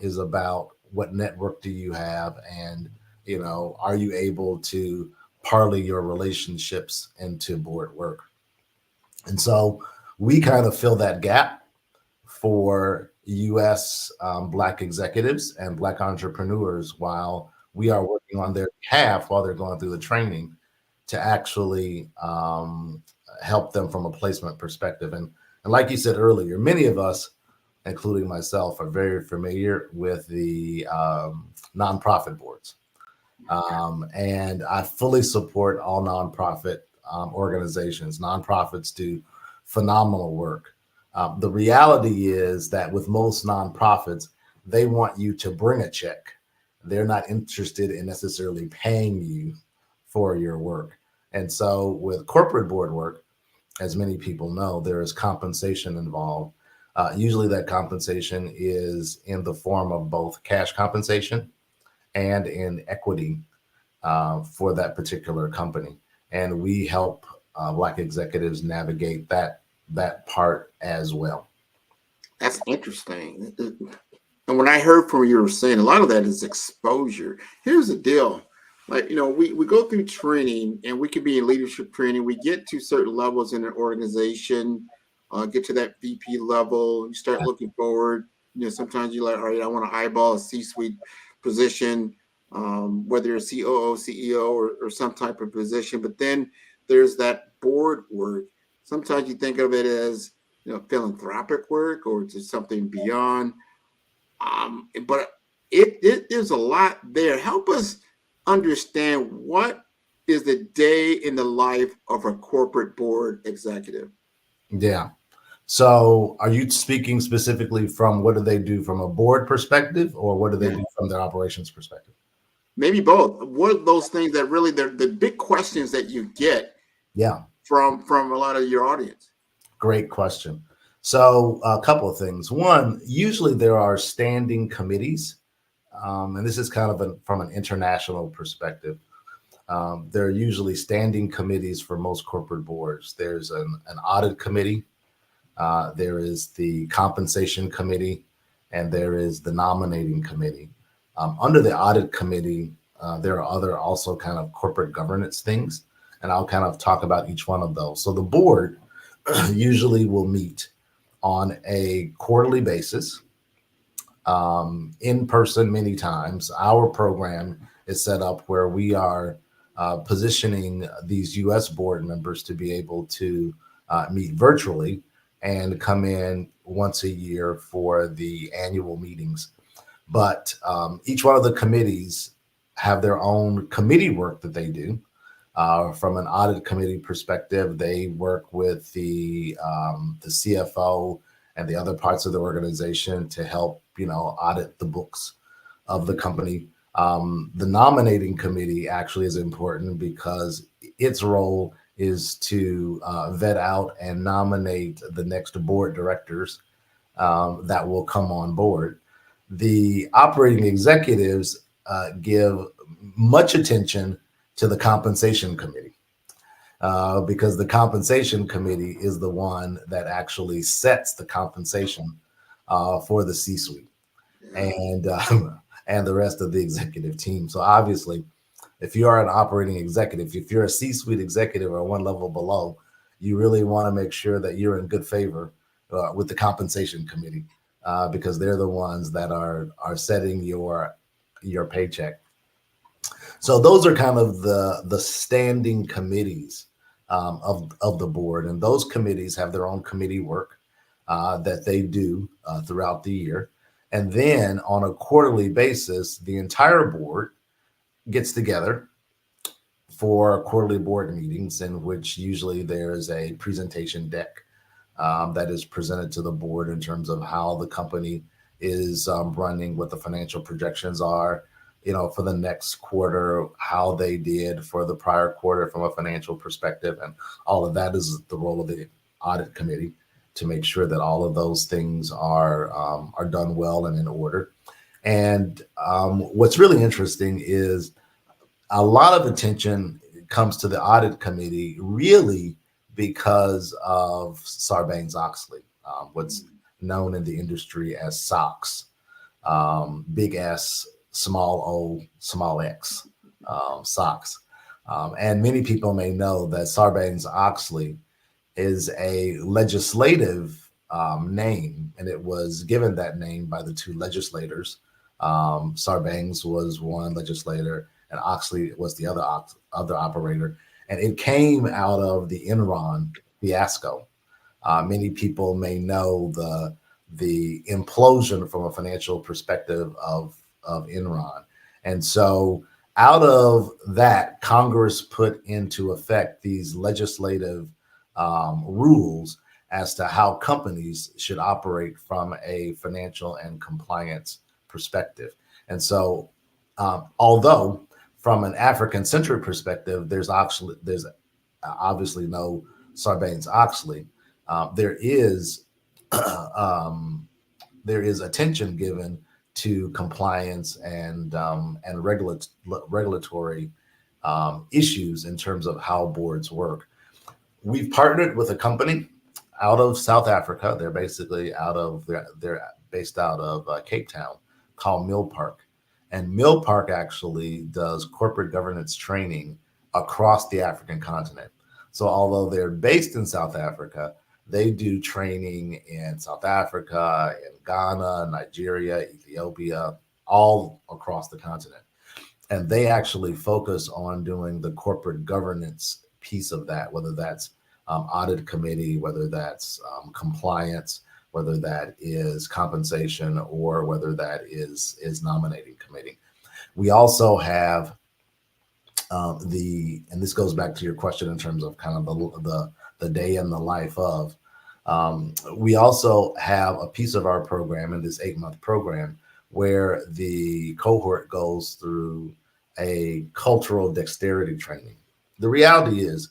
is about what network do you have, and are you able to parlay your relationships into board work? And so we kind of fill that gap for U.S. Black executives and Black entrepreneurs while we are working on their behalf while they're going through the training to actually help them from a placement perspective. And like you said earlier, many of us, including myself, are very familiar with the nonprofit boards. And I fully support all nonprofit organizations. Nonprofits do phenomenal work. The reality is that with most nonprofits, they want you to bring a check. They're not interested in necessarily paying you for your work. And so with corporate board work, as many people know, there is compensation involved. Usually that compensation is in the form of both cash compensation and in equity for that particular company. And we help Black executives navigate that part as well. That's interesting. And when I heard from you were saying, a lot of that is exposure. Here's the deal. Like, we go through training, and we can be in leadership training. We get to certain levels in an organization, get to that VP level, you start looking forward. Sometimes you're like, all right, I want to eyeball a C-suite position, whether you're a COO, CEO, or some type of position. But then there's that board work. Sometimes you think of it as philanthropic work, or just something beyond. But there's a lot there. Help us understand, what is the day in the life of a corporate board executive? Yeah. So are you speaking specifically from what do they do from a board perspective, or what do they do from their operations perspective? Maybe both. What are those things that really the big questions that you get from a lot of your audience? Great question. So a couple of things. One, usually there are standing committees, and this is kind of from an international perspective. There are usually standing committees for most corporate boards. There's an audit committee, there is the compensation committee, and there is the nominating committee. Under the audit committee, there are other also kind of corporate governance things, and I'll kind of talk about each one of those. So the board usually will meet on a quarterly basis, in person many times. Our program is set up where we are positioning these U.S. board members to be able to meet virtually and come in once a year for the annual meetings. But each one of the committees have their own committee work that they do. From an audit committee perspective, they work with the CFO and the other parts of the organization to help, audit the books of the company. The nominating committee actually is important because its role is to vet out and nominate the next board directors that will come on board. The operating executives give much attention to the compensation committee because the compensation committee is the one that actually sets the compensation for the C-suite and the rest of the executive team. So obviously, if you are an operating executive, if you're a C-suite executive or one level below, you really want to make sure that you're in good favor with the compensation committee because they're the ones that are setting your paycheck. So those are kind of the standing committees of the board, and those committees have their own committee work that they do throughout the year. And then on a quarterly basis, the entire board gets together for quarterly board meetings, in which usually there's a presentation deck that is presented to the board in terms of how the company is running, what the financial projections are, for the next quarter, how they did for the prior quarter from a financial perspective. And all of that is the role of the audit committee to make sure that all of those things are done well and in order. And what's really interesting is a lot of attention comes to the audit committee really because of Sarbanes-Oxley, what's known in the industry as SOX. big S, small O, small X, SOX. And many people may know that Sarbanes-Oxley is a legislative name, and it was given that name by the two legislators. Sarbanes was one legislator, and Oxley was the other operator. And it came out of the Enron fiasco. Many people may know the implosion from a financial perspective of Enron. And so out of that, Congress put into effect these legislative rules as to how companies should operate from a financial and compliance perspective. And so, although from an African-centric perspective, there's obviously no Sarbanes-Oxley, there is attention given to compliance and regulatory issues in terms of how boards work. We've partnered with a company out of South Africa. They're basically they're based out of Cape Town, called Mill Park. And Mill Park actually does corporate governance training across the African continent. So although they're based in South Africa, they do training in South Africa, in Ghana, Nigeria, Ethiopia, all across the continent. And they actually focus on doing the corporate governance piece of that, whether that's audit committee, whether that's compliance, whether that is compensation, or whether that is nominating committee. We also have and this goes back to your question in terms of kind of the day in the life of, we also have a piece of our program in this 8-month program where the cohort goes through a cultural dexterity training. The reality is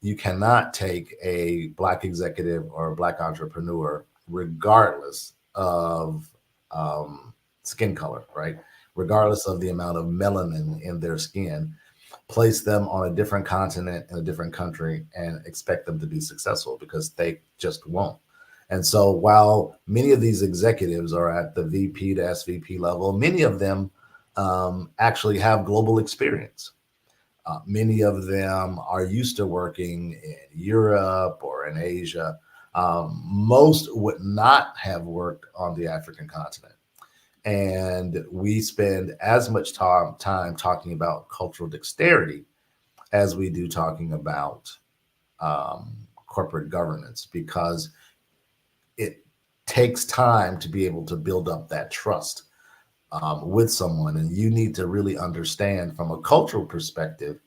you cannot take a Black executive or a Black entrepreneur, regardless of skin color, right? Regardless of the amount of melanin in their skin, place them on a different continent in a different country and expect them to be successful, because they just won't. And so while many of these executives are at the VP to SVP level, many of them actually have global experience. Many of them are used to working in Europe or in Asia. Most would not have worked on the African continent. And we spend as much time talking about cultural dexterity as we do talking about corporate governance, because it takes time to be able to build up that trust with someone. And you need to really understand from a cultural perspective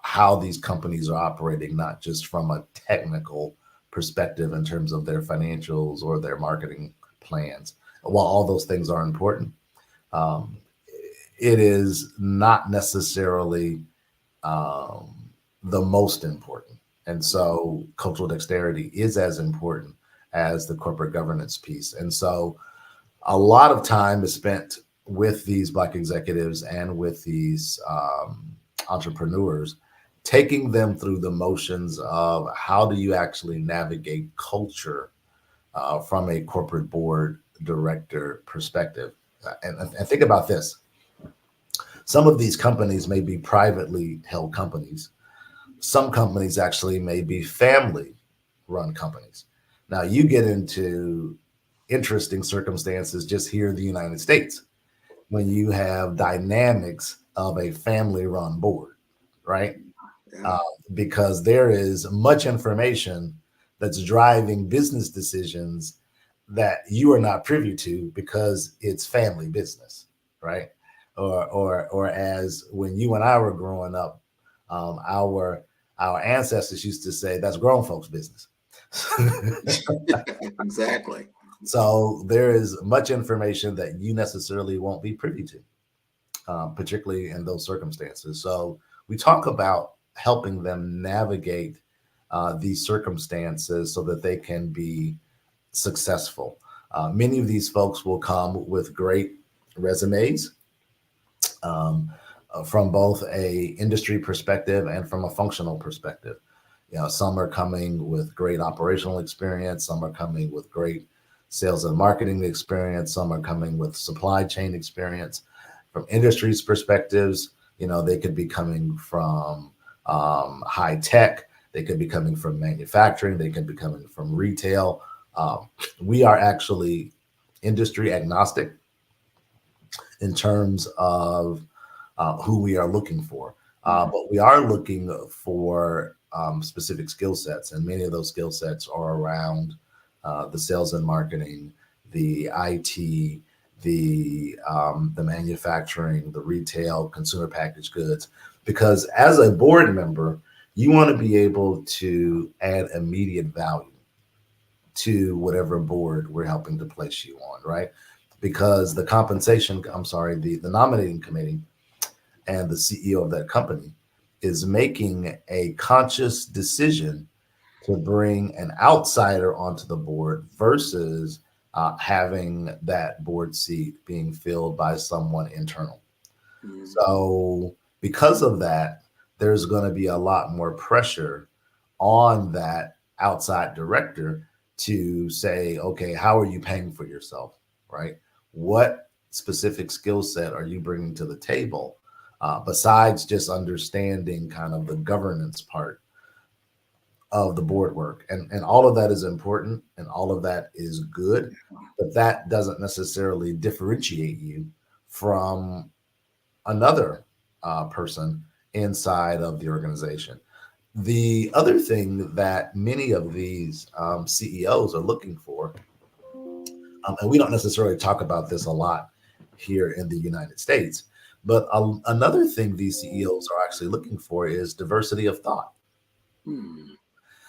how these companies are operating, not just from a technical perspective in terms of their financials or their marketing plans. While all those things are important, it is not necessarily the most important. And so cultural dexterity is as important as the corporate governance piece. And so a lot of time is spent with these Black executives and with these entrepreneurs, taking them through the motions of how do you actually navigate culture from a corporate board director perspective. And think about this. Some of these companies may be privately held companies. Some companies actually may be family run companies. Now you get into interesting circumstances just here in the United States when you have dynamics of a family run board, right? Because there is much information that's driving business decisions that you are not privy to because it's family business, right? Or as when you and I were growing up, our ancestors used to say, that's grown folks' business. Exactly. So there is much information that you necessarily won't be privy to, particularly in those circumstances. So we talk about helping them navigate these circumstances so that they can be successful. Many of these folks will come with great resumes from both a industry perspective and from a functional perspective. You know, some are coming with great operational experience. Some are coming with great sales and marketing experience. Some are coming with supply chain experience. From industries perspectives, they could be coming from high tech. They could be coming from manufacturing. They could be coming from retail. We are actually industry agnostic in terms of who we are looking for. But we are looking for specific skill sets, and many of those skill sets are around the sales and marketing, the IT, the manufacturing, the retail, consumer packaged goods. Because as a board member, you want to be able to add immediate value to whatever board we're helping to place you on, right? Because the nominating committee and the CEO of that company is making a conscious decision to bring an outsider onto the board versus having that board seat being filled by someone internal. So because of that, there's going to be a lot more pressure on that outside director to say, okay, how are you paying for yourself, right? What specific skill set are you bringing to the table besides just understanding kind of the governance part of the board work? And all of that is important and all of that is good, but that doesn't necessarily differentiate you from another person inside of the organization. The other thing that many of these CEOs are looking for, and we don't necessarily talk about this a lot here in the United States, but another thing these CEOs are actually looking for is diversity of thought.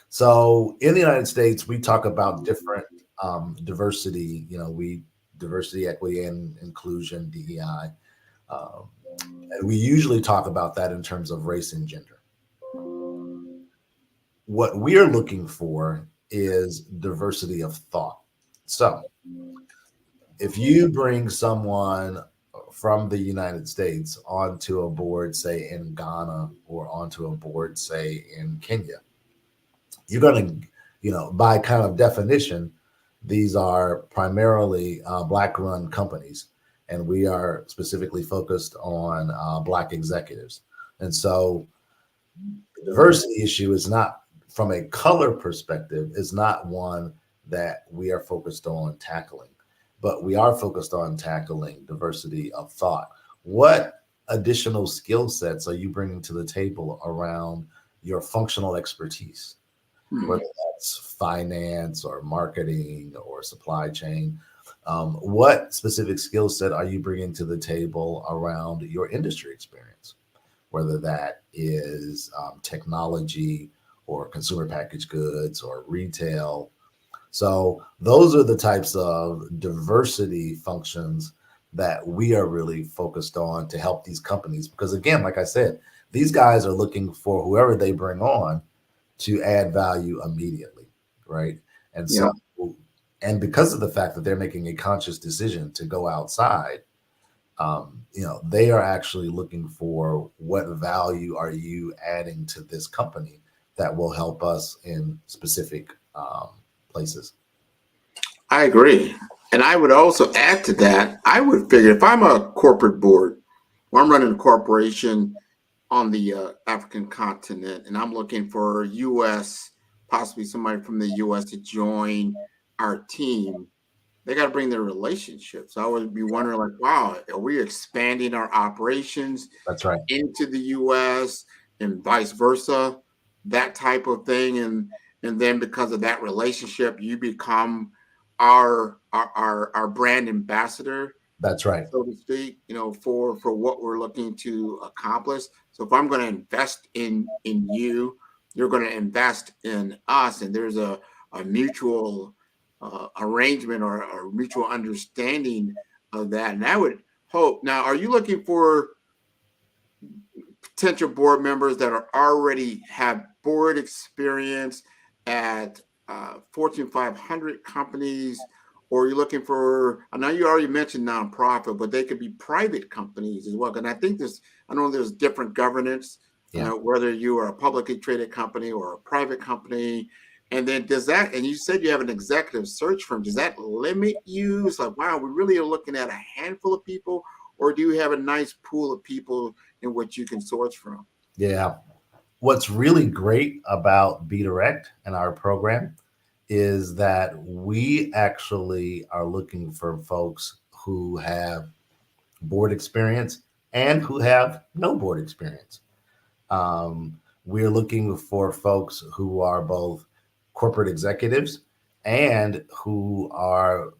So in the United States, we talk about different diversity, diversity, equity, and inclusion, DEI. And we usually talk about that in terms of race and gender. What we're looking for is diversity of thought. So if you bring someone from the United States onto a board, say in Ghana, or onto a board, say in Kenya, you're going to, by kind of definition, these are primarily Black-run companies, and we are specifically focused on Black executives. And so the diversity issue is not, from a color perspective, is not one that we are focused on tackling, but we are focused on tackling diversity of thought. What additional skill sets are you bringing to the table around your functional expertise? Whether that's finance or marketing or supply chain, what specific skill set are you bringing to the table around your industry experience? Whether that is technology or consumer packaged goods or retail. So those are the types of diversity functions that we are really focused on to help these companies. Because again, like I said, these guys are looking for whoever they bring on to add value immediately, right? And so, and because of the fact that they're making a conscious decision to go outside, they are actually looking for what value are you adding to this company that will help us in specific places. I agree. And I would also add to that, I would figure if I'm a corporate board, or I'm running a corporation on the African continent, and I'm looking for US, possibly somebody from the US to join our team, they got to bring their relationships. I would be wondering, like, wow, are we expanding our operations into the US and vice versa, that type of thing? And then because of that relationship, you become our brand ambassador. That's right. So to speak, for what we're looking to accomplish. So if I'm going to invest in you, you're going to invest in us, and there's a mutual arrangement or a mutual understanding of that. And I would hope. Now, are you looking for potential board members that are already have board experience at Fortune 500 companies? Or are you looking for, I know you already mentioned nonprofit, but they could be private companies as well. And I think I know there's different governance, whether you are a publicly traded company or a private company. And then does that, and you said you have an executive search firm, does that limit you? It's like, wow, we really are looking at a handful of people, or do you have a nice pool of people in which you can source from? Yeah. What's really great about Be Direct and our program is that we actually are looking for folks who have board experience and who have no board experience. We're looking for folks who are both corporate executives and who are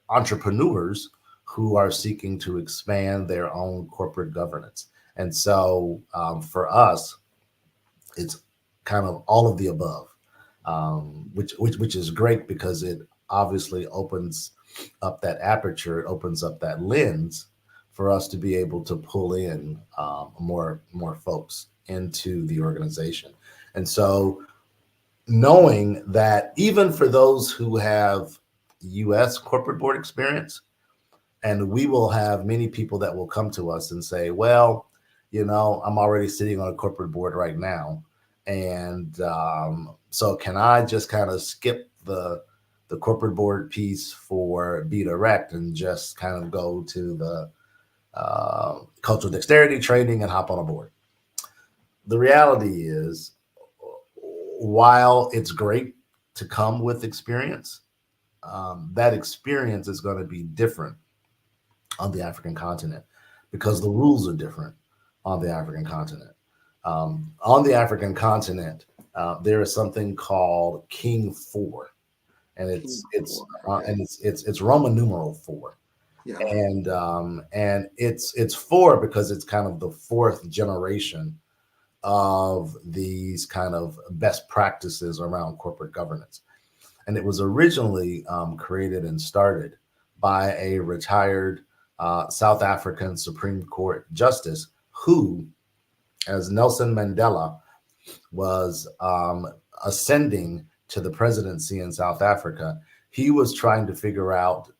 entrepreneurs who are seeking to expand their own corporate governance. And so for us, it's kind of all of the above, which is great because it obviously opens up that aperture, it opens up that lens for us to be able to pull in more folks into the organization. And so knowing that even for those who have U.S. corporate board experience, and we will have many people that will come to us and say, well, I'm already sitting on a corporate board right now. And so can I just kind of skip the corporate board piece for Be Direct and just kind of go to the cultural dexterity training and hop on a board? The reality is, while it's great to come with experience, that experience is going to be different on the African continent because the rules are different on the African continent. On the African continent, there is something called King 4, and it's Roman numeral 4. Yeah. And it's 4 because it's kind of the fourth generation of these kind of best practices around corporate governance. And it was originally created and started by a retired South African Supreme Court justice who, as Nelson Mandela was ascending to the presidency in South Africa, he was trying to figure out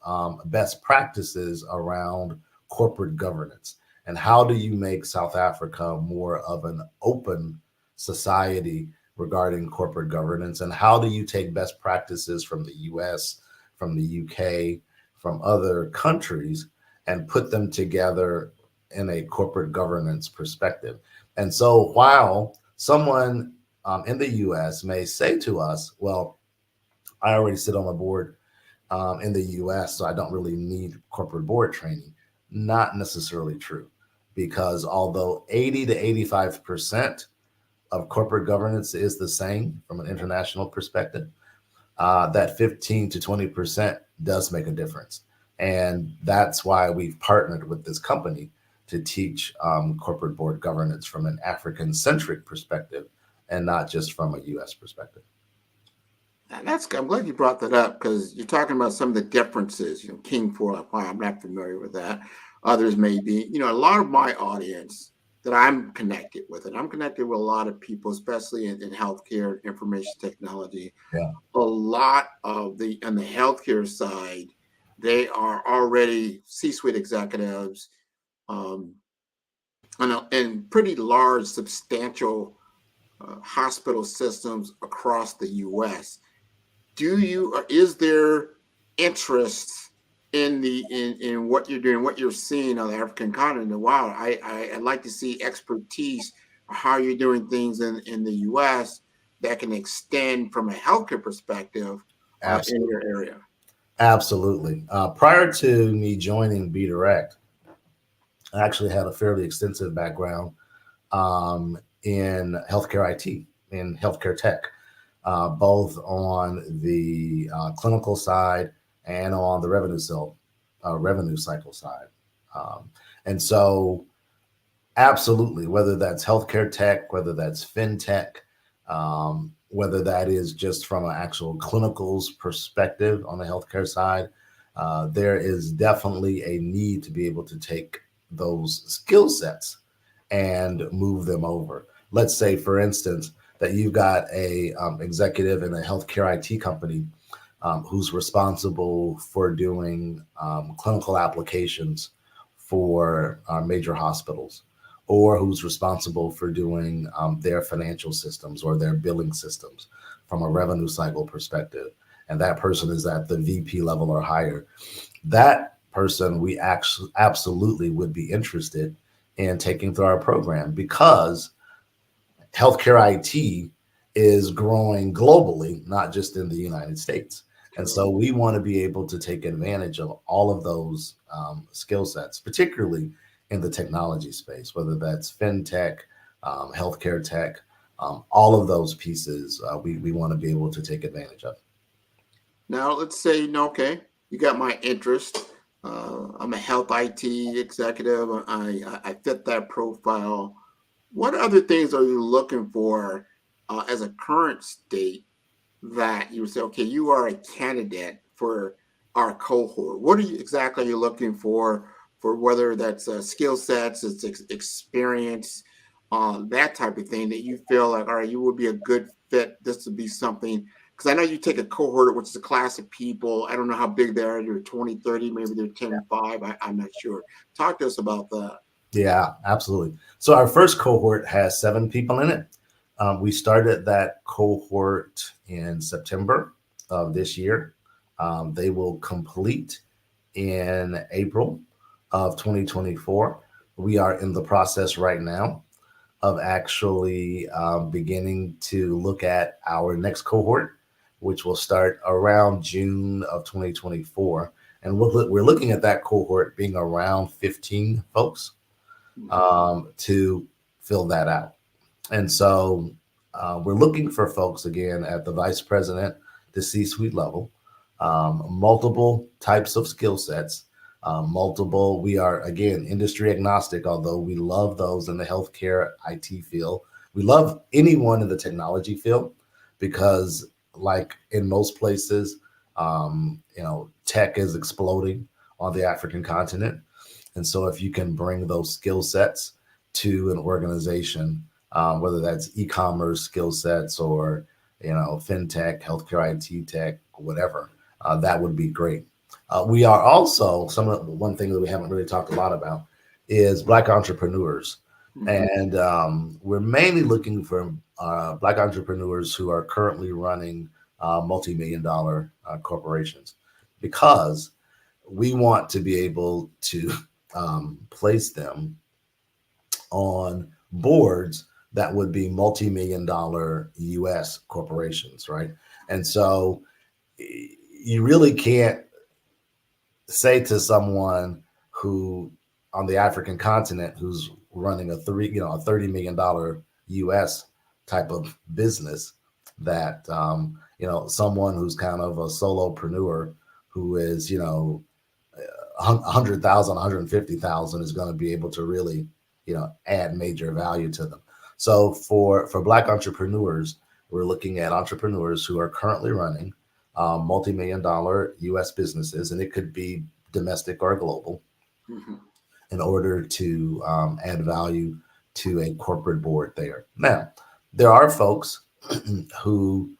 best practices around corporate governance. And how do you make South Africa more of an open society regarding corporate governance? And how do you take best practices from the US, from the UK, from other countries, and put them together in a corporate governance perspective? And so while someone in the US may say to us, well, I already sit on a board in the US, so I don't really need corporate board training. Not necessarily true, because although 80 to 85% of corporate governance is the same from an international perspective, that 15 to 20% does make a difference. And that's why we've partnered with this company to teach corporate board governance from an African-centric perspective and not just from a U.S. perspective. And I'm glad you brought that up because you're talking about some of the differences. King 4, I'm not familiar with that. Others may be. A lot of my audience that I'm connected with, and I'm connected with a lot of people, especially in healthcare, information technology. Yeah. A lot of on the healthcare side, they are already C-suite executives, and pretty large, substantial hospital systems across the U.S. Is there interest in what you're doing, what you're seeing on the African continent? Wow, I'd like to see expertise how you're doing things in the U.S. that can extend from a healthcare perspective in your area. Absolutely. Prior to me joining Be Direct, I actually had a fairly extensive background in healthcare IT, in healthcare tech, both on the clinical side and on the revenue cycle side. And so absolutely, whether that's healthcare tech, whether that's fintech, whether that is just from an actual clinicals perspective on the healthcare side, there is definitely a need to be able to take those skill sets and move them over. Let's say, for instance, that you've got a executive in a healthcare IT company who's responsible for doing clinical applications for major hospitals, or who's responsible for doing their financial systems or their billing systems from a revenue cycle perspective, and that person is at the VP level or higher, that person we actually absolutely would be interested in taking through our program, because healthcare IT is growing globally, not just in the United States. And so we want to be able to take advantage of all of those skill sets, particularly in the technology space, whether that's fintech, healthcare tech, all of those pieces we want to be able to take advantage of. Now, let's say, okay, you got my interest. I'm a health IT executive. I fit that profile. What other things are you looking for as a current state that you would say, okay, you are a candidate for our cohort? What exactly are you looking for whether that's skill sets, it's experience, that type of thing that you feel like, all right, you would be a good fit. This would be something, because I know you take a cohort, which is a class of people. I don't know how big they are. They're 20, 30, maybe they're 10 and 5. I'm not sure. Talk to us about that. Yeah, absolutely. So our first cohort has 7 people in it. We started that cohort in September of this year. They will complete in April of 2024. We are in the process right now of actually beginning to look at our next cohort, which will start around June of 2024. And we're looking at that cohort being around 15 folks to fill that out. And so we're looking for folks, again, at the vice president to C-suite level, multiple types of skill sets, we are, again, industry agnostic, although we love those in the healthcare IT field. We love anyone in the technology field because, like in most places, tech is exploding on the African continent. And so if you can bring those skill sets to an organization, whether that's e-commerce skill sets or, fintech, healthcare IT tech, whatever, that would be great. We are also, one thing that we haven't really talked a lot about is Black entrepreneurs. And we're mainly looking for Black entrepreneurs who are currently running multi-million-dollar corporations, because we want to be able to place them on boards that would be multi-million-dollar US corporations, right? And so you really can't say to someone who on the African continent who's running a $30 million US type of business that someone who's kind of a solopreneur who is 100,000, 150,000 is going to be able to really add major value to them. So for Black entrepreneurs, we're looking at entrepreneurs who are currently running multi-million-dollar US businesses, and it could be domestic or global, in order to add value to a corporate board there. Now, there are folks who,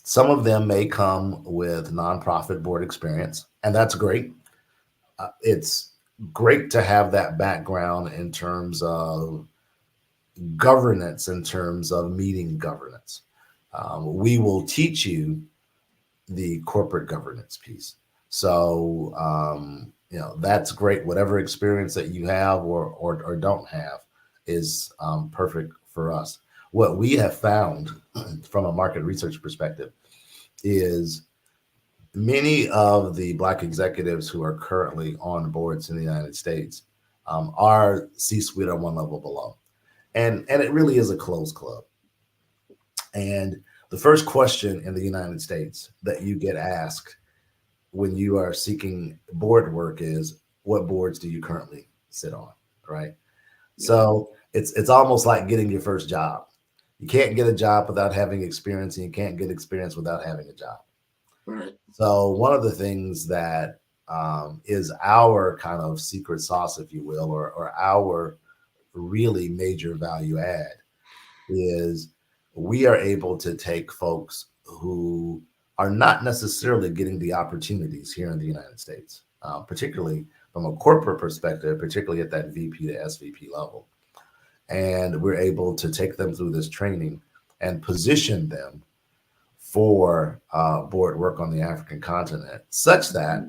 some of them may come with nonprofit board experience, and that's great. It's great to have that background in terms of governance, in terms of meeting governance. We will teach you the corporate governance piece. So, that's great. Whatever experience that you have or don't have is perfect for us. What we have found from a market research perspective is many of the Black executives who are currently on boards in the United States are C-suite or one level below. And it really is a closed club. And the first question in the United States that you get asked when you are seeking board work is, what boards do you currently sit on, right? Yeah. So it's almost like getting your first job. You can't get a job without having experience, and you can't get experience without having a job. Right. So one of the things that is our kind of secret sauce, if you will, or our really major value add is we are able to take folks who are not necessarily getting the opportunities here in the United States, particularly from a corporate perspective, particularly at that VP to SVP level. And we're able to take them through this training and position them for board work on the African continent, such that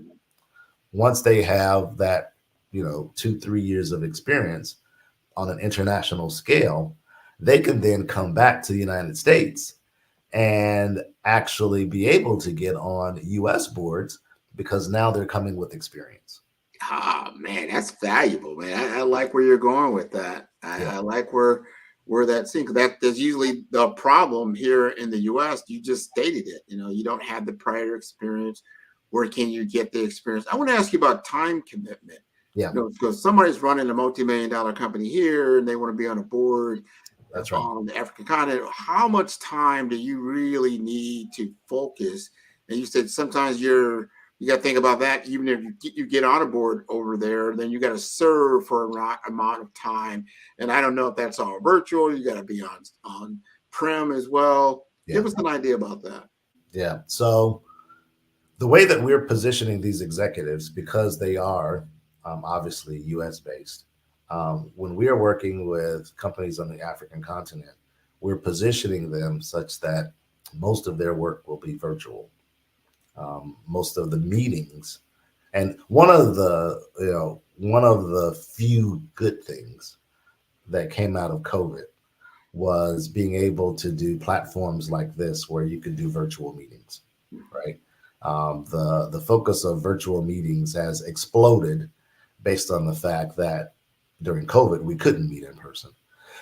once they have that, 2-3 years of experience on an international scale, they can then come back to the United States and actually be able to get on US boards because now they're coming with experience. Ah, man, that's valuable, man. I like where you're going with that. I like where that's seen, because that's usually the problem here in the US. You just stated it. You don't have the prior experience. Where can you get the experience? I want to ask you about time commitment. Yeah. Because somebody's running a multi-million-dollar company here and they want to be on a board. That's right. On the African continent. How much time do you really need to focus? And you said sometimes you got to think about that. Even if you get on a board over there, then you got to serve for a amount of time. And I don't know if that's all virtual. You got to be on prem as well. Yeah. Give us an idea about that. Yeah. So the way that we're positioning these executives, because they are obviously US based, when we are working with companies on the African continent, we're positioning them such that most of their work will be virtual. Most of the meetings, and one of the few good things that came out of COVID was being able to do platforms like this where you could do virtual meetings, right? The focus of virtual meetings has exploded based on the fact that during COVID, we couldn't meet in person.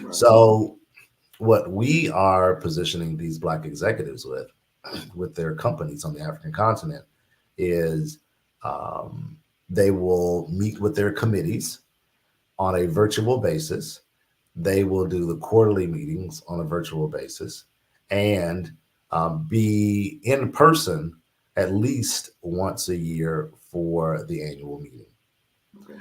Right. So what we are positioning these Black executives with their companies on the African continent is they will meet with their committees on a virtual basis. They will do the quarterly meetings on a virtual basis and be in person at least once a year for the annual meeting. Okay.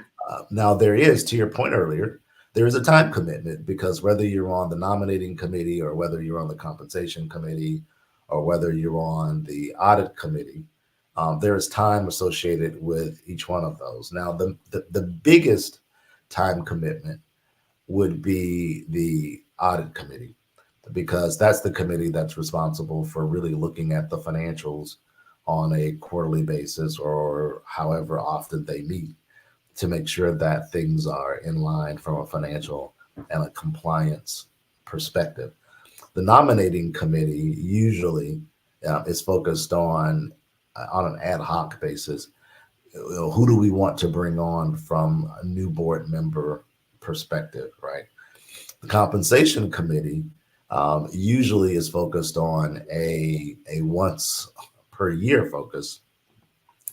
Now, there is, to your point earlier, there is a time commitment, because whether you're on the nominating committee or whether you're on the compensation committee or whether you're on the audit committee, there is time associated with each one of those. Now, the biggest time commitment would be the audit committee, because that's the committee that's responsible for really looking at the financials on a quarterly basis or however often they meet, to make sure that things are in line from a financial and a compliance perspective. The nominating committee usually is focused on an ad hoc basis. Who do we want to bring on from a new board member perspective, right? The compensation committee usually is focused on a once per year focus,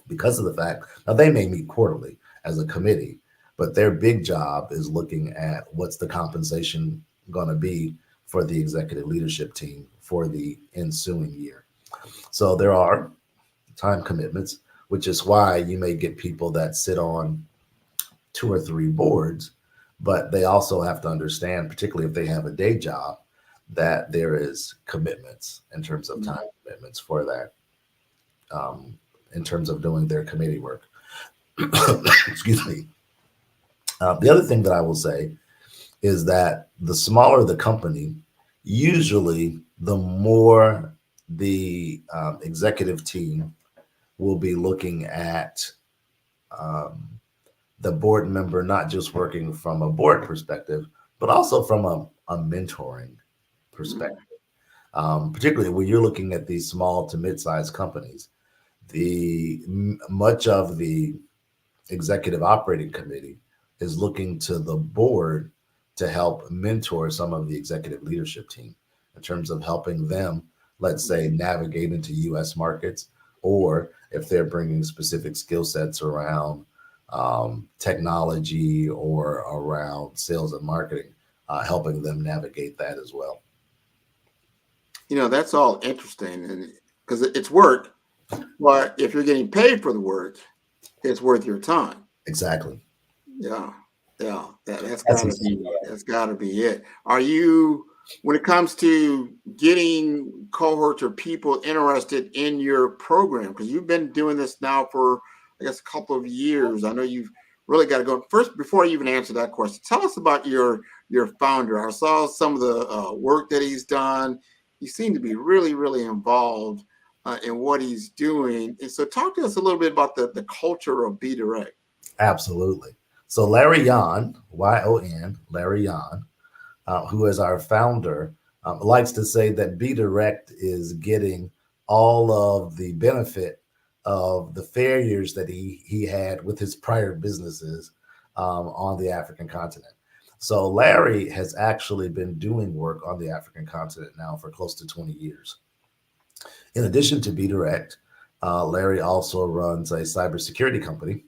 because of the fact now they may meet quarterly as a committee, but their big job is looking at what's the compensation going to be for the executive leadership team for the ensuing year. So there are time commitments, which is why you may get people that sit on 2 or 3 boards, but they also have to understand, particularly if they have a day job, that there is commitments in terms of time commitments for that, in terms of doing their committee work. Excuse me. The other thing that I will say is that the smaller the company, usually the more the executive team will be looking at the board member, not just working from a board perspective, but also from a mentoring perspective. Particularly when you're looking at these small to mid-sized companies, much of the executive operating committee is looking to the board to help mentor some of the executive leadership team in terms of helping them, let's say, navigate into US markets, or if they're bringing specific skill sets around technology or around sales and marketing, helping them navigate that as well. That's all interesting, and because it's work, but if you're getting paid for the work, it's worth your time. Exactly. Yeah. That's gotta be it. Are you, when it comes to getting cohorts or people interested in your program, because you've been doing this now for, I guess, a couple of years. I know you've really got to go. First, before I even answer that question, tell us about your founder. I saw some of the work that he's done. you seem to be really, really involved in what he's doing. And so talk to us a little bit about the culture of Be Direct. Absolutely. So Larry Yon, Y-O-N, Larry Yon, who is our founder, likes to say that Be Direct is getting all of the benefit of the failures that he had with his prior businesses on the African continent. So Larry has actually been doing work on the African continent now for close to 20 years. In addition to Be Direct, Larry also runs a cybersecurity company.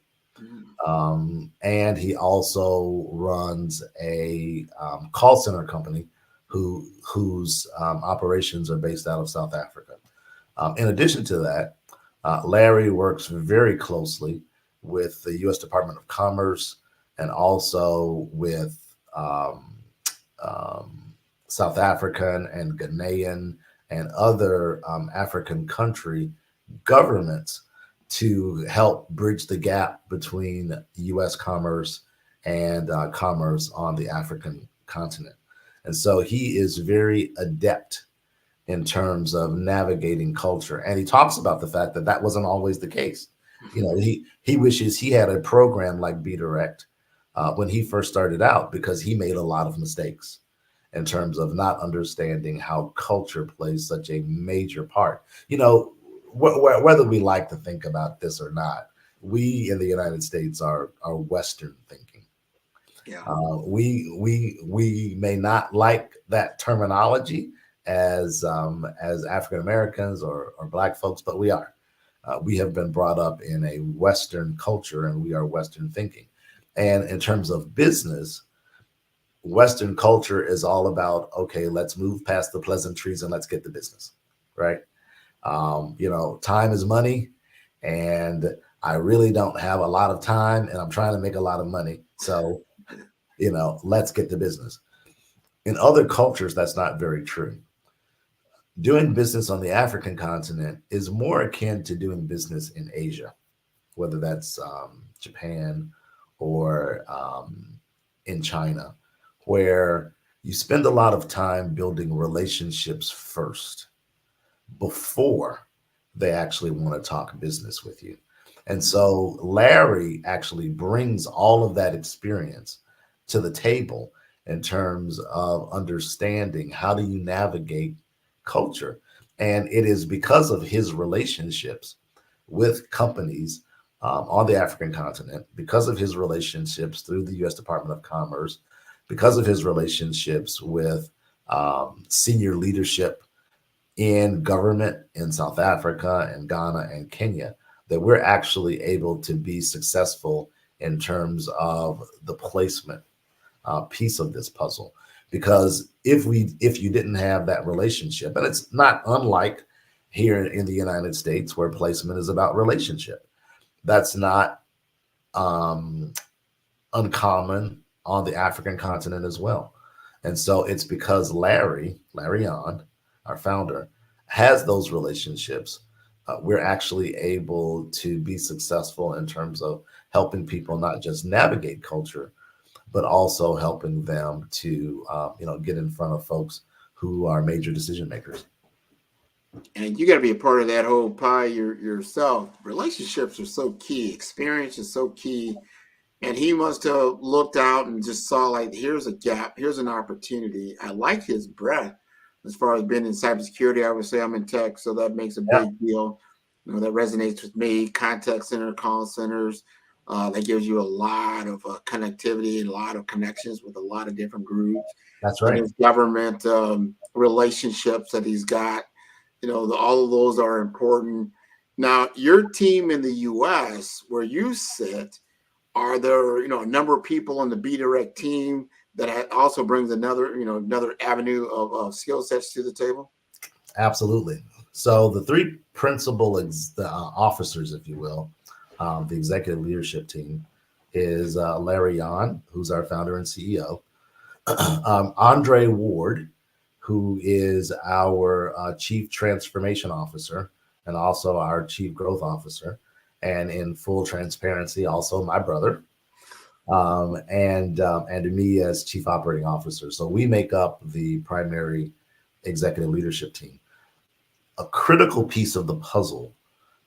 And he also runs a call center company whose operations are based out of South Africa. In addition to that, Larry works very closely with the U.S. Department of Commerce and also with South African and Ghanaian and other African country governments to help bridge the gap between U.S. commerce and commerce on the African continent. And so he is very adept in terms of navigating culture. And he talks about the fact that that wasn't always the case. You know, he wishes he had a program like Be Direct when he first started out, because he made a lot of mistakes in terms of not understanding how culture plays such a major part. You know, whether we like to think about this or not, we in the United States are Western thinking. Yeah. We may not like that terminology as African Americans or Black folks, but we are. We have been brought up in a Western culture, and we are Western thinking. And in terms of business, Western culture is all about, okay, let's move past the pleasantries and let's get to business, right? You know, time is money, and I really don't have a lot of time, and I'm trying to make a lot of money. So, you know, let's get to business. In other cultures, that's not very true. Doing business on the African continent is more akin to doing business in Asia, whether that's Japan or in China, where you spend a lot of time building relationships first before they actually want to talk business with you. And so Larry actually brings all of that experience to the table in terms of understanding how do you navigate culture. And it is because of his relationships with companies on the African continent, because of his relationships through the U.S. Department of Commerce, because of his relationships with senior leadership in government in South Africa and Ghana and Kenya, that we're actually able to be successful in terms of the placement piece of this puzzle. Because if you didn't have that relationship, and it's not unlike here in the United States where placement is about relationship, that's not uncommon on the African continent as well. And so it's because Larry Yon, our founder, has those relationships. We're actually able to be successful in terms of helping people not just navigate culture, but also helping them to get in front of folks who are major decision makers. And you got to be a part of that whole pie yourself. Relationships are so key. Experience is so key. And he must have looked out and just saw, like, here's a gap, here's an opportunity. I like his breadth as far as being in cybersecurity. I would say I'm in tech, so that makes a big deal. You know, that resonates with me. Contact center, call centers, that gives you a lot of connectivity, a lot of connections with a lot of different groups. That's right. And his government relationships that he's got, you know, all of those are important. Now, your team in the U.S., where you sit, are there, a number of people on the Be Direct team that also brings another avenue of skill sets to the table? Absolutely. So the three principal officers, if you will, the executive leadership team is Larry Yon, who's our founder and CEO, Andre Ward, who is our chief transformation officer and also our chief growth officer, and in full transparency, also my brother, and me as chief operating officer. So we make up the primary executive leadership team. A critical piece of the puzzle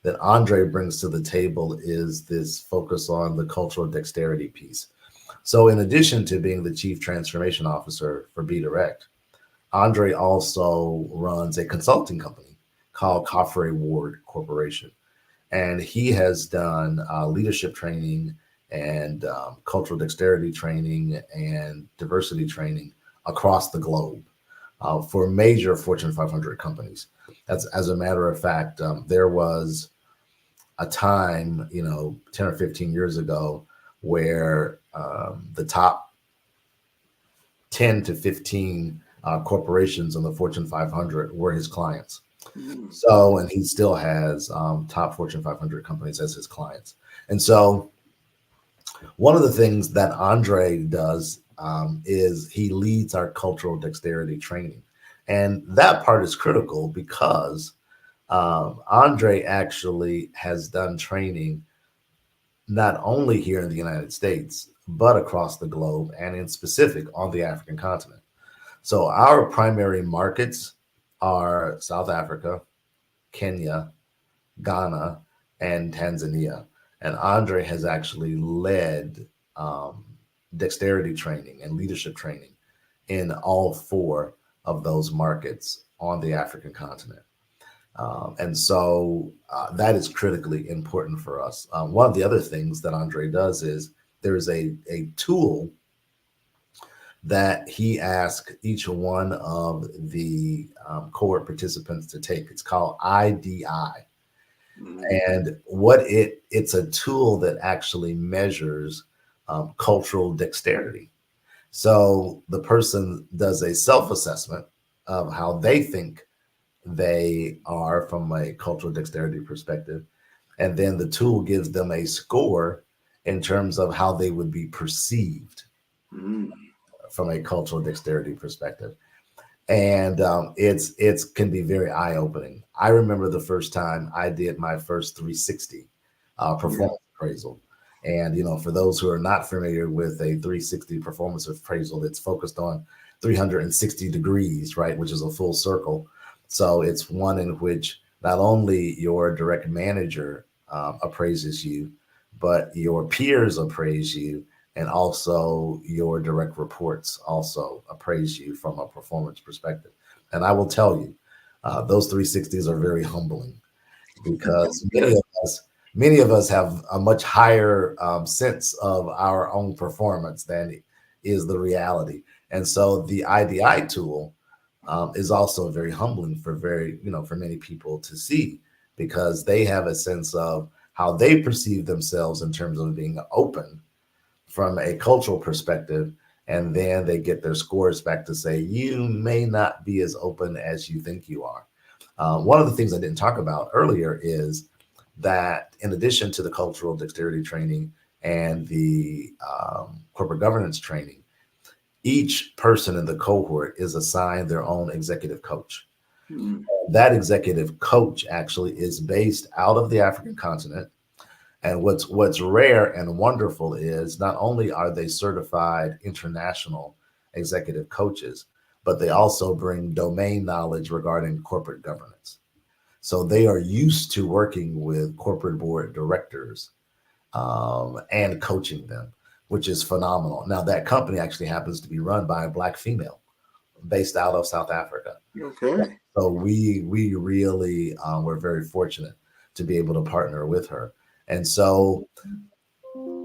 that Andre brings to the table is this focus on the cultural dexterity piece. So in addition to being the chief transformation officer for Be Direct, Andre also runs a consulting company called Coffrey Ward Corporation. And he has done leadership training and cultural dexterity training and diversity training across the globe for major Fortune 500 companies. As a matter of fact, there was a time, 10 or 15 years ago where the top 10 to 15 corporations on the Fortune 500 were his clients. So, and he still has top Fortune 500 companies as his clients. And so one of the things that Andre does is he leads our cultural dexterity training. And that part is critical because Andre actually has done training not only here in the United States, but across the globe and in specific on the African continent. So our primary markets are South Africa, Kenya, Ghana, and Tanzania. And Andre has actually led dexterity training and leadership training in all 4 of those markets on the African continent. And so that is critically important for us. One of the other things that Andre does is there's a tool that he asked each one of the cohort participants to take. It's called IDI. And what it's a tool that actually measures cultural dexterity. So the person does a self-assessment of how they think they are from a cultural dexterity perspective. And then the tool gives them a score in terms of how they would be perceived from a cultural dexterity perspective. And it's can be very eye-opening. I remember the first time I did my first 360 performance appraisal. And, for those who are not familiar with a 360 performance appraisal, it's focused on 360 degrees, right, which is a full circle. So it's one in which not only your direct manager appraises you, but your peers appraise you, and also your direct reports also appraise you from a performance perspective. And I will tell you, those 360s are very humbling because many of us have a much higher sense of our own performance than is the reality. And so the IDI tool is also very humbling for for many people to see, because they have a sense of how they perceive themselves in terms of being open from a cultural perspective. And then they get their scores back to say, you may not be as open as you think you are. One of the things I didn't talk about earlier is that in addition to the cultural dexterity training and the corporate governance training, each person in the cohort is assigned their own executive coach. That executive coach actually is based out of the African continent. And what's rare and wonderful is not only are they certified international executive coaches, but they also bring domain knowledge regarding corporate governance. So they are used to working with corporate board directors and coaching them, which is phenomenal. Now, that company actually happens to be run by a Black female based out of South Africa. Okay. So we really were very fortunate to be able to partner with her. And so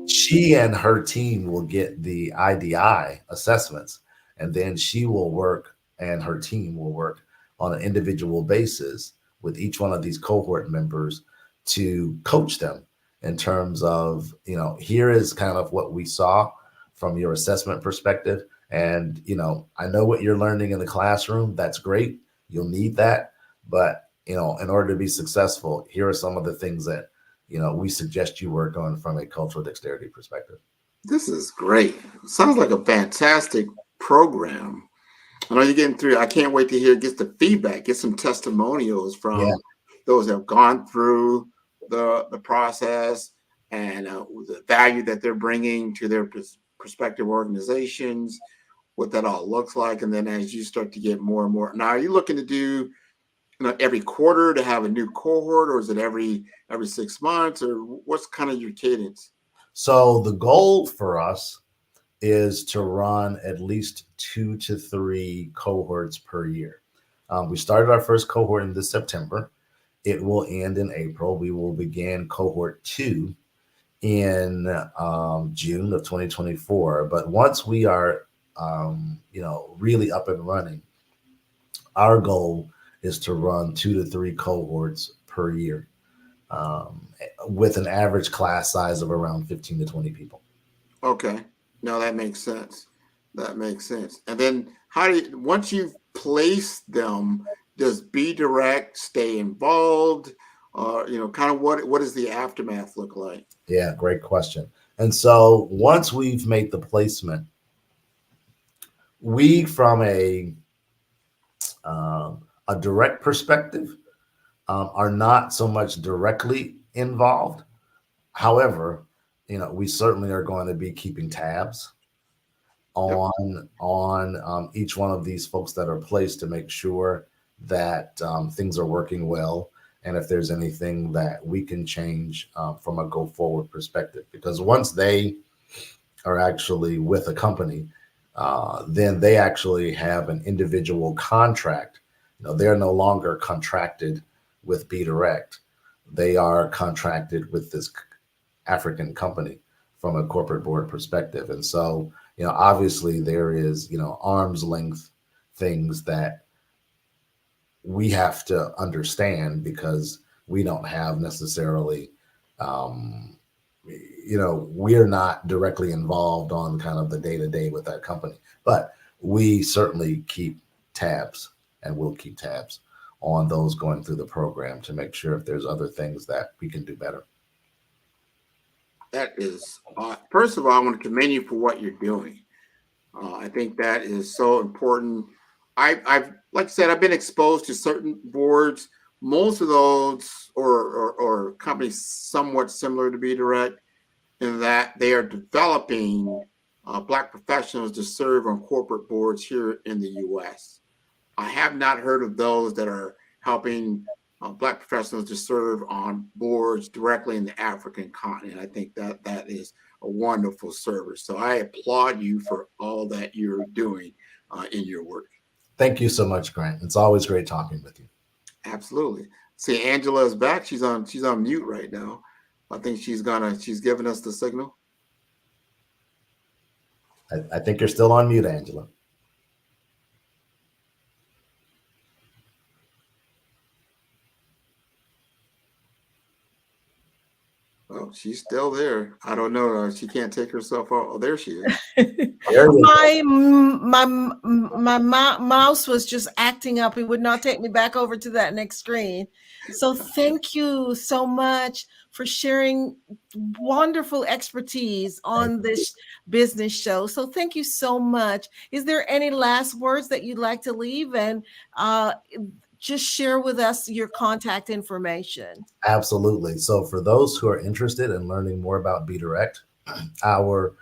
she and her team will get the IDI assessments, and then she will work and her team will work on an individual basis with each one of these cohort members to coach them in terms of, here is kind of what we saw from your assessment perspective. And, I know what you're learning in the classroom. That's great. You'll need that. But, in order to be successful, here are some of the things that, we suggest you work on from a cultural dexterity perspective. This is great. Sounds like a fantastic program. I know you're getting through. I can't wait to get the feedback, get some testimonials from those that have gone through the process and the value that they're bringing to their prospective organizations, what that all looks like. And then as you start to get more and more, now are you looking to do, every quarter to have a new cohort, or is it every 6 months, or what's kind of your cadence? So the goal for us is to run at least 2 to 3 cohorts per year. We started our first cohort in this September. It will end in April. We will begin cohort 2 in June of 2024. But once we are, really up and running, our goal is to run 2 to 3 cohorts per year, with an average class size of around 15 to 20 people. Okay. No, that makes sense. That makes sense. And then once you've placed them, does Be Direct stay involved? Kind of what does the aftermath look like? Yeah, great question. And so once we've made the placement, we, from a direct perspective, are not so much directly involved. However, we certainly are going to be keeping tabs on each one of these folks that are placed to make sure that things are working well, and if there's anything that we can change from a go forward perspective. Because once they are actually with a company, then they actually have an individual contract. They're no longer contracted with Be Direct. They are contracted with this African company from a corporate board perspective. And so, obviously there is, arm's length things that we have to understand, because we don't have necessarily, we're not directly involved on kind of the day-to-day with that company, but we certainly keep tabs, and we'll keep tabs on those going through the program to make sure if there's other things that we can do better. That is, first of all, I want to commend you for what you're doing. I think that is so important. I've, like I said, I've been exposed to certain boards. Most of those or companies somewhat similar to Be Direct, in that they are developing Black professionals to serve on corporate boards here in the U.S. I have not heard of those that are helping Black professionals to serve on boards directly in the African continent. I think that is a wonderful service. So I applaud you for all that you're doing in your work. Thank you so much, Grant. It's always great talking with you. Absolutely. See, Angela is back. She's on mute right now. I think she's giving us the signal. I think you're still on mute, Angela. Oh, she's still there. I don't know. She can't take herself out. Oh, there she is. My mouse was just acting up. It would not take me back over to that next screen. So thank you so much for sharing wonderful expertise on this business show. So thank you so much. Is there any last words that you'd like to leave? And just share with us your contact information. Absolutely. So for those who are interested in learning more about Be Direct, our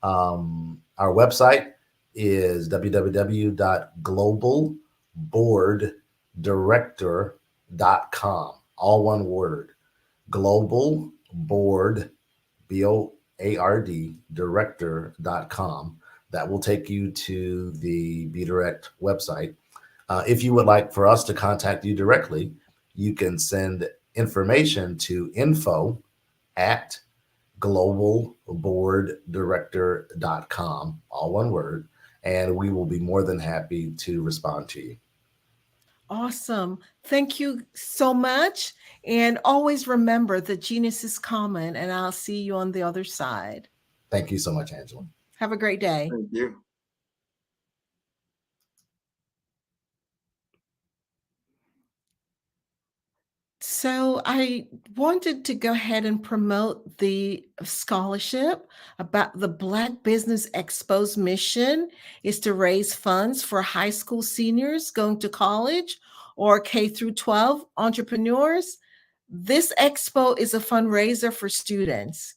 website is www.globalboarddirector.com. All one word. Global Board, BOARD, director.com. That will take you to the Be Direct website. If you would like for us to contact you directly, you can send information to info@globalboarddirector.com, all one word, and we will be more than happy to respond to you. Awesome. Thank you so much. And always remember that genius is common, and I'll see you on the other side. Thank you so much, Angela. Have a great day. Thank you. So I wanted to go ahead and promote the scholarship about the Black Business Expo's mission is to raise funds for high school seniors going to college or K through 12 entrepreneurs. This expo is a fundraiser for students.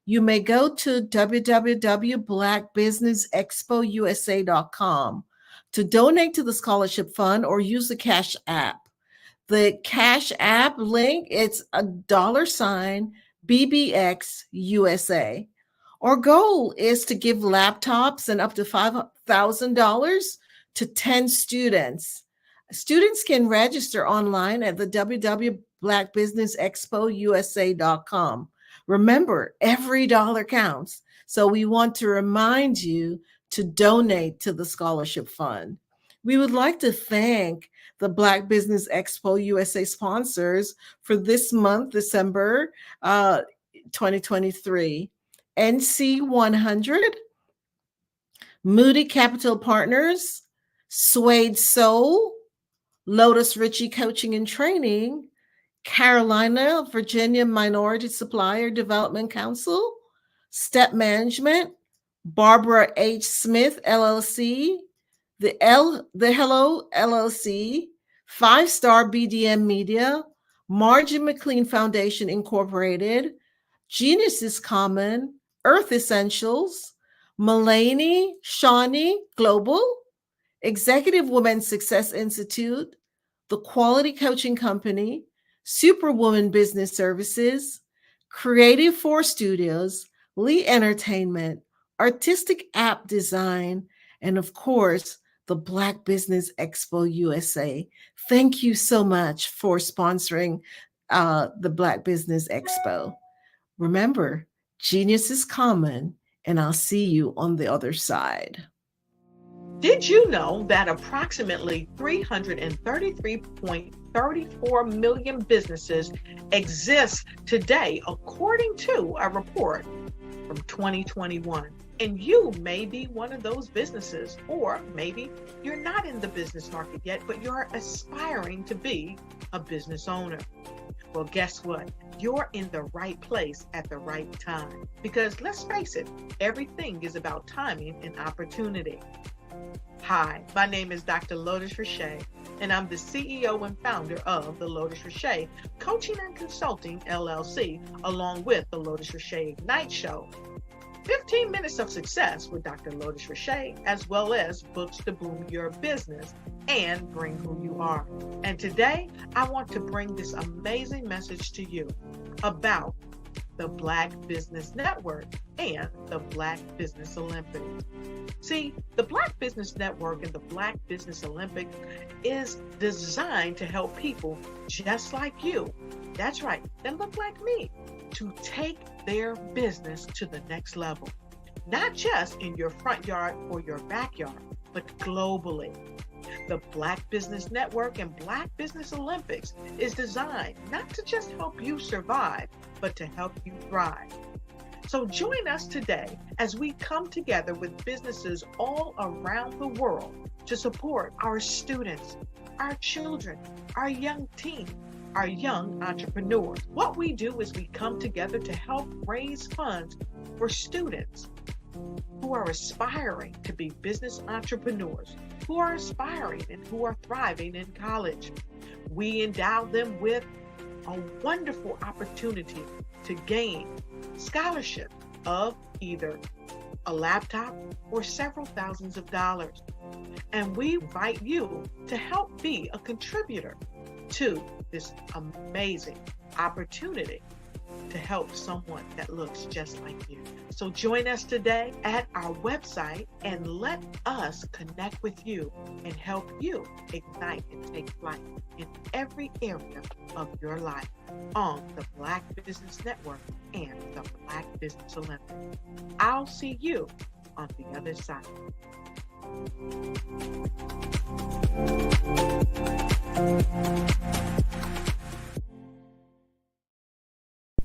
you may go to www.blackbusinessexpousa.com to donate to the scholarship fund or use the Cash App. The Cash App link, it's $BBX USA. Our goal is to give laptops and up to $5,000 to 10 students. Students can register online at the www.blackbusinessexpousa.com. Remember, every dollar counts. So we want to remind you to donate to the scholarship fund. We would like to thank the Black Business Expo USA sponsors for this month, December 2023. NC 100, Moody Capital Partners, Suede Soul, Lotus Ritchie Coaching and Training, Carolina, Virginia Minority Supplier Development Council, Step Management, Barbara H. Smith, LLC, the Hello LLC, 5-Star BDM Media, Margie McLean Foundation Incorporated, Genius is Common, Earth Essentials, Mulaney Shawnee Global, Executive Women's Success Institute, The Quality Coaching Company, Superwoman Business Services, Creative 4 Studios, Lee Entertainment, Artistic App Design, and of course, the Black Business Expo USA. Thank you so much for sponsoring the Black Business Expo. Remember, genius is common, and I'll see you on the other side. Did you know that approximately 333.34 million businesses exist today, according to a report from 2021? And you may be one of those businesses, or maybe you're not in the business market yet, but you're aspiring to be a business owner. Well, guess what? You're in the right place at the right time. Because let's face it, everything is about timing and opportunity. Hi, my name is Dr. Lotus Richey, and I'm the CEO and founder of the Lotus Richey Coaching and Consulting LLC, along with the Lotus Richey Ignite Show. 15 minutes of success with Dr. Lotus Richey, as well as books to boom your business and bring who you are. And today, I want to bring this amazing message to you about the Black Business Network and the Black Business Olympics. See, the Black Business Network and the Black Business Olympics is designed to help people just like you, that's right, that look like me, to take their business to the next level. Not just in your front yard or your backyard, but globally. The Black Business Network and Black Business Olympics is designed not to just help you survive, but to help you thrive. So join us today as we come together with businesses all around the world to support our students, our children, our young teens, our young entrepreneurs. What we do is we come together to help raise funds for students who are aspiring to be business entrepreneurs, who are aspiring and who are thriving in college. We endow them with a wonderful opportunity to gain scholarship of either a laptop or several thousands of dollars. And we invite you to help be a contributor to this amazing opportunity to help someone that looks just like you. So join us today at our website and let us connect with you and help you ignite and take flight in every area of your life on the Black Business Network and the Black Business Olympics. I'll see you on the other side.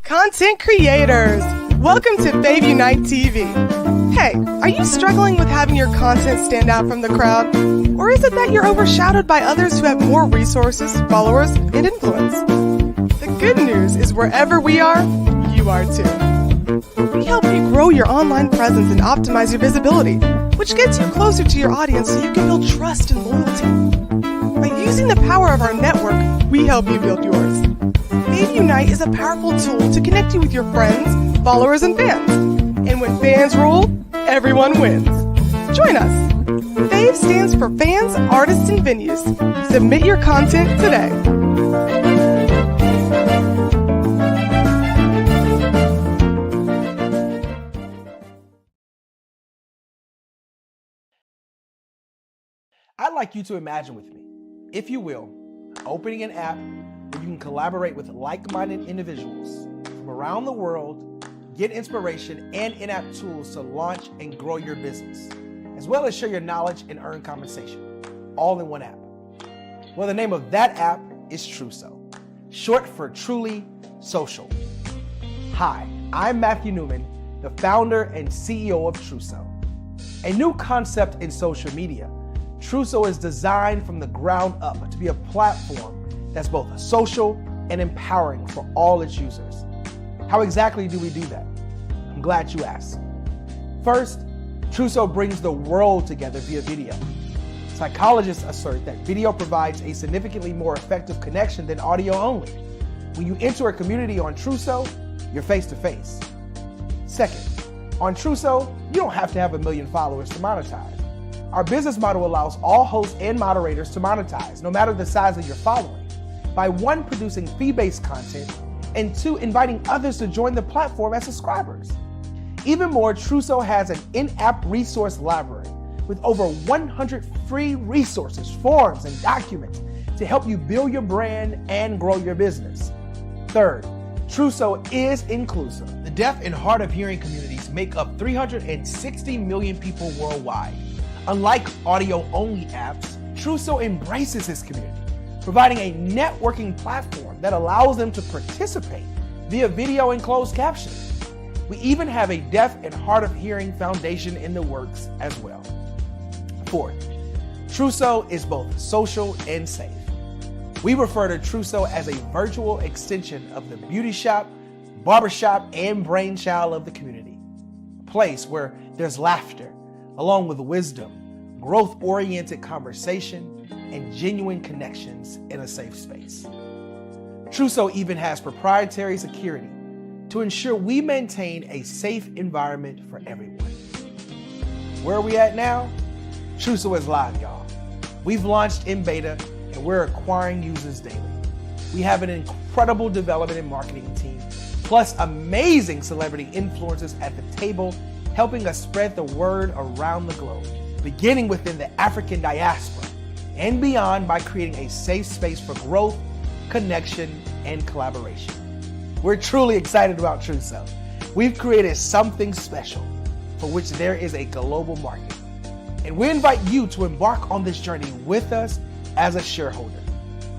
Content creators, welcome to Babe Unite TV. Hey, are you struggling with having your content stand out from the crowd? Or is it that you're overshadowed by others who have more resources, followers, and influence? The good news is wherever we are, you are too. We help you grow your online presence and optimize your visibility, which gets you closer to your audience so you can build trust and loyalty. By using the power of our network, we help you build yours. Babe Unite is a powerful tool to connect you with your friends, followers and fans. And when fans rule, everyone wins. Join us. FAVE stands for Fans, Artists, and Venues. Submit your content today. I'd like you to imagine with me, if you will, opening an app where you can collaborate with like-minded individuals from around the world, get inspiration and in-app tools to launch and grow your business, as well as share your knowledge and earn compensation, all in one app. Well, the name of that app is Truso, short for Truly Social. Hi, I'm Matthew Newman, the founder and CEO of Truso, a new concept in social media. Truso is designed from the ground up to be a platform that's both social and empowering for all its users. How exactly do we do that? I'm glad you asked. First, Truso brings the world together via video. Psychologists assert that video provides a significantly more effective connection than audio only. When you enter a community on Truso, you're face to face. Second, on Truso, you don't have to have 1 million followers to monetize. Our business model allows all hosts and moderators to monetize, no matter the size of your following, by 1, producing fee-based content, and 2, inviting others to join the platform as subscribers. Even more, Truso has an in-app resource library with over 100 free resources, forms, and documents to help you build your brand and grow your business. Third, Truso is inclusive. The deaf and hard of hearing communities make up 360 million people worldwide. Unlike audio-only apps, Truso embraces its community, providing a networking platform that allows them to participate via video and closed captioning. We even have a deaf and hard of hearing foundation in the works as well. Fourth, Truso is both social and safe. We refer to Truso as a virtual extension of the beauty shop, barbershop, and brainchild of the community. A place where there's laughter, along with wisdom, growth-oriented conversation, and genuine connections in a safe space. Truso even has proprietary security to ensure we maintain a safe environment for everyone. Where are we at now? Truso is live, y'all. We've launched in beta and we're acquiring users daily. We have an incredible development and marketing team, plus amazing celebrity influencers at the table, helping us spread the word around the globe, beginning within the African diaspora and beyond by creating a safe space for growth, connection, and collaboration. We're truly excited about Truso. We've created something special for which there is a global market. And we invite you to embark on this journey with us as a shareholder.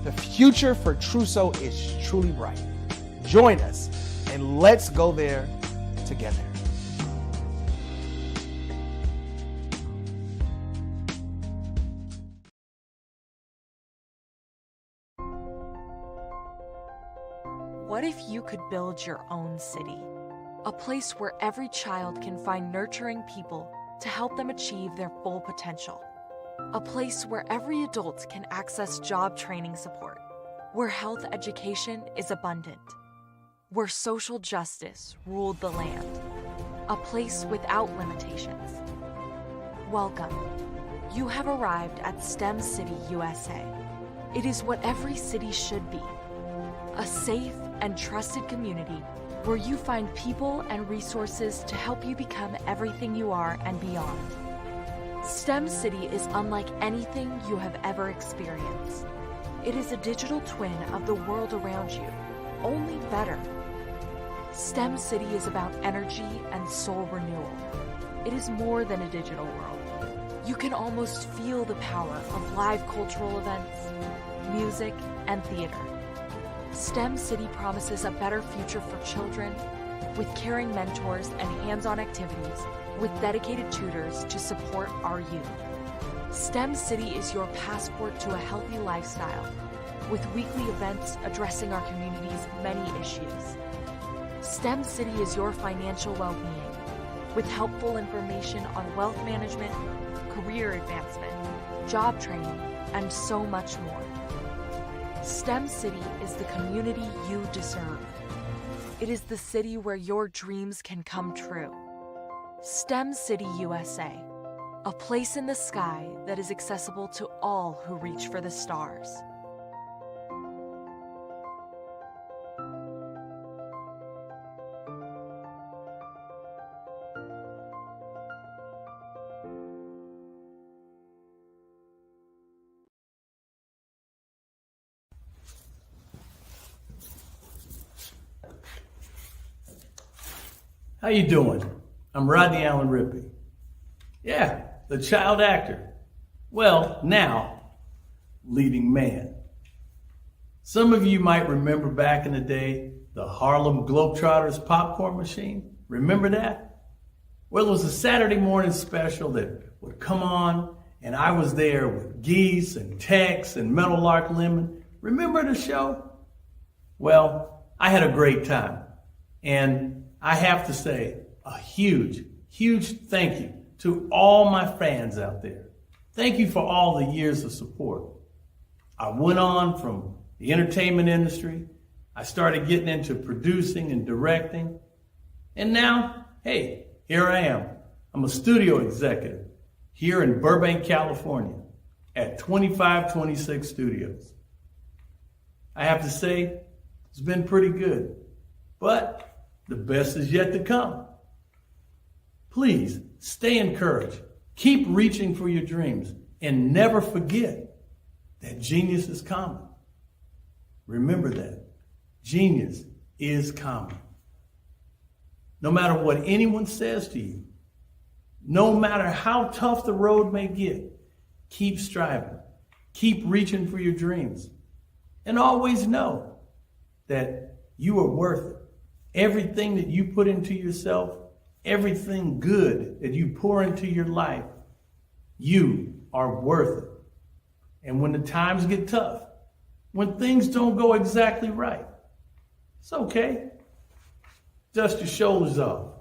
The future for Truso is truly bright. Join us and let's go there together. What if you could build your own city? A place where every child can find nurturing people to help them achieve their full potential. A place where every adult can access job training support. Where health education is abundant. Where social justice ruled the land. A place without limitations. Welcome. You have arrived at STEM City USA. It is what every city should be. A safe and trusted community where you find people and resources to help you become everything you are and beyond. STEM City is unlike anything you have ever experienced. It is a digital twin of the world around you, only better. STEM City is about energy and soul renewal. It is more than a digital world. You can almost feel the power of live cultural events, music, and theater. STEM City promises a better future for children with caring mentors and hands-on activities with dedicated tutors to support our youth. STEM City is your passport to a healthy lifestyle with weekly events addressing our community's many issues. STEM City is your financial well-being with helpful information on wealth management, career advancement, job training, and so much more. STEM City is the community you deserve. It is the city where your dreams can come true. STEM City USA, a place in the sky that is accessible to all who reach for the stars. How you doing? I'm Rodney Allen Rippey. Yeah, the child actor. Well, now, leading man. Some of you might remember back in the day, the Harlem Globetrotters popcorn machine. Remember that? Well, it was a Saturday morning special that would come on, and I was there with Geese and Tex and Meadowlark Lemon. Remember the show? Well, I had a great time. And I have to say a huge, huge thank you to all my fans out there. Thank you for all the years of support. I went on from the entertainment industry. I started getting into producing and directing. And now, hey, here I am. I'm a studio executive here in Burbank, California at 2526 Studios. I have to say, it's been pretty good, but the best is yet to come. Please stay encouraged. Keep reaching for your dreams and never forget that genius is common. Remember that. Genius is common. No matter what anyone says to you, no matter how tough the road may get, keep striving. Keep reaching for your dreams. And always know that you are worth it. Everything that you put into yourself, everything good that you pour into your life, you are worth it. And when the times get tough, when things don't go exactly right, it's okay. Dust your shoulders off.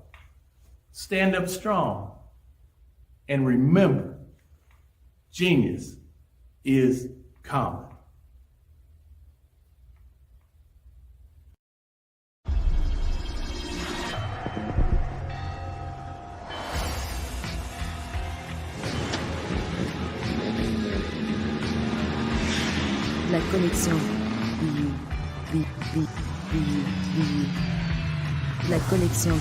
Stand up strong. And remember, genius is common. La connexion BU. La connexion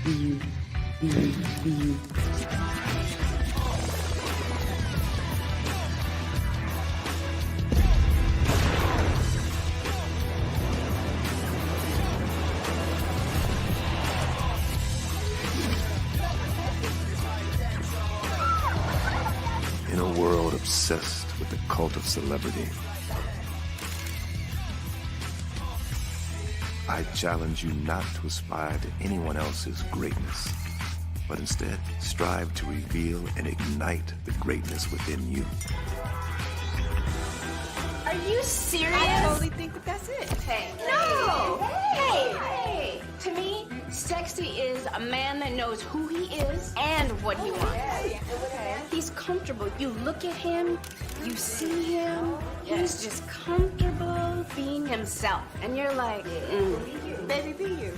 BU. In a world obsessed with the cult of celebrity, I challenge you not to aspire to anyone else's greatness, but instead strive to reveal and ignite the greatness within you. Are you serious? I totally think that's it. Hey. No! Hey! To me, sexy is a man that knows who he is and what he wants. Okay. He's comfortable. You look at him, you see him, he's just comfortable being himself. And you're like, baby, be you.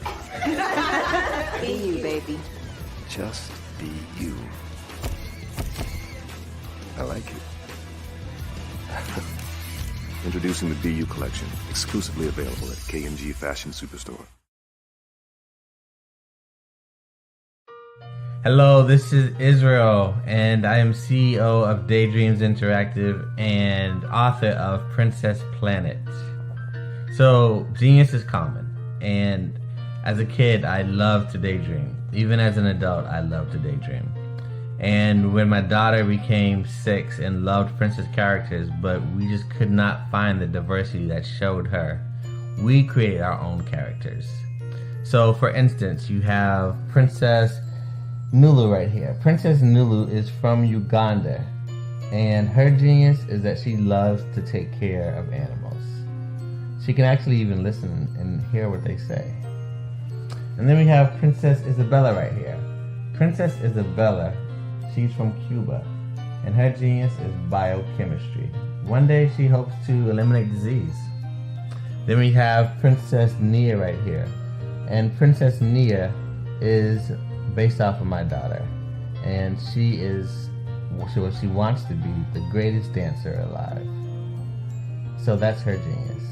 Be you, baby. Just be you. I like it. Introducing the BU collection, exclusively available at K&G Fashion Superstore. Hello, this is Israel, and I am CEO of Daydreams Interactive and author of Princess Planet. So, genius is common, and as a kid, I loved to daydream. Even as an adult, I loved to daydream. And when my daughter became 6 and loved princess characters, but we just could not find the diversity that showed her, we created our own characters. So, for instance, you have Princess Nulu right here. Princess Nulu is from Uganda, and her genius is that she loves to take care of animals. She can actually even listen and hear what they say. And then we have Princess Isabella right here. Princess Isabella, she's from Cuba, and her genius is biochemistry. One day she hopes to eliminate disease. Then we have Princess Nia right here, And Princess Nia is based off of my daughter. And she is what she wants to be, the greatest dancer alive. So that's her genius.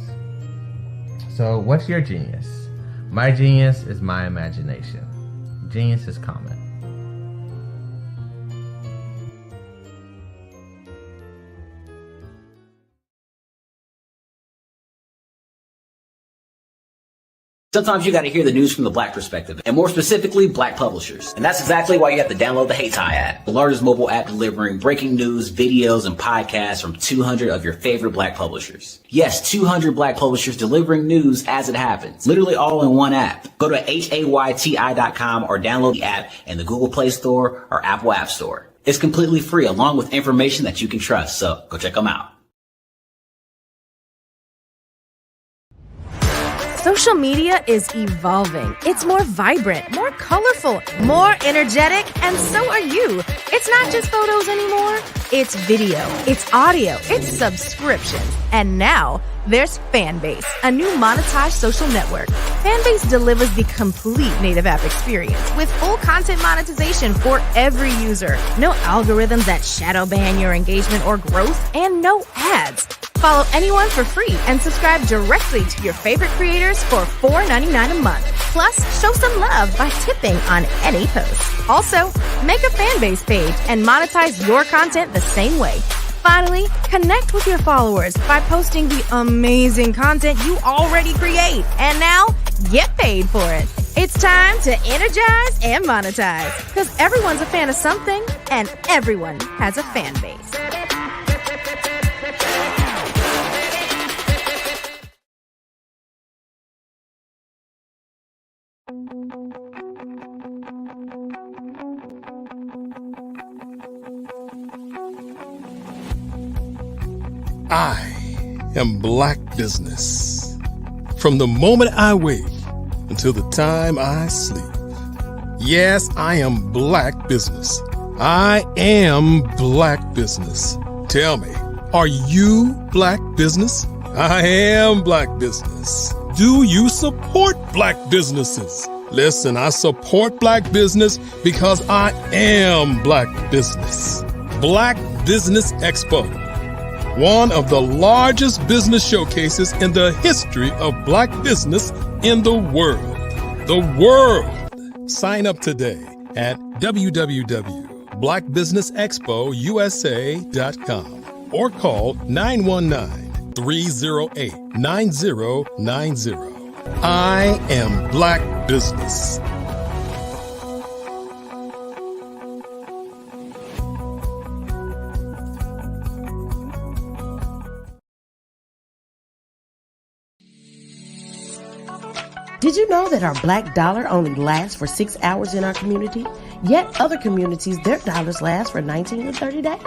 So what's your genius? My genius is my imagination. Genius is common. Sometimes you got to hear the news from the Black perspective, and more specifically, Black publishers. And that's exactly why you have to download the Hey Tie app, the largest mobile app delivering breaking news, videos, and podcasts from 200 of your favorite Black publishers. Yes, 200 Black publishers delivering news as it happens, literally all in one app. Go to HAYTI.com or download the app in the Google Play Store or Apple App Store. It's completely free, along with information that you can trust, so go check them out. Social media is evolving. It's more vibrant, more colorful, more energetic, and so are you. It's not just photos anymore. It's video, it's audio, it's subscriptions. And now there's Fanbase, a new monetized social network. Fanbase delivers the complete native app experience with full content monetization for every user. No algorithms that shadow ban your engagement or growth, and no ads. Follow anyone for free and subscribe directly to your favorite creators for $4.99 a month. Plus, show some love by tipping on any post. Also, make a Fanbase page and monetize your content the same way. Finally, connect with your followers by posting the amazing content you already create. And now, get paid for it. It's time to energize and monetize, because everyone's a fan of something and everyone has a fan base. I am Black Business. From the moment I wake until the time I sleep. Yes, I am Black Business. I am Black Business. Tell me, are you Black Business? I am Black Business. Do you support Black businesses? Listen, I support Black business because I am Black Business. Black Business Expo, one of the largest business showcases in the history of Black business in the world. The world! Sign up today at www.blackbusinessexpousa.com or call 919-308-9090. I am Black Business. Did you know that our black dollar only lasts for 6 hours in our community? Yet other communities, their dollars last for 19 to 30 days.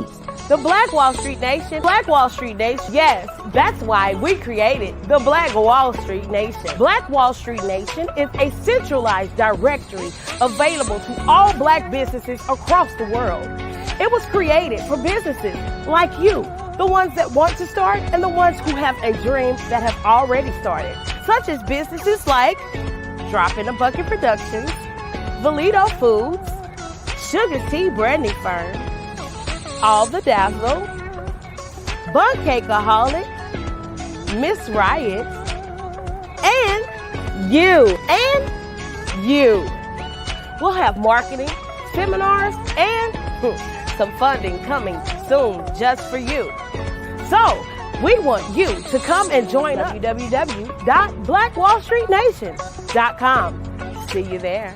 The Black Wall Street Nation. Black Wall Street Nation. Yes, that's why we created the Black Wall Street Nation. Black Wall Street Nation is a centralized directory available to all Black businesses across the world. It was created for businesses like you, the ones that want to start and the ones who have a dream that have already started, such as businesses like Drop in a Bucket Productions, Valito Foods, Sugar Tea Branding Firm, All the Dazzle, Bun Cakeaholic, Miss Riot, and you. We'll have marketing, seminars, and some funding coming soon just for you. So, we want you to come and join us. www.blackwallstreetnation.com. See you there.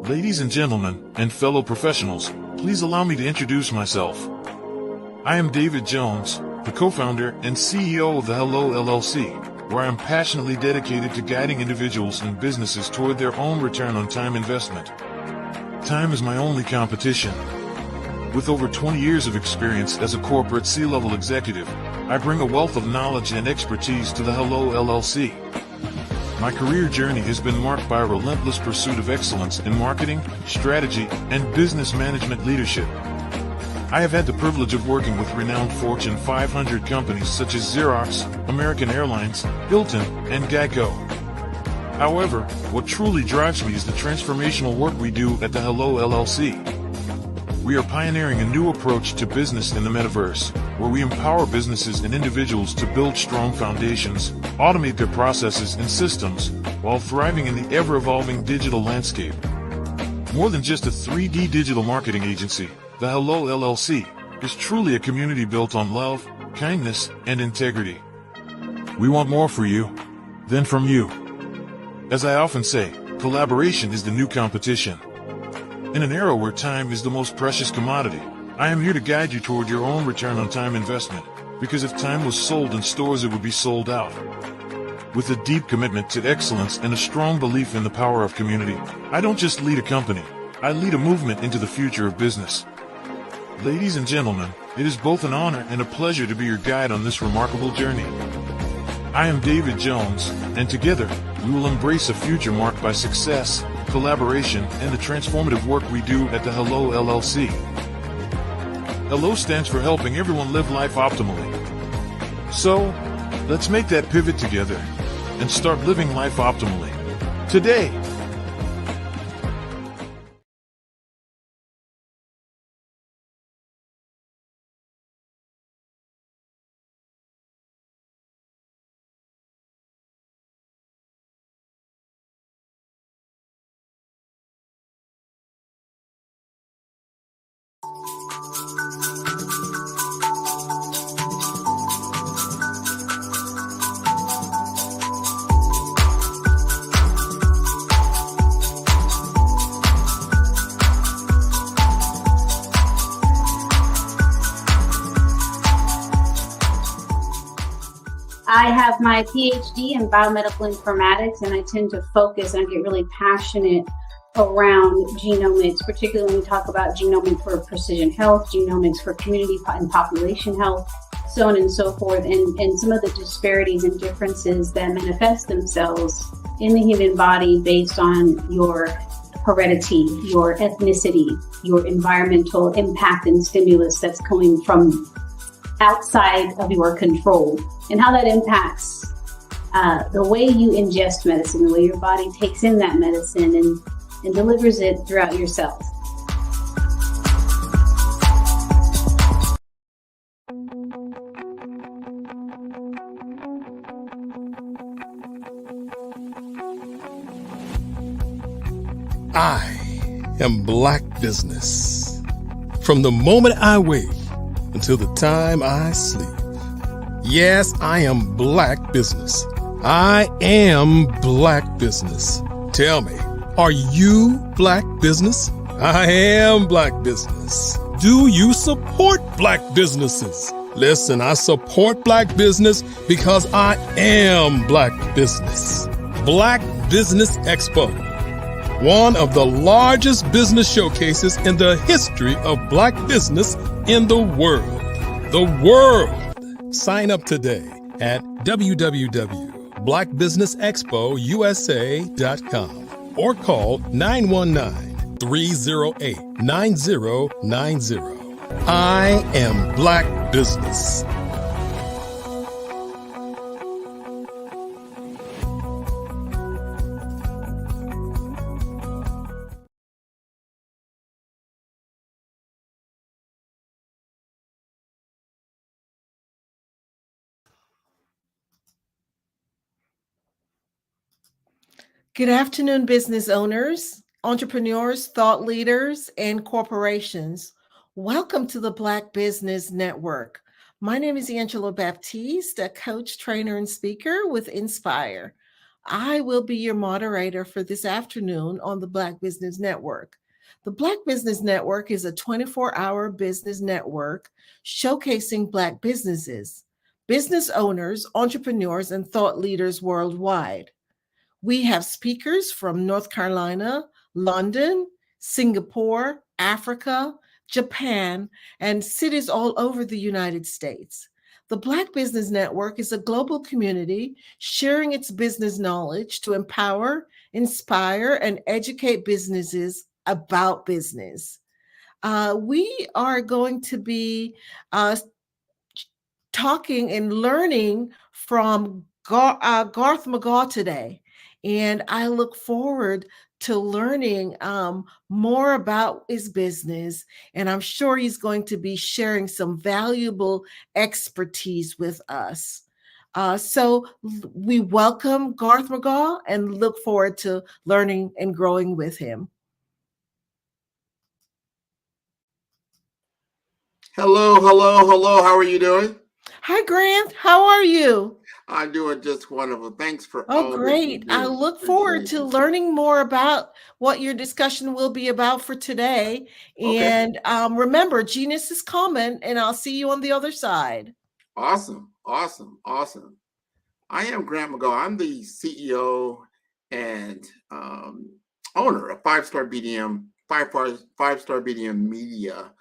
Ladies and gentlemen, and fellow professionals, please allow me to introduce myself. I am David Jones, the co-founder and CEO of the Hello LLC, where I am passionately dedicated to guiding individuals and businesses toward their own return on time investment. Time is my only competition. With over 20 years of experience as a corporate C-level executive, I bring a wealth of knowledge and expertise to the Hello LLC. My career journey has been marked by a relentless pursuit of excellence in marketing, strategy, and business management leadership. I have had the privilege of working with renowned Fortune 500 companies such as Xerox, American Airlines, Hilton, and Geico. However, what truly drives me is the transformational work we do at the Hello LLC. We are pioneering a new approach to business in the metaverse, where we empower businesses and individuals to build strong foundations, automate their processes and systems, while thriving in the ever-evolving digital landscape. More than just a 3D digital marketing agency, the Hello LLC is truly a community built on love, kindness, and integrity. We want more for you than from you. As I often say, collaboration is the new competition. In an era where time is the most precious commodity, I am here to guide you toward your own return on time investment, because if time was sold in stores, it would be sold out. With a deep commitment to excellence and a strong belief in the power of community, I don't just lead a company, I lead a movement into the future of business. Ladies and gentlemen, it is both an honor and a pleasure to be your guide on this remarkable journey. I am David Jones, and together, we will embrace a future marked by success, collaboration, and the transformative work we do at the Hello LLC. Hello stands for helping everyone live life optimally. So, let's make that pivot together and start living life optimally today. I have my PhD in biomedical informatics, and I tend to focus and get really passionate around genomics, particularly when we talk about genomics for precision health, genomics for community and population health, so on and so forth, and some of the disparities and differences that manifest themselves in the human body based on your heredity, your ethnicity, your environmental impact and stimulus that's coming from outside of your control, and how that impacts the way you ingest medicine, the way your body takes in that medicine and delivers it throughout your cells. I am Black Business. From the moment I wake until the time I sleep. Yes, I am Black Business. I am Black Business. Tell me, are you Black Business? I am Black Business. Do you support Black businesses? Listen, I support Black business because I am Black Business. Black Business Expo, one of the largest business showcases in the history of Black business in the world. The world! Sign up today at www.blackbusinessexpousa.com or call 919-308-9090. I am Black Business. Good afternoon, business owners, entrepreneurs, thought leaders, and corporations. Welcome to the Black Business Network. My name is Angela Baptiste, a coach, trainer, and speaker with Inspire. I will be your moderator for this afternoon on the Black Business Network. The Black Business Network is a 24-hour business network showcasing Black businesses, business owners, entrepreneurs, and thought leaders worldwide. We have speakers from North Carolina, London, Singapore, Africa, Japan, and cities all over the United States. The Black Business Network is a global community sharing its business knowledge to empower, inspire, and educate businesses about business. We are going to be talking and learning from Garth McGaw today. And I look forward to learning more about his business. And I'm sure he's going to be sharing some valuable expertise with us. So we welcome Garth McGaw and look forward to learning and growing with him. Hello, hello, hello. How are you doing? Hi, Grant. How are you? I'm doing just wonderful. Thanks for Oh, all that you great. I do. look forward Appreciate to you. learning more about what your discussion will be about for today. Okay. And remember, genius is common, and I'll see you on the other side. Awesome, awesome, awesome. I am Grant McGaw. I'm the CEO and owner of five-star BDM Media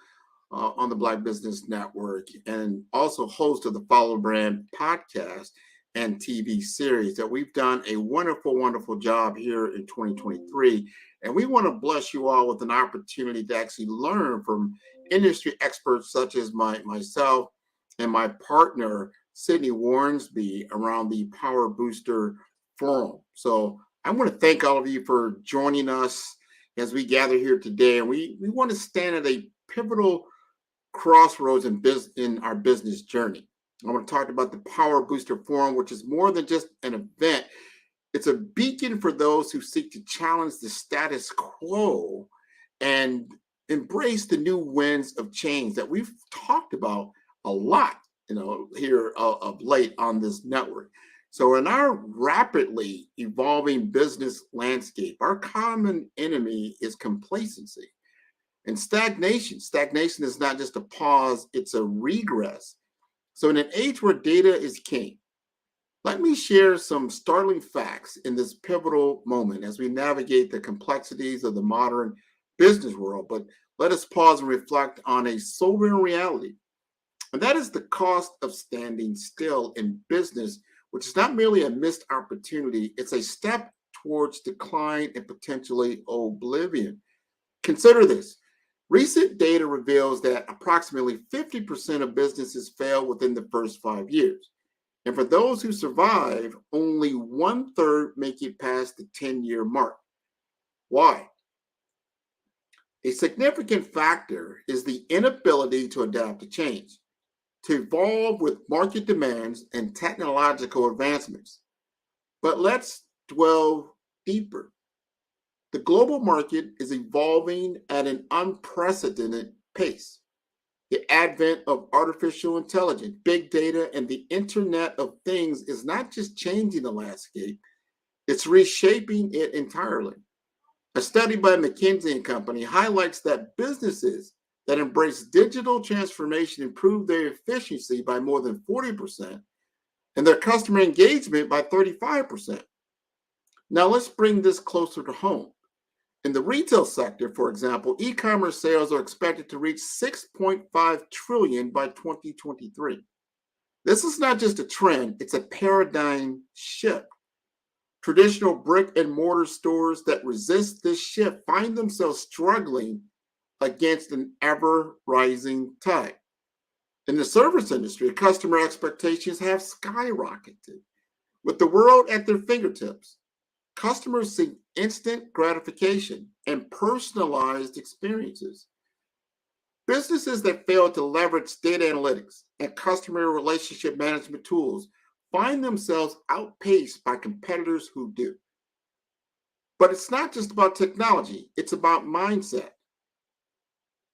on the Black Business Network, and also host of the Follow Brand podcast and TV series that we've done a wonderful, wonderful job here in 2023. And we want to bless you all with an opportunity to actually learn from industry experts such as myself and my partner, Sydney Warnsby, around the Power Booster Forum. So I want to thank all of you for joining us as we gather here today. And we want to stand at a pivotal crossroads in our business journey. I want to talk about the Power Booster Forum, which is more than just an event. It's a beacon for those who seek to challenge the status quo and embrace the new winds of change that we've talked about a lot, here of late on this network. So in our rapidly evolving business landscape, our common enemy is complacency. And stagnation is not just a pause, it's a regress. So in an age where data is king, let me share some startling facts in this pivotal moment as we navigate the complexities of the modern business world. But let us pause and reflect on a sobering reality. And that is the cost of standing still in business, which is not merely a missed opportunity, it's a step towards decline and potentially oblivion. Consider this. Recent data reveals that approximately 50% of businesses fail within the first 5 years. And for those who survive, only 1/3 make it past the 10-year mark. Why? A significant factor is the inability to adapt to change, to evolve with market demands and technological advancements. But let's dwell deeper. The global market is evolving at an unprecedented pace. The advent of artificial intelligence, big data, and the Internet of Things is not just changing the landscape, it's reshaping it entirely. A study by McKinsey & Company highlights that businesses that embrace digital transformation improve their efficiency by more than 40% and their customer engagement by 35%. Now let's bring this closer to home. In the retail sector, for example, e-commerce sales are expected to reach $6.5 trillion by 2023. This is not just a trend, it's a paradigm shift. Traditional brick and mortar stores that resist this shift find themselves struggling against an ever-rising tide. In the service industry, customer expectations have skyrocketed. With the world at their fingertips, customers seek instant gratification and personalized experiences. Businesses that fail to leverage data analytics and customer relationship management tools find themselves outpaced by competitors who do. But it's not just about technology, it's about mindset.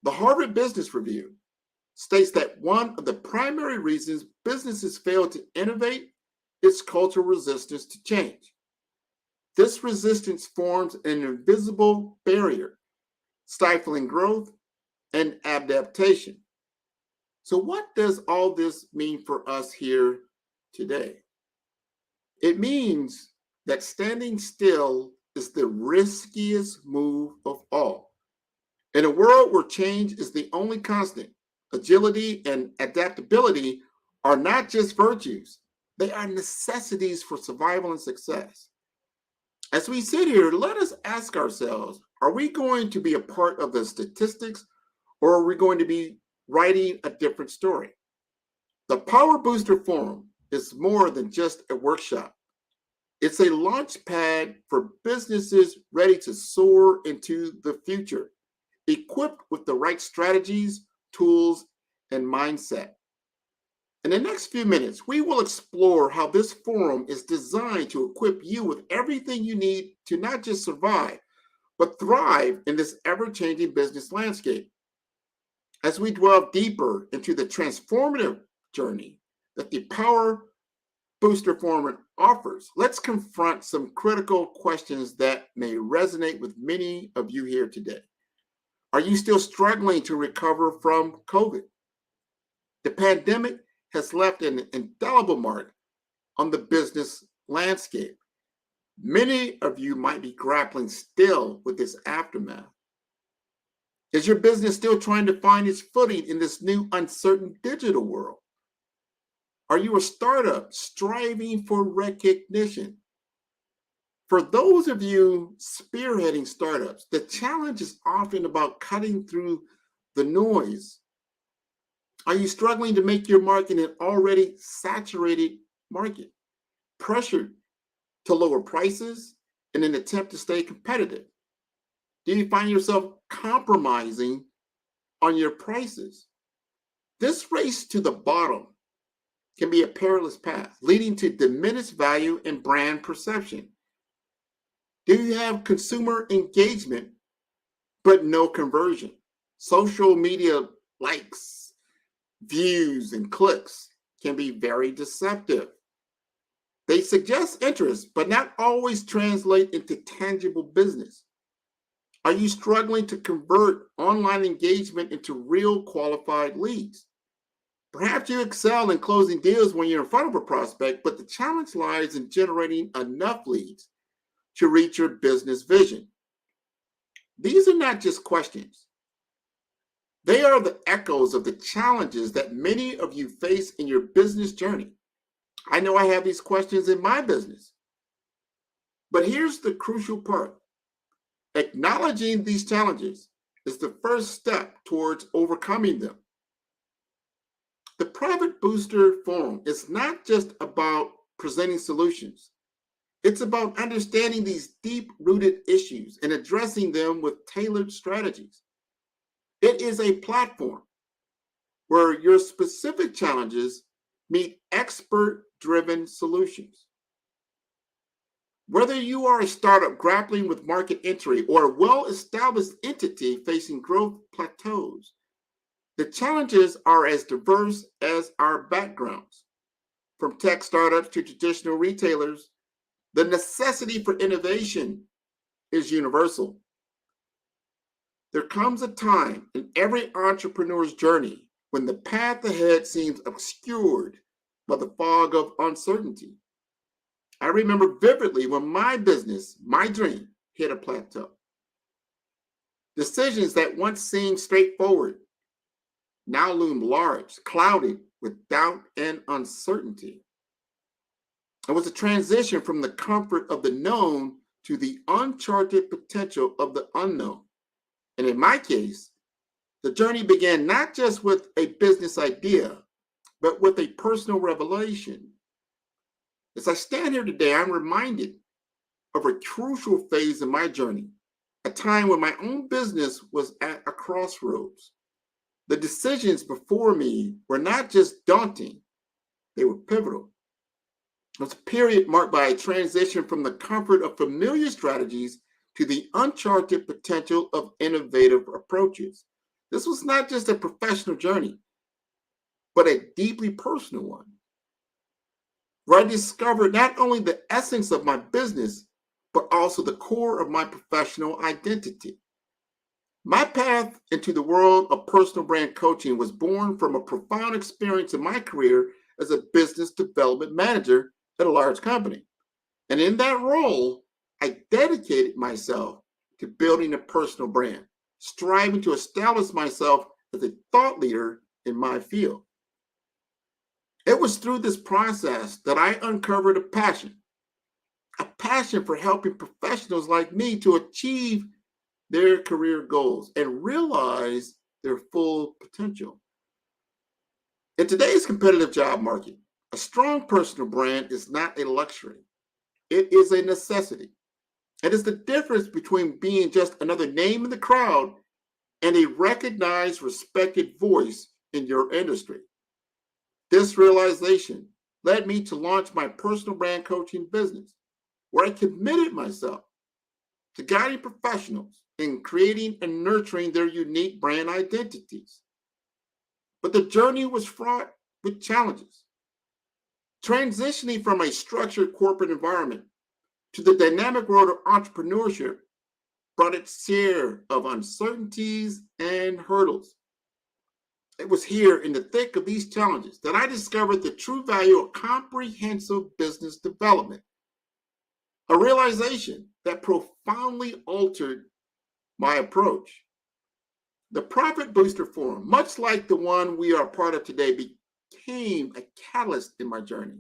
The Harvard Business Review states that one of the primary reasons businesses fail to innovate is cultural resistance to change. This resistance forms an invisible barrier, stifling growth and adaptation. So what does all this mean for us here today? It means that standing still is the riskiest move of all. In a world where change is the only constant, agility and adaptability are not just virtues, they are necessities for survival and success. As we sit here, let us ask ourselves, are we going to be a part of the statistics, or are we going to be writing a different story? The Power Booster Forum is more than just a workshop. It's a launch pad for businesses ready to soar into the future, equipped with the right strategies, tools, and mindset. In the next few minutes, we will explore how this forum is designed to equip you with everything you need to not just survive, but thrive in this ever-changing business landscape. As we delve deeper into the transformative journey that the Power Booster Forum offers, let's confront some critical questions that may resonate with many of you here today. Are you still struggling to recover from COVID? The pandemic has left an indelible mark on the business landscape. Many of you might be grappling still with this aftermath. Is your business still trying to find its footing in this new uncertain digital world? Are you a startup striving for recognition? For those of you spearheading startups, the challenge is often about cutting through the noise. Are you struggling to make your mark in an already saturated market, pressured to lower prices in an attempt to stay competitive? Do you find yourself compromising on your prices? This race to the bottom can be a perilous path, leading to diminished value and brand perception. Do you have consumer engagement, but no conversion? Social media likes, views, and clicks can be very deceptive. They suggest interest, but not always translate into tangible business. Are you struggling to convert online engagement into real qualified leads? Perhaps you excel in closing deals when you're in front of a prospect, but the challenge lies in generating enough leads to reach your business vision. These are not just questions. They are the echoes of the challenges that many of you face in your business journey. I know I have these questions in my business. But here's the crucial part. Acknowledging these challenges is the first step towards overcoming them. The Private Booster Forum is not just about presenting solutions. It's about understanding these deep-rooted issues and addressing them with tailored strategies. It is a platform where your specific challenges meet expert-driven solutions. Whether you are a startup grappling with market entry or a well-established entity facing growth plateaus, the challenges are as diverse as our backgrounds. From tech startups to traditional retailers, the necessity for innovation is universal. There comes a time in every entrepreneur's journey when the path ahead seems obscured by the fog of uncertainty. I remember vividly when my business, my dream, hit a plateau. Decisions that once seemed straightforward now loom large, clouded with doubt and uncertainty. It was a transition from the comfort of the known to the uncharted potential of the unknown. And in my case, the journey began not just with a business idea, but with a personal revelation. As I stand here today, I'm reminded of a crucial phase in my journey, a time when my own business was at a crossroads. The decisions before me were not just daunting, they were pivotal. It was a period marked by a transition from the comfort of familiar strategies to the uncharted potential of innovative approaches. This was not just a professional journey, but a deeply personal one, where I discovered not only the essence of my business, but also the core of my professional identity. My path into the world of personal brand coaching was born from a profound experience in my career as a business development manager at a large company. And in that role, I dedicated myself to building a personal brand. striving to establish myself as a thought leader in my field. It was through this process that I uncovered a passion for helping professionals like me to achieve their career goals and realize their full potential. In today's competitive job market, a strong personal brand is not a luxury. It is a necessity. It is the difference between being just another name in the crowd and a recognized, respected voice in your industry. This realization led me to launch my personal brand coaching business, where I committed myself to guiding professionals in creating and nurturing their unique brand identities. But the journey was fraught with challenges. Transitioning from a structured corporate environment to the dynamic world of entrepreneurship brought its share of uncertainties and hurdles. It was here in the thick of these challenges that I discovered the true value of comprehensive business development, a realization that profoundly altered my approach. The Profit Booster Forum, much like the one we are part of today, became a catalyst in my journey.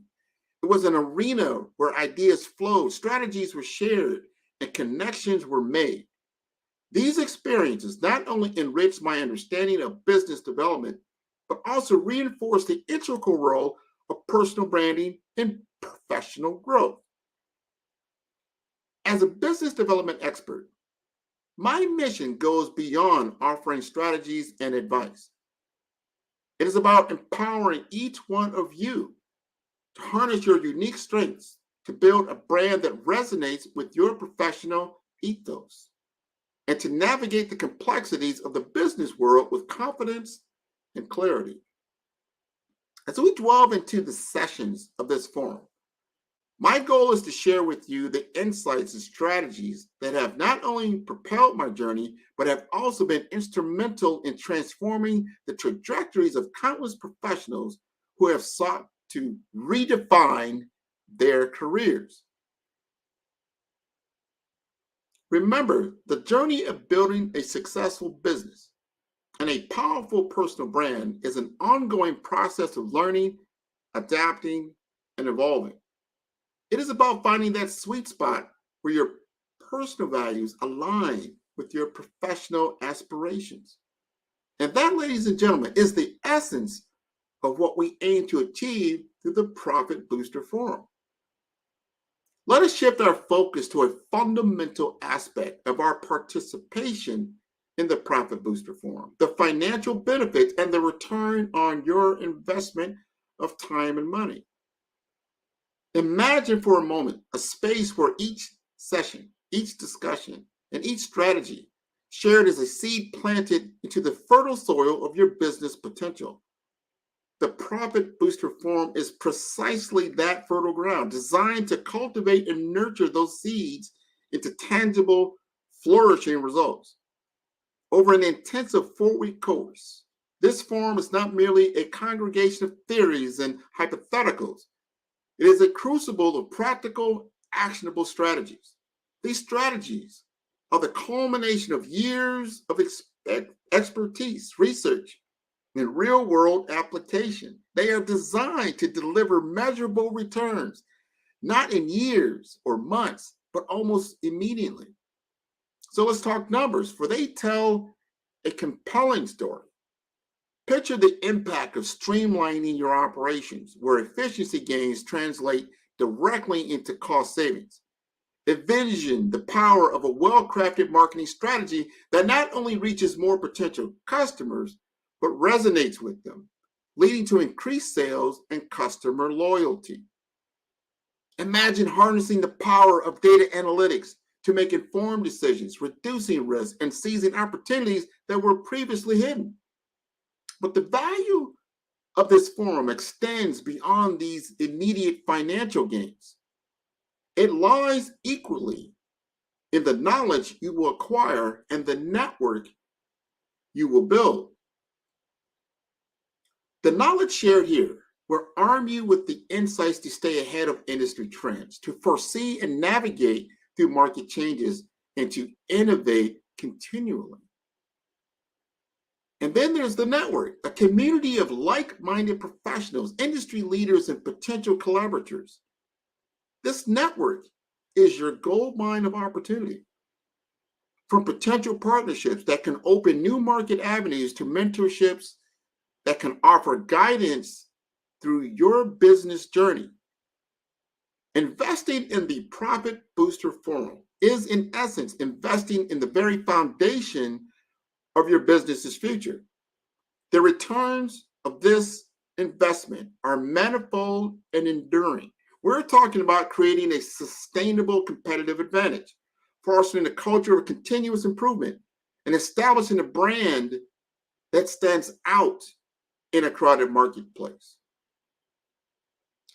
It was an arena where ideas flowed, strategies were shared, and connections were made. These experiences not only enriched my understanding of business development, but also reinforced the integral role of personal branding in professional growth. As a business development expert, my mission goes beyond offering strategies and advice. It is about empowering each one of you to harness your unique strengths to build a brand that resonates with your professional ethos and to navigate the complexities of the business world with confidence and clarity. As we delve into the sessions of this forum, my goal is to share with you the insights and strategies that have not only propelled my journey, but have also been instrumental in transforming the trajectories of countless professionals who have sought to redefine their careers. Remember, the journey of building a successful business and a powerful personal brand is an ongoing process of learning, adapting, and evolving. It is about finding that sweet spot where your personal values align with your professional aspirations. And that, ladies and gentlemen, is the essence of what we aim to achieve through the Profit Booster Forum. Let us shift our focus to a fundamental aspect of our participation in the Profit Booster Forum, the financial benefits and the return on your investment of time and money. Imagine for a moment a space where each session, each discussion, and each strategy shared as a seed planted into the fertile soil of your business potential. The Profit Booster Forum is precisely that fertile ground, designed to cultivate and nurture those seeds into tangible, flourishing results. Over an intensive 4-week course, this forum is not merely a congregation of theories and hypotheticals. It is a crucible of practical, actionable strategies. These strategies are the culmination of years of expertise, research, and real-world application. They are designed to deliver measurable returns, not in years or months, but almost immediately. So let's talk numbers, for they tell a compelling story. Picture the impact of streamlining your operations, where efficiency gains translate directly into cost savings. Envision the power of a well-crafted marketing strategy that not only reaches more potential customers, but resonates with them, leading to increased sales and customer loyalty. Imagine harnessing the power of data analytics to make informed decisions, reducing risk, and seizing opportunities that were previously hidden. But the value of this forum extends beyond these immediate financial gains. It lies equally in the knowledge you will acquire and the network you will build. The knowledge shared here will arm you with the insights to stay ahead of industry trends, to foresee and navigate through market changes, and to innovate continually. And then there's the network, a community of like-minded professionals, industry leaders, and potential collaborators. This network is your gold mine of opportunity. From potential partnerships that can open new market avenues to mentorships that can offer guidance through your business journey. Investing in the Profit Booster Forum is, in essence, investing in the very foundation of your business's future. The returns of this investment are manifold and enduring. We're talking about creating a sustainable competitive advantage, fostering a culture of continuous improvement, and establishing a brand that stands out in a crowded marketplace.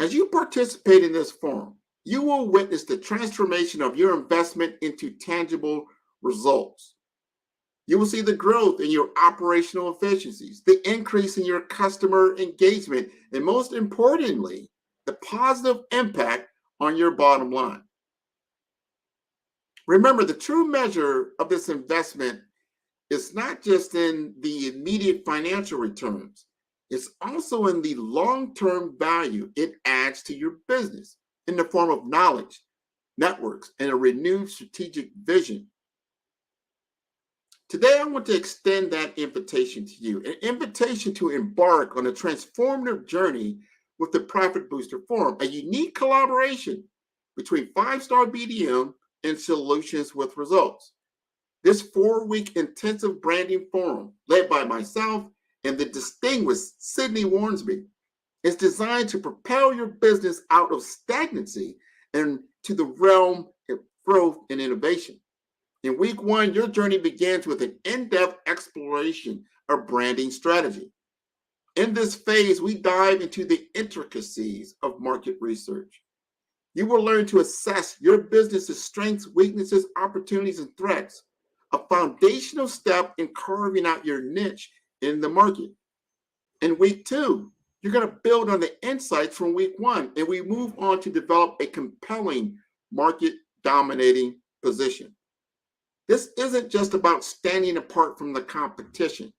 As you participate in this forum, you will witness the transformation of your investment into tangible results. You will see the growth in your operational efficiencies, the increase in your customer engagement, and most importantly, the positive impact on your bottom line. Remember, the true measure of this investment is not just in the immediate financial returns, it's also in the long-term value it adds to your business in the form of knowledge, networks, and a renewed strategic vision. Today, I want to extend that invitation to you, an invitation to embark on a transformative journey with the Profit Booster Forum, a unique collaboration between 5-Star BDM and Solutions with Results. This 4-week intensive branding forum, led by myself and the distinguished Sydney Warnsby, is designed to propel your business out of stagnancy and to the realm of growth and innovation. In week 1, your journey begins with an in-depth exploration of branding strategy. In this phase, we dive into the intricacies of market research. You will learn to assess your business's strengths, weaknesses, opportunities, and threats, a foundational step in carving out your niche in the market. In week 2, you're going to build on the insights from week 1, and we move on to develop a compelling market-dominating position. This isn't just about standing apart from the competition.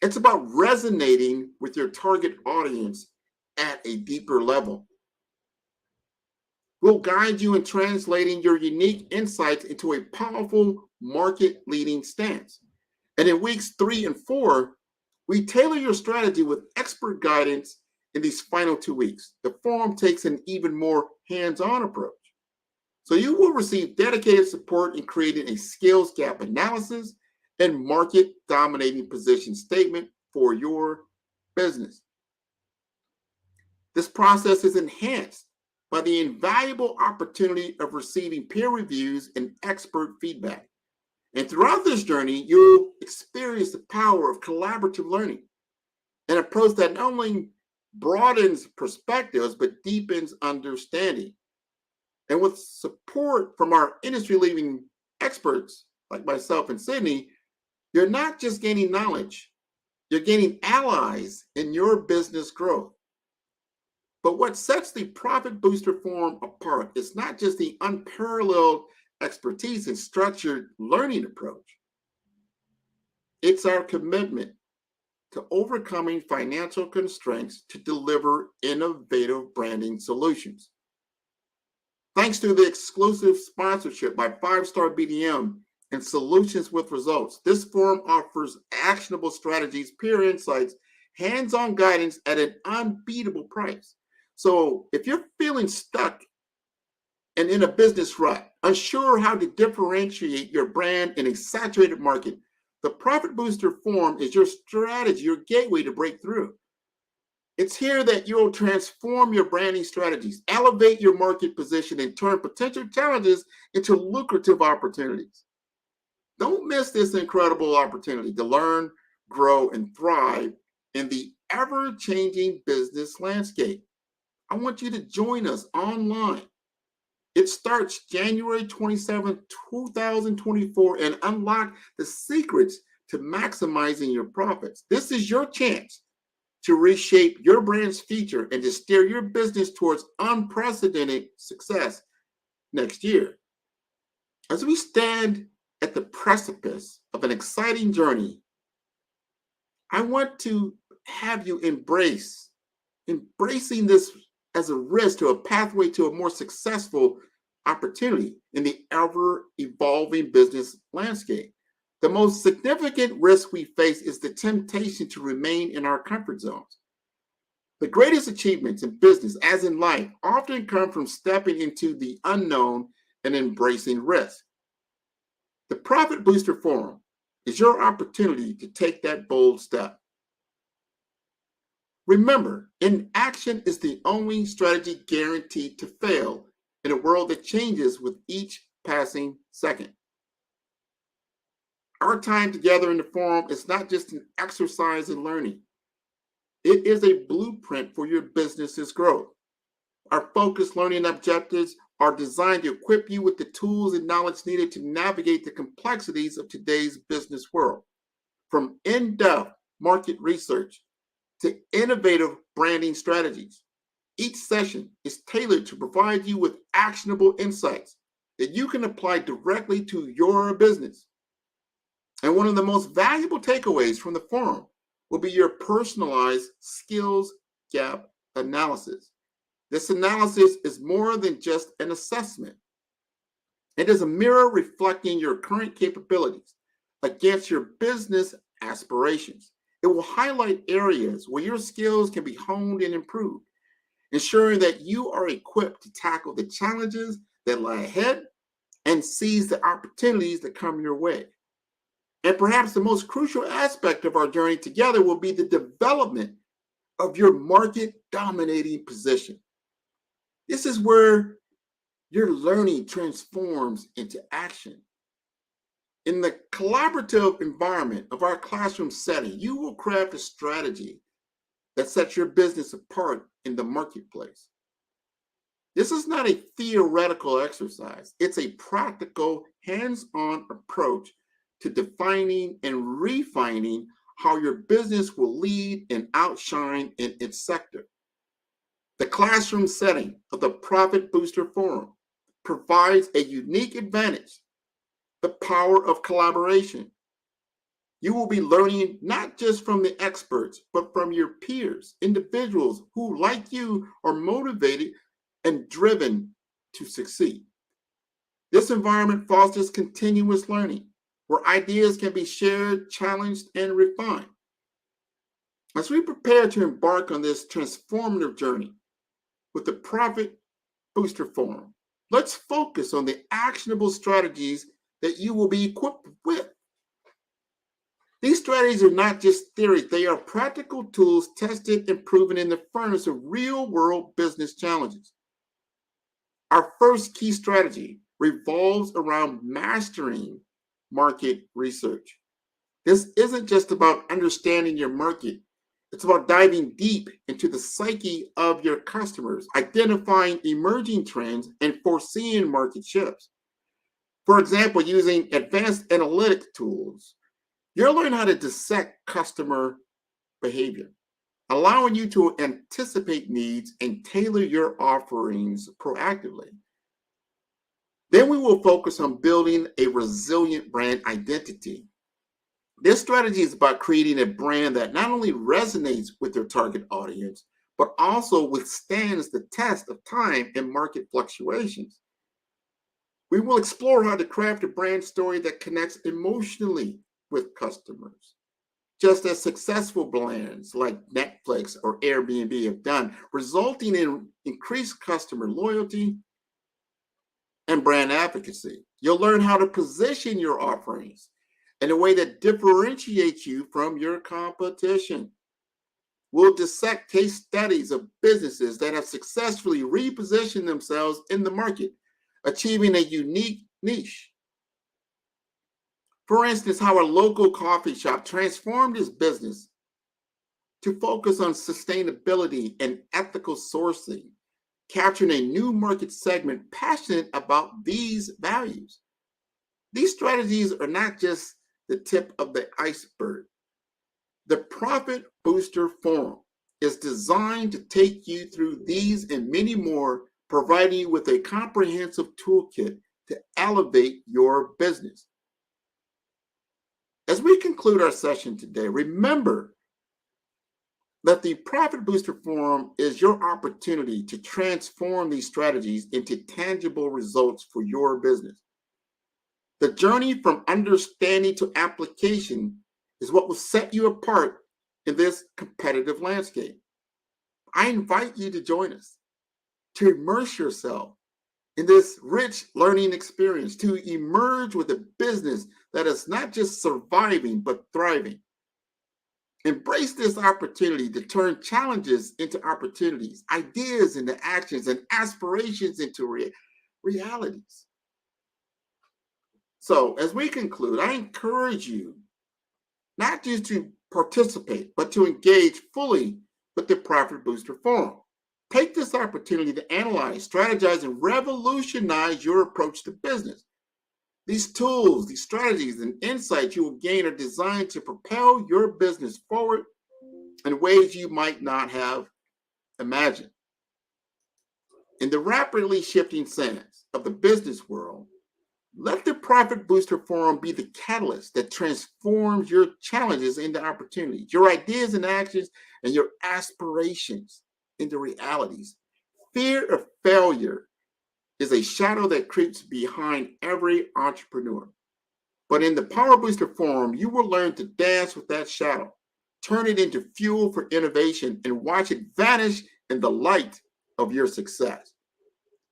It's about resonating with your target audience at a deeper level. We'll guide you in translating your unique insights into a powerful market-leading stance. And in weeks 3 and 4, we tailor your strategy with expert guidance in these final 2 weeks. The forum takes an even more hands-on approach. So you will receive dedicated support in creating a skills gap analysis and market dominating position statement for your business. This process is enhanced by the invaluable opportunity of receiving peer reviews and expert feedback. And throughout this journey, you'll experience the power of collaborative learning, an approach that not only broadens perspectives, but deepens understanding. And with support from our industry-leading experts like myself and Sydney, you're not just gaining knowledge, you're gaining allies in your business growth. But what sets the Profit Booster Forum apart is not just the unparalleled expertise and structured learning approach. It's our commitment to overcoming financial constraints to deliver innovative branding solutions. Thanks to the exclusive sponsorship by 5-Star BDM and Solutions with Results, this forum offers actionable strategies, peer insights, hands-on guidance at an unbeatable price. So if you're feeling stuck and in a business rut, unsure how to differentiate your brand in a saturated market, the Profit Booster Forum is your strategy, your gateway to break through. It's here that you'll transform your branding strategies, elevate your market position, and turn potential challenges into lucrative opportunities. Don't miss this incredible opportunity to learn, grow, and thrive in the ever-changing business landscape. I want you to join us online. It starts January 27, 2024, and unlock the secrets to maximizing your profits. This is your chance to reshape your brand's future and to steer your business towards unprecedented success next year. As we stand at the precipice of an exciting journey, I want to have you embracing this as a risk to a pathway to a more successful opportunity in the ever-evolving business landscape. The most significant risk we face is the temptation to remain in our comfort zones. The greatest achievements in business, as in life, often come from stepping into the unknown and embracing risk. The Profit Booster Forum is your opportunity to take that bold step. Remember, inaction is the only strategy guaranteed to fail in a world that changes with each passing second. Our time together in the forum is not just an exercise in learning. It is a blueprint for your business's growth. Our focused learning objectives are designed to equip you with the tools and knowledge needed to navigate the complexities of today's business world. From in-depth market research to innovative branding strategies, each session is tailored to provide you with actionable insights that you can apply directly to your business. And one of the most valuable takeaways from the forum will be your personalized skills gap analysis. This analysis is more than just an assessment. It is a mirror reflecting your current capabilities against your business aspirations. It will highlight areas where your skills can be honed and improved, ensuring that you are equipped to tackle the challenges that lie ahead and seize the opportunities that come your way. And perhaps the most crucial aspect of our journey together will be the development of your market dominating position. This is where your learning transforms into action. In the collaborative environment of our classroom setting, you will craft a strategy that sets your business apart in the marketplace. This is not a theoretical exercise. It's a practical, hands-on approach to defining and refining how your business will lead and outshine in its sector. The classroom setting of the Profit Booster Forum provides a unique advantage: the power of collaboration. You will be learning not just from the experts, but from your peers, individuals who, like you, are motivated and driven to succeed. This environment fosters continuous learning, where ideas can be shared, challenged, and refined. As we prepare to embark on this transformative journey with the Profit Booster Forum, let's focus on the actionable strategies that you will be equipped with. These strategies are not just theory, they are practical tools tested and proven in the furnace of real-world business challenges. Our first key strategy revolves around mastering market research. This isn't just about understanding your market. It's about diving deep into the psyche of your customers, identifying emerging trends, and foreseeing market shifts. For example, using advanced analytic tools, you'll learn how to dissect customer behavior, allowing you to anticipate needs and tailor your offerings proactively. Then we will focus on building a resilient brand identity. This strategy is about creating a brand that not only resonates with your target audience, but also withstands the test of time and market fluctuations. We will explore how to craft a brand story that connects emotionally with customers, just as successful brands like Netflix or Airbnb have done, resulting in increased customer loyalty and brand advocacy. You'll learn how to position your offerings in a way that differentiates you from your competition. We'll dissect case studies of businesses that have successfully repositioned themselves in the market, achieving a unique niche. For instance, how a local coffee shop transformed its business to focus on sustainability and ethical sourcing, capturing a new market segment passionate about these values. These strategies are not just the tip of the iceberg. The Profit Booster Forum is designed to take you through these and many more, providing you with a comprehensive toolkit to elevate your business. As we conclude our session today, remember that the Profit Booster Forum is your opportunity to transform these strategies into tangible results for your business. The journey from understanding to application is what will set you apart in this competitive landscape. I invite you to join us, to immerse yourself in this rich learning experience, to emerge with a business that is not just surviving, but thriving. Embrace this opportunity to turn challenges into opportunities, ideas into actions, and aspirations into realities. So as we conclude, I encourage you not just to participate, but to engage fully with the Profit Booster Forum. Take this opportunity to analyze, strategize, and revolutionize your approach to business. These tools, these strategies, and insights you will gain are designed to propel your business forward in ways you might not have imagined. In the rapidly shifting sands of the business world, let the Profit Booster Forum be the catalyst that transforms your challenges into opportunities, your ideas and actions, and your aspirations into realities. Fear of failure is a shadow that creeps behind every entrepreneur. But in the Power Booster Forum, you will learn to dance with that shadow, turn it into fuel for innovation, and watch it vanish in the light of your success.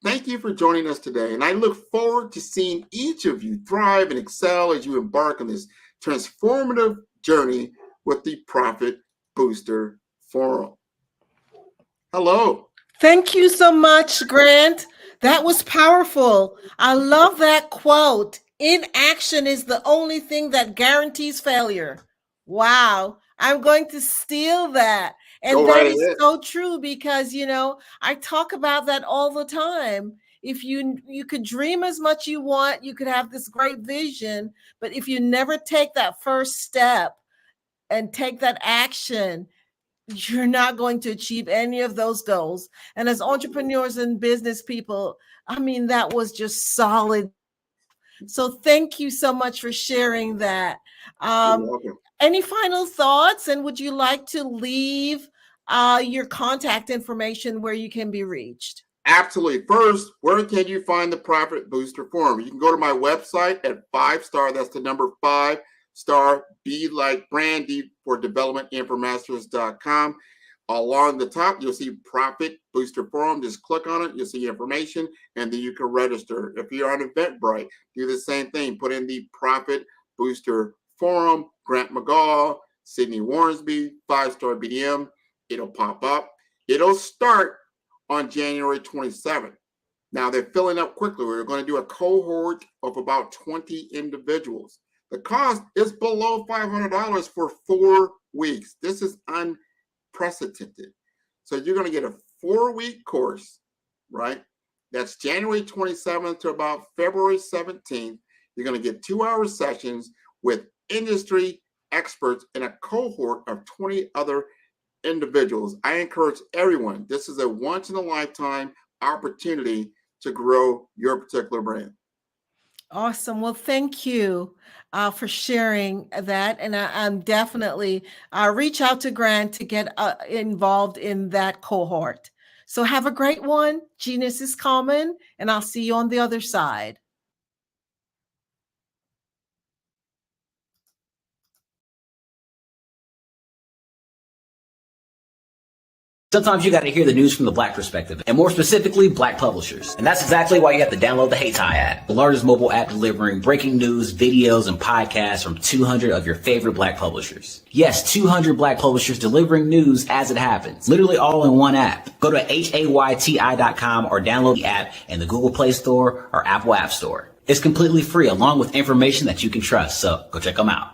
Thank you for joining us today, and I look forward to seeing each of you thrive and excel as you embark on this transformative journey with the Profit Booster Forum. Hello. Thank you so much, Grant. That was powerful. I love that quote. Inaction is the only thing that guarantees failure. Wow. I'm going to steal that. And that is so true because, I talk about that all the time. If you could dream as much you want, you could have this great vision, but if you never take that first step and take that action, you're not going to achieve any of those goals. And as entrepreneurs and business people, that was just solid. So thank you so much for sharing that. Any final thoughts? And would you like to leave your contact information where you can be reached? Absolutely. First, where can you find the Profit Booster Forum? You can go to my website at 5-star. That's the number 5-star. Be like Brandy for developmentinformasters.com. Along the top, you'll see Profit Booster Forum. Just click on it. You'll see information, and then you can register. If you're on Eventbrite, do the same thing. Put in the Profit Booster Forum, Grant McGaw, Sydney Warrensby, 5-star BDM. It'll pop up. It'll start on January 27th. Now, they're filling up quickly. We're going to do a cohort of about 20 individuals. The cost is below $500 for 4 weeks. This is unprecedented. So you're going to get a 4-week course, right? That's January 27th to about February 17th. You're going to get 2-hour sessions with industry experts and a cohort of 20 other individuals. I encourage everyone. This is a once-in-a-lifetime opportunity to grow your particular brand. Awesome. Well, thank you for sharing that. And I'm definitely reach out to Grant to get involved in that cohort. So have a great one. Genius is common, and I'll see you on the other side. Sometimes you got to hear the news from the Black perspective, and more specifically, Black publishers. And that's exactly why you have to download the Hey Tie app, the largest mobile app delivering breaking news, videos, and podcasts from 200 of your favorite Black publishers. Yes, 200 Black publishers delivering news as it happens, literally all in one app. Go to HAYTI.com or download the app in the Google Play Store or Apple App Store. It's completely free, along with information that you can trust, so go check them out.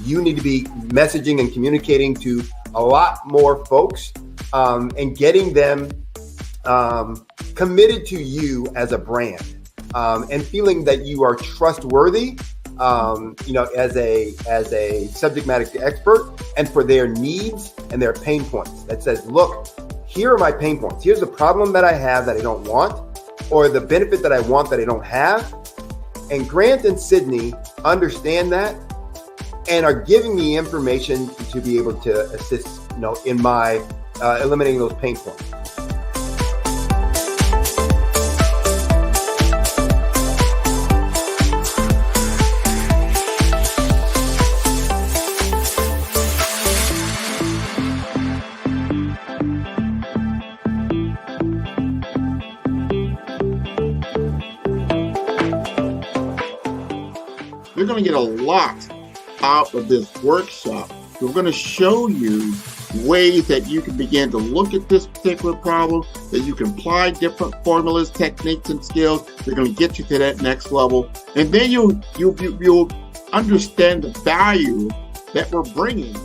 You need to be messaging and communicating to a lot more folks and getting them committed to you as a brand and feeling that you are trustworthy as a subject matter expert, and for their needs and their pain points. That says, look, here are my pain points. Here's the problem that I have that I don't want, or the benefit that I want that I don't have. And Grant and Sydney understand that and are giving me information to be able to assist, in my eliminating those pain points. You're going to get a lot out of this workshop. We're going to show you ways that you can begin to look at this particular problem, that you can apply different formulas, techniques, and skills. They're going to get you to that next level. And then you'll understand the value that we're bringing.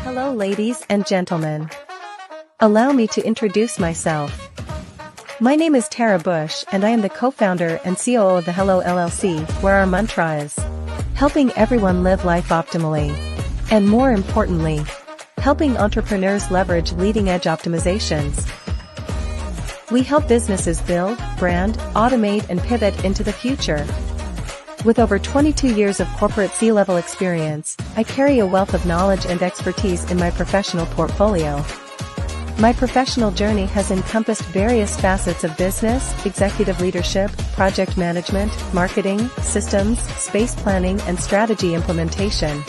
Hello, ladies and gentlemen. Allow me to introduce myself. My name is Tara Bush, and I am the co-founder and COO of the Hello LLC, where our mantra is helping everyone live life optimally. And more importantly, helping entrepreneurs leverage leading-edge optimizations. We help businesses build, brand, automate, and pivot into the future. With over 22 years of corporate C-level experience, I carry a wealth of knowledge and expertise in my professional portfolio. My professional journey has encompassed various facets of business, executive leadership, project management, marketing, systems, space planning, and strategy implementation.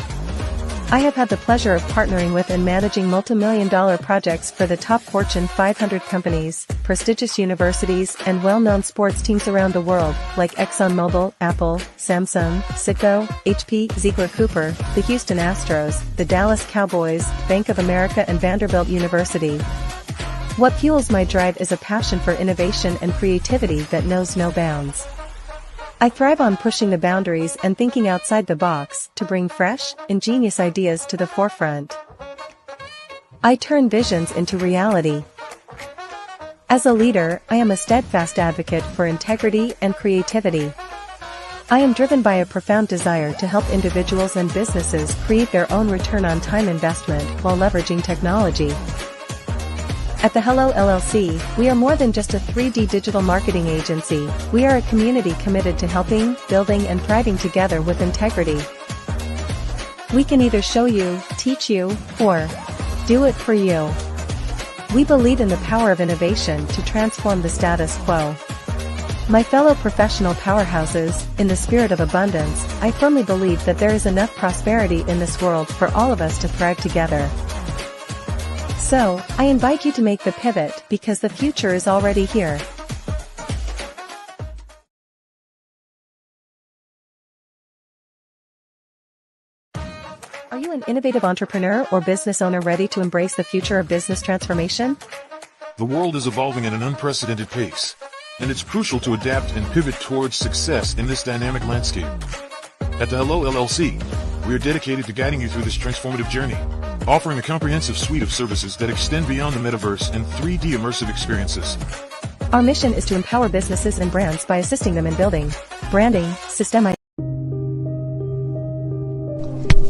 I have had the pleasure of partnering with and managing multi-million-dollar projects for the top Fortune 500 companies, prestigious universities, and well-known sports teams around the world, like ExxonMobil, Apple, Samsung, Citgo, HP, Ziegler-Cooper, the Houston Astros, the Dallas Cowboys, Bank of America, and Vanderbilt University. What fuels my drive is a passion for innovation and creativity that knows no bounds. I thrive on pushing the boundaries and thinking outside the box to bring fresh, ingenious ideas to the forefront. I turn visions into reality. As a leader, I am a steadfast advocate for integrity and creativity. I am driven by a profound desire to help individuals and businesses create their own return on time investment while leveraging technology. At the Hello LLC, we are more than just a 3D digital marketing agency. We are a community committed to helping, building, and thriving together with integrity. We can either show you, teach you, or do it for you. We believe in the power of innovation to transform the status quo. My fellow professional powerhouses, in the spirit of abundance, I firmly believe that there is enough prosperity in this world for all of us to thrive together. So, I invite you to make the pivot because the future is already here. Are you an innovative entrepreneur or business owner ready to embrace the future of business transformation? The world is evolving at an unprecedented pace, and it's crucial to adapt and pivot towards success in this dynamic landscape. At the Hello LLC, we are dedicated to guiding you through this transformative journey, offering a comprehensive suite of services that extend beyond the metaverse and 3D immersive experiences. Our mission is to empower businesses and brands by assisting them in building, branding, systemizing.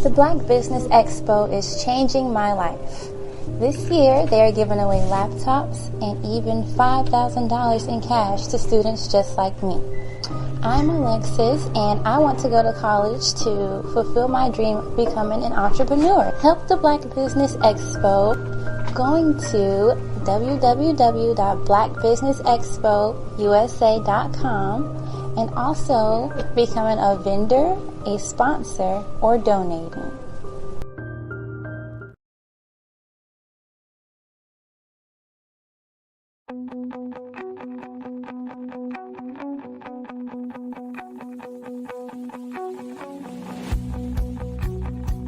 The Black Business Expo is changing my life. This year, they are giving away laptops and even $5,000 in cash to students just like me. I'm Alexis, and I want to go to college to fulfill my dream of becoming an entrepreneur. Help the Black Business Expo going to www.blackbusinessexpousa.com and also becoming a vendor, a sponsor, or donating.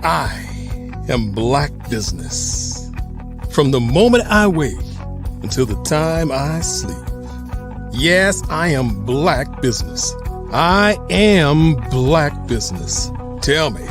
I am Black Business. From the moment I wake until the time I sleep. Yes, I am Black Business. I am Black Business. Tell me,